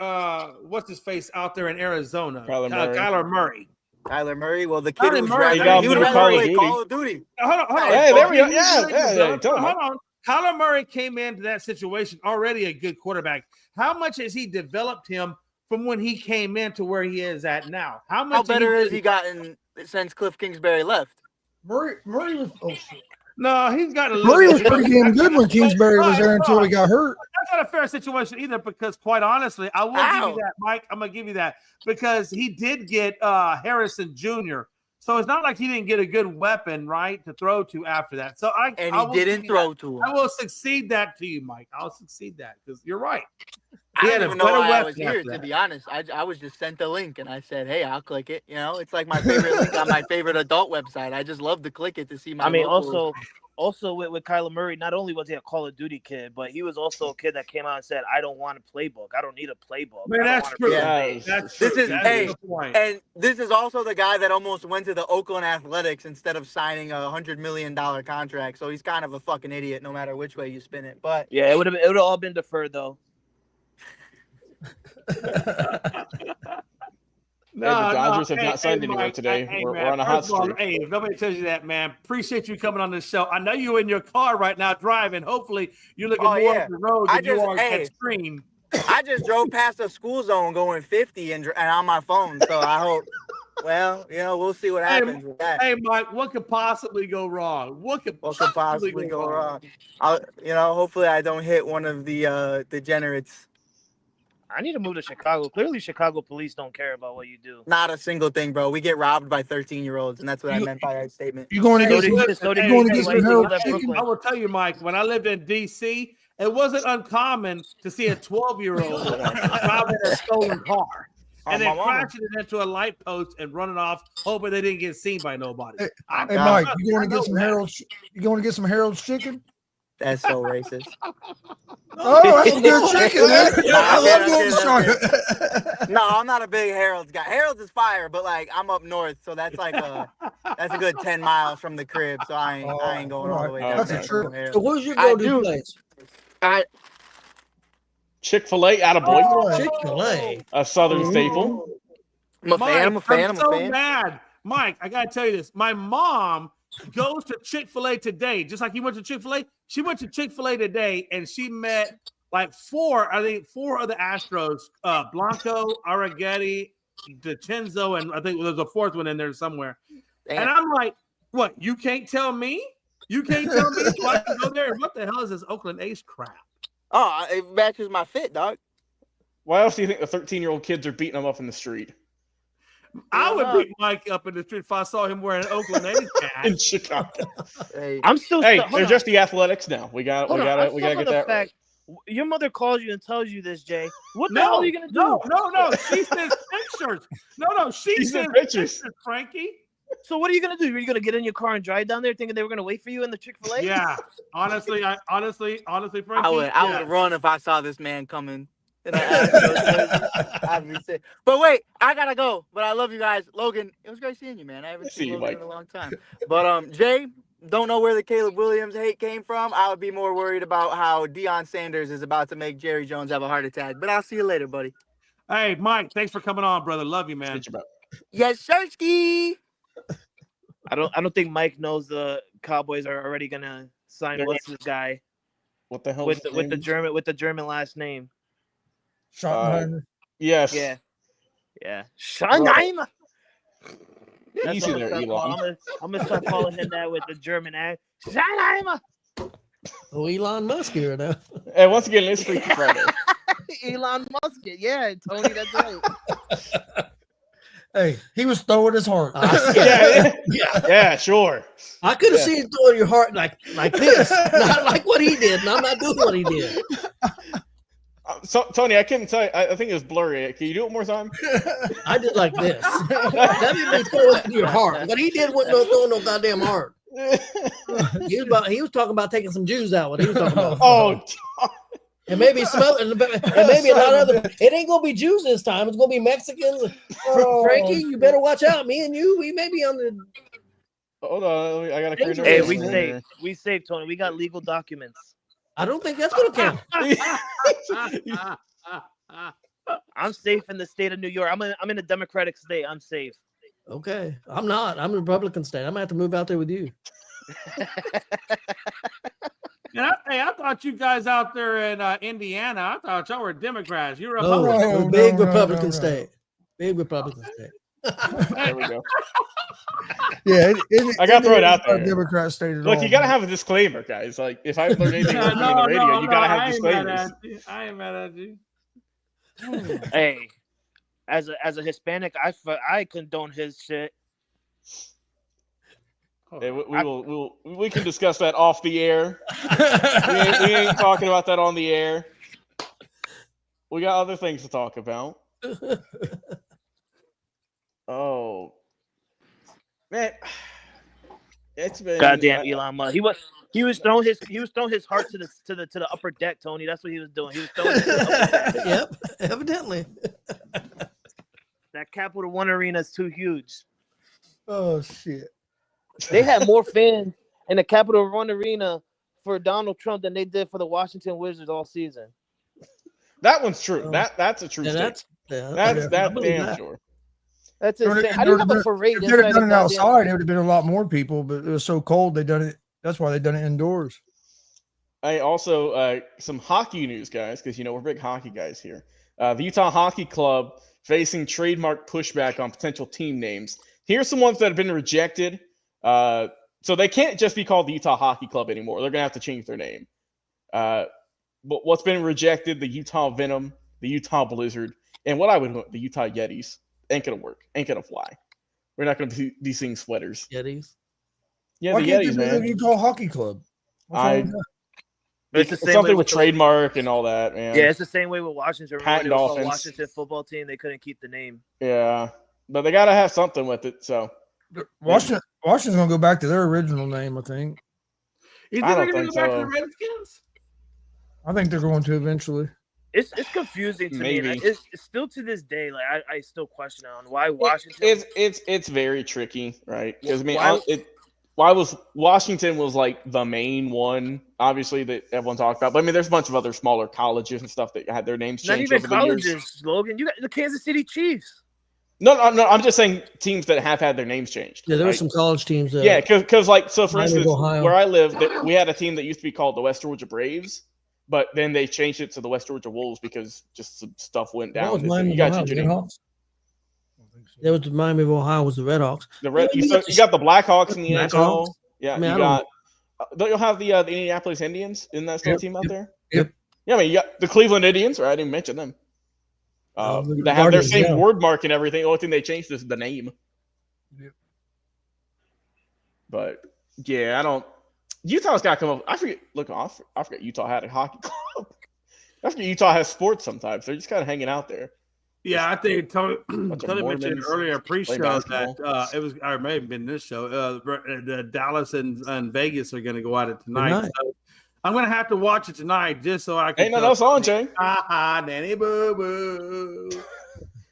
what's his face out there in Arizona? Kyler Murray. Kyler Murray. Well, the kid was he would rather play Call of Duty. Hold on. Hey, there we go. Hold on. Kyler Murray came into that situation already a good quarterback. How much has he developed him from when he came in to where he is at now? How better has he gotten since Cliff Kingsbury left? Murray was shit. No, he's got a Murray was pretty damn good when Kingsbury was there until he got hurt. That's not a fair situation either, because quite honestly, I will give you that, Mike. I'm gonna give you that because he did get Harrison Jr. So it's not like he didn't get a good weapon, right, to throw to after that. So he didn't throw to him. I will succeed that to you, Mike. I'll succeed that because you're right. I didn't even know why I was here, to be honest. I was just sent a link, and I said, hey, I'll click it. You know, it's like my favorite link on my favorite adult website. I just love to click it to see my Also with Kyler Murray, not only was he a Call of Duty kid, but he was also a kid that came out and said, I don't want a playbook. I don't need a playbook. Man, that's true. And this is also the guy that almost went to the Oakland Athletics instead of signing a $100 million contract. So he's kind of a fucking idiot no matter which way you spin it. But yeah, it would have all been deferred though. The Dodgers have not signed anyone today. We're on a hot streak. Hey, if nobody tells you that, man, appreciate you coming on the show. I know you're in your car right now driving. Hopefully, you're looking more at the road than you are at screen. I just drove past a school zone going 50 and on my phone, so I hope. Well, we'll see what happens with that. Hey, Mike, what could possibly go wrong? What could possibly go wrong? Hopefully I don't hit one of the degenerates. I need to move to Chicago. Clearly, Chicago police don't care about what you do. Not a single thing, bro. We get robbed by 13-year-olds, and that's what I meant by that statement. You going to get some Harold chicken? I will tell you, Mike, when I lived in D.C., it wasn't uncommon to see a 12-year-old driving a stolen car and then crashing it into a light post and running off, hoping they didn't get seen by nobody. Hey Mike, you going to get some Harold's? You going to get some Harold's chicken? That's so racist. Oh, that's some good chicken, man. I love going. No, I'm not a big Harold's guy. Harold's is fire, but I'm up north, so that's that's a good 10 miles from the crib. So I ain't going all the way down. That's true. So where's your go-to place? Chick-fil-A out of Boynton. Chick-fil-A, a Southern staple. I'm a fan. I'm so mad, Mike. I gotta tell you this. My mom goes to Chick-fil-A today, just like you went to Chick-fil-A. She went to Chick-fil-A today, and she met four of the Astros, Blanco, Arrighetti, DiCenzo, and I think there's a fourth one in there somewhere. Damn. And I'm like, what? You can't tell me? You can't tell me so I can go there? What the hell is this Oakland A's crap? Oh, it matches my fit, dog. Why else do you think the 13-year-old kids are beating them up in the street? I would beat Mike up in the street if I saw him wearing an Oakland A's hat in Chicago. I'm still. They're just the Athletics now. We gotta get that right. Your mother calls you and tells you this, Jay. What the hell are you gonna do? No. She says pictures. No. She says pictures, Frankie. So what are you gonna do? Are you gonna get in your car and drive down there, thinking they were gonna wait for you in the Chick-fil-A? Yeah, honestly, Frankie, I would run if I saw this man coming in an Astros jersey. I'd be sick. But wait, I gotta go. But I love you guys, Logan. It was great seeing you, man. I haven't seen Logan in a long time. But Jay, don't know where the Caleb Williams hate came from. I would be more worried about how Deion Sanders is about to make Jerry Jones have a heart attack. But I'll see you later, buddy. Hey, Mike, thanks for coming on, brother. Love you, man. Yes, Sirski. I don't think Mike knows the Cowboys are already gonna sign what's this guy? What the hell? With the German last name. Schottenheimer. Yes. Yeah. Schottenheimer. Easy there, Elon. I'm gonna start calling him that with the German accent. Schottenheimer. Oh, Elon Musk here now. Hey, once again, it's Freaky Friday. Elon Musk. Yeah, Tony, that's right. Hey, he was throwing his heart. Yeah, sure. I could have seen you throwing your heart like this, not like what he did. And I'm not doing what he did. So, Tony, I couldn't tell you. I think it was blurry. Can you do it one more time? I did like this. That didn't mean throw it to your heart. What he did wasn't throwing no goddamn heart. He was talking about taking some Jews out. What he was talking about. Oh, and maybe and maybe a lot of other. It ain't gonna be Jews this time. It's gonna be Mexicans. Frankie, you better watch out. Me and you, we may be on the. Hold on, I gotta. Hey, we saved Tony. We got legal documents. I don't think that's gonna count. I'm safe in the state of New York. I'm in a Democratic state. I'm safe. Okay, I'm not. I'm a Republican state. I'm gonna have to move out there with you. Hey, I thought you guys out there in Indiana, I thought y'all were Democrats. You're Republicans. No, big Republican state. Big Republican state. There we go. Yeah, I gotta throw it out there. Democrat state. Look, you gotta have a disclaimer, guys. Like, if I learn anything on the radio, you gotta have disclaimers. I ain't mad at you. Hey, as a Hispanic, I condone his shit. Hey, we can discuss that off the air. we ain't talking about that on the air. We got other things to talk about. Oh man, it's been goddamn Elon Musk. He was throwing his heart to the upper deck, Tony. That's what he was doing. He was throwing it to the upper deck. Yep, evidently. That Capital One arena is too huge. Oh shit. They had more fans in the Capital One arena for Donald Trump than they did for the Washington Wizards all season. That one's true. That's a true statement. That's damn sure. That's insane. How do you have a parade? If they'd have done it outside, it would have been a lot more people, but it was so cold they done it. That's why they done it indoors. I also some hockey news, guys, because we're big hockey guys here. The Utah Hockey Club facing trademark pushback on potential team names. Here's some ones that have been rejected. So they can't just be called the Utah Hockey Club anymore. They're gonna have to change their name. But what's been rejected: the Utah Venom, the Utah Blizzard, and what I would the Utah Yetis. Ain't gonna work. Ain't gonna fly. We're not gonna be seeing sweaters. Yetis. Yeah, why the can't Yetis, they man. the Utah Hockey Club. It's the same something way with trademark and all that, man. Yeah, it's the same way with Washington. Patent Dolphins. Washington football team, they couldn't keep the name. Yeah, but they gotta have something with it. So Washington's gonna go back to their original name, I think. You think they're gonna go back to the Redskins? I think they're going to eventually. It's confusing to me. It's still to this day, like I still question on why Washington. It's very tricky, right? Because why was Washington was like the main one, obviously, that everyone talked about. But I mean, there's a bunch of other smaller colleges and stuff that had their names changed. Not even over colleges, the years. Logan. You got the Kansas City Chiefs. No. I'm just saying teams that have had their names changed. Yeah, there were some college teams. Yeah, because like for instance, Ohio. where I live, we had a team that used to be called the West Georgia Braves, but then they changed it to the West Georgia Wolves because just some stuff went down. That was Miami of Ohio, Redhawks. That was the Miami of Ohio was the Redhawks. You got the Blackhawks in the NHL. Yeah, I mean, you got. Don't you have the Indianapolis Indians in that still team out there? Yep. Yeah, I mean, you got the Cleveland Indians, right? I didn't mention them. They have their same word mark and everything. The only thing they changed is the name. Yep. But yeah, I don't. Utah's got to come up. I forget. Look, I forget Utah had a hockey club. I forget Utah has sports sometimes. They're just kind of hanging out there. Yeah, I think Tony Bunch of mentioned Mormons earlier play pre-show basketball. that it was, or may have been this show. The Dallas and Vegas are going to go at it tonight. So I'm going to have to watch it tonight just so I can. Ain't nothing else on, Jay. Nanny boo boo.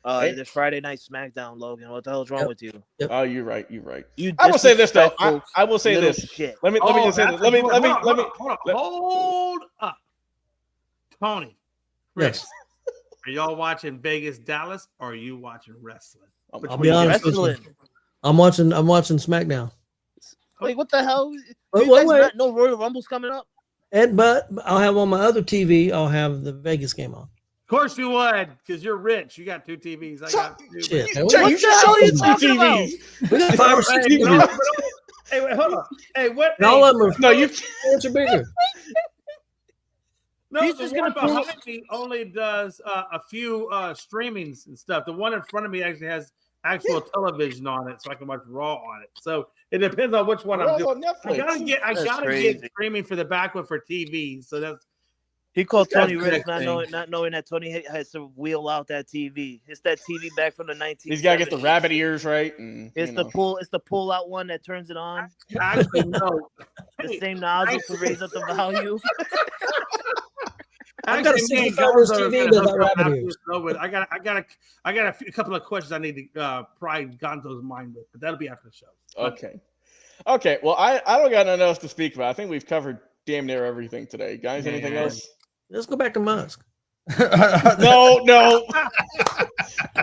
This Friday night SmackDown, Logan. What the hell's wrong with you? Yep. Oh, you're right. You're right. You I will say this though. disrespectful I will say little this. shit. Let me just say this. Hold up, Tony. Chris, Yes. are y'all watching Vegas Dallas or are you watching wrestling? I'll be honest with you. Wrestling. I'm watching SmackDown. Wait, what the hell? Wait, You guys wait. not know Royal Rumble's coming up? But I'll have on my other TV, I'll have the Vegas game on. Of course you would, because you're rich. You got two TVs. I got two. Shit, man. Jay, you should show you two TVs. We got 5 or 6 TVs. Hey, wait, hold on. Hey, what? And all of them are No, you. are bigger. No, He's the just one gonna pull- behind me only does a few streamings and stuff. The one in front of me actually has actual television on it, so I can watch Raw on it. So it depends on which one I'm Raw's doing. on Netflix. I That's gotta crazy. get streaming for the back one for TV. So that's He called That's Tony the rich, next not thing. knowing that Tony has to wheel out that TV. It's that TV back from the 1970s. He's got to get the rabbit ears right. And, It's you the know. pull. It's the pull out one that turns it on. actually no. The same nozzle to raise up the value. I've got a Actually, me and 65-inch Gonzo are TV gonna that hook got up rabbit after ears. this is over. I got a couple of questions I need to pry Gonzo's mind with, but that'll be after the show. Okay. Well, I don't got nothing else to speak about. I think we've covered damn near everything today. Guys, anything Man. else? Let's go back to Musk. No.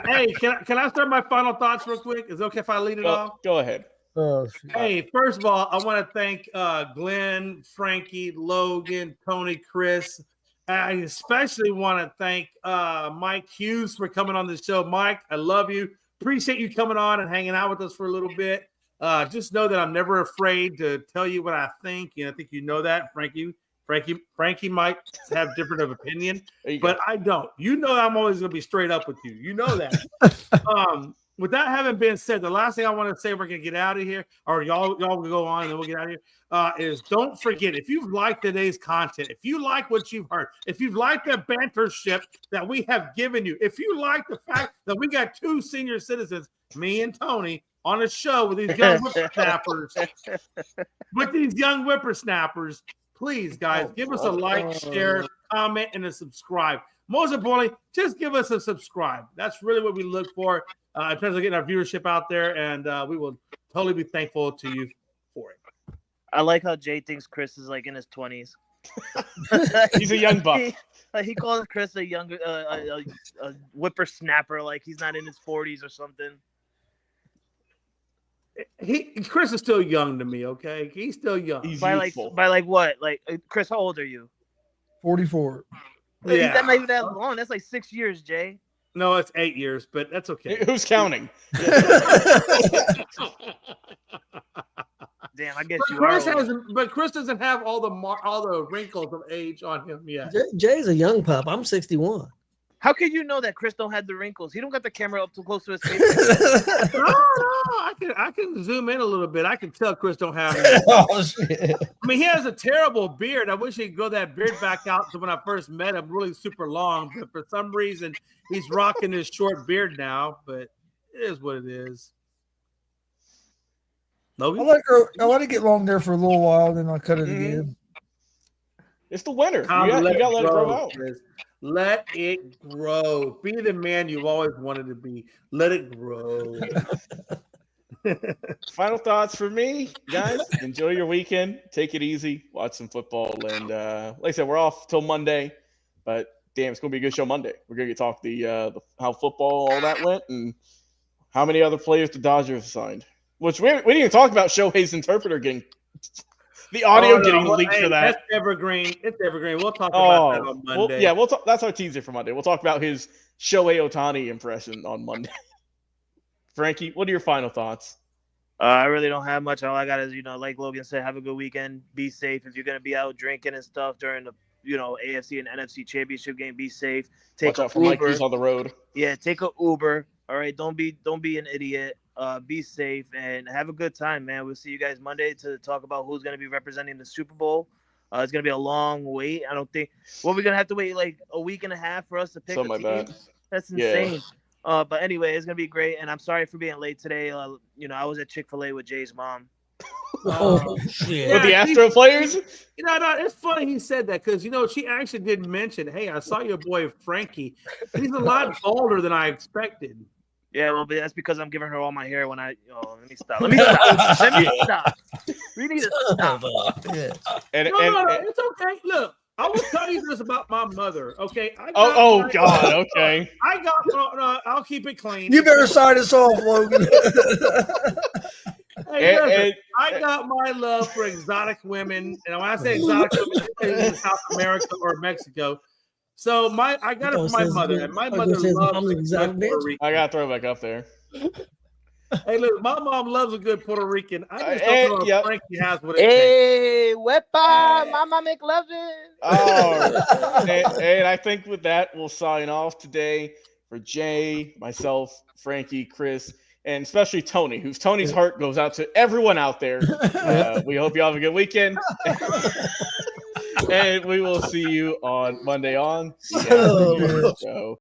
Hey, can I start my final thoughts real quick? Is it okay if I lead it off? Go ahead. Oh, shit. Hey, first of all, I want to thank Glenn, Frankie, Logan, Tony, Chris. I especially want to thank Mike Hughes for coming on the show. Mike, I love you. Appreciate you coming on and hanging out with us for a little bit. Just know that I'm never afraid to tell you what I think, and I think you know that, Frankie. Frankie might have different of opinion, but I don't. You know I'm always going to be straight up with you. You know that. With that having been said, the last thing I want to say, we're going to get out of here, or y'all will go on and then we'll get out of here, is don't forget, if you've liked today's content, if you like what you've heard, if you've liked the bantership that we have given you, if you like the fact that we got two senior citizens, me and Tony, on a show with these young whippersnappers, please, guys, give us a like, share, comment, and a subscribe. Most importantly, just give us a subscribe. That's really what we look for in terms of getting our viewership out there, and we will totally be thankful to you for it. I like how Jay thinks Chris is like in his 20s. He's a young buck. He calls Chris a younger, a whippersnapper, like he's not in his 40s or something. Chris is still young to me. Okay, he's still young. He's By youthful. like what? Like Chris, how old are you? 44. Yeah. That's not even that long. That's like 6 years, Jay. No, it's 8 years, but that's okay. Who's counting? Damn, I guess But you Chris are. hasn't. But Chris doesn't have all the wrinkles of age on him yet. Jay's a young pup. I'm 61. How can you know that Chris don't have the wrinkles? He don't got the camera up too close to his face. No, I can zoom in a little bit. I can tell Chris don't have it. Oh, shit. I mean, he has a terrible beard. I wish he'd grow that beard back out to when I first met him, really super long. But for some reason, he's rocking his short beard now. But it is what it is. I Logan? let it get long there for a little while, then I cut it again. It's the winter. Tom, You got to let it grow out. Chris. Let it grow. Be the man you've always wanted to be. Let it grow. Final thoughts for me, guys. Enjoy your weekend. Take it easy. Watch some football. And like I said, we're off till Monday. But damn, it's going to be a good show Monday. We're going to talk the how football, all that went, and how many other players the Dodgers signed. Which we didn't even talk about Shohei's interpreter getting the audio getting leaked for that. That's evergreen. It's evergreen. We'll talk about that on Monday. We'll talk. That's our teaser for Monday. We'll talk about his Shohei Ohtani impression on Monday. Frankie, what are your final thoughts? I really don't have much. All I got is, like Logan said, have a good weekend. Be safe. If you're going to be out drinking and stuff during the, AFC and NFC championship game, be safe. Take Watch out for Uber. Mike who's on the road. Yeah, take a Uber. All right, don't be an idiot. Be safe and have a good time, man. We'll see you guys Monday to talk about who's going to be representing the Super Bowl. It's going to be a long wait. I don't think we're going to have to wait like a week and a half for us to pick Something a like team. that. That's insane. Yeah. But anyway, it's gonna be great, and I'm sorry for being late today. I was at Chick-fil-A with Jay's mom. Oh shit! With the Astro players. No, it's funny he said that because she actually did mention, "Hey, I saw your boy Frankie. He's a lot older than I expected." Yeah, well, but that's because I'm giving her all my hair when I. Oh, let me stop. Let me stop. We need to stop. Yeah. No, it's okay. Look, I will tell you this about my mother. Okay. God. Okay. I'll keep it clean. You better sign us off, Logan. Hey, listen, I got my love for exotic women, and when I say exotic women, it's in South America or Mexico. So I got it from my mother, and my mother loves exotic Puerto Rican. I got to throw back up there. Hey, look, my mom loves a good Puerto Rican. I just don't know if Frankie has what it takes. Hey, wepa, Mama McLovin. Oh, and I think with that, we'll sign off today for Jay, myself, Frankie, Chris, and especially Tony, Tony's heart goes out to everyone out there. We hope you all have a good weekend. And we will see you on Monday on the Show.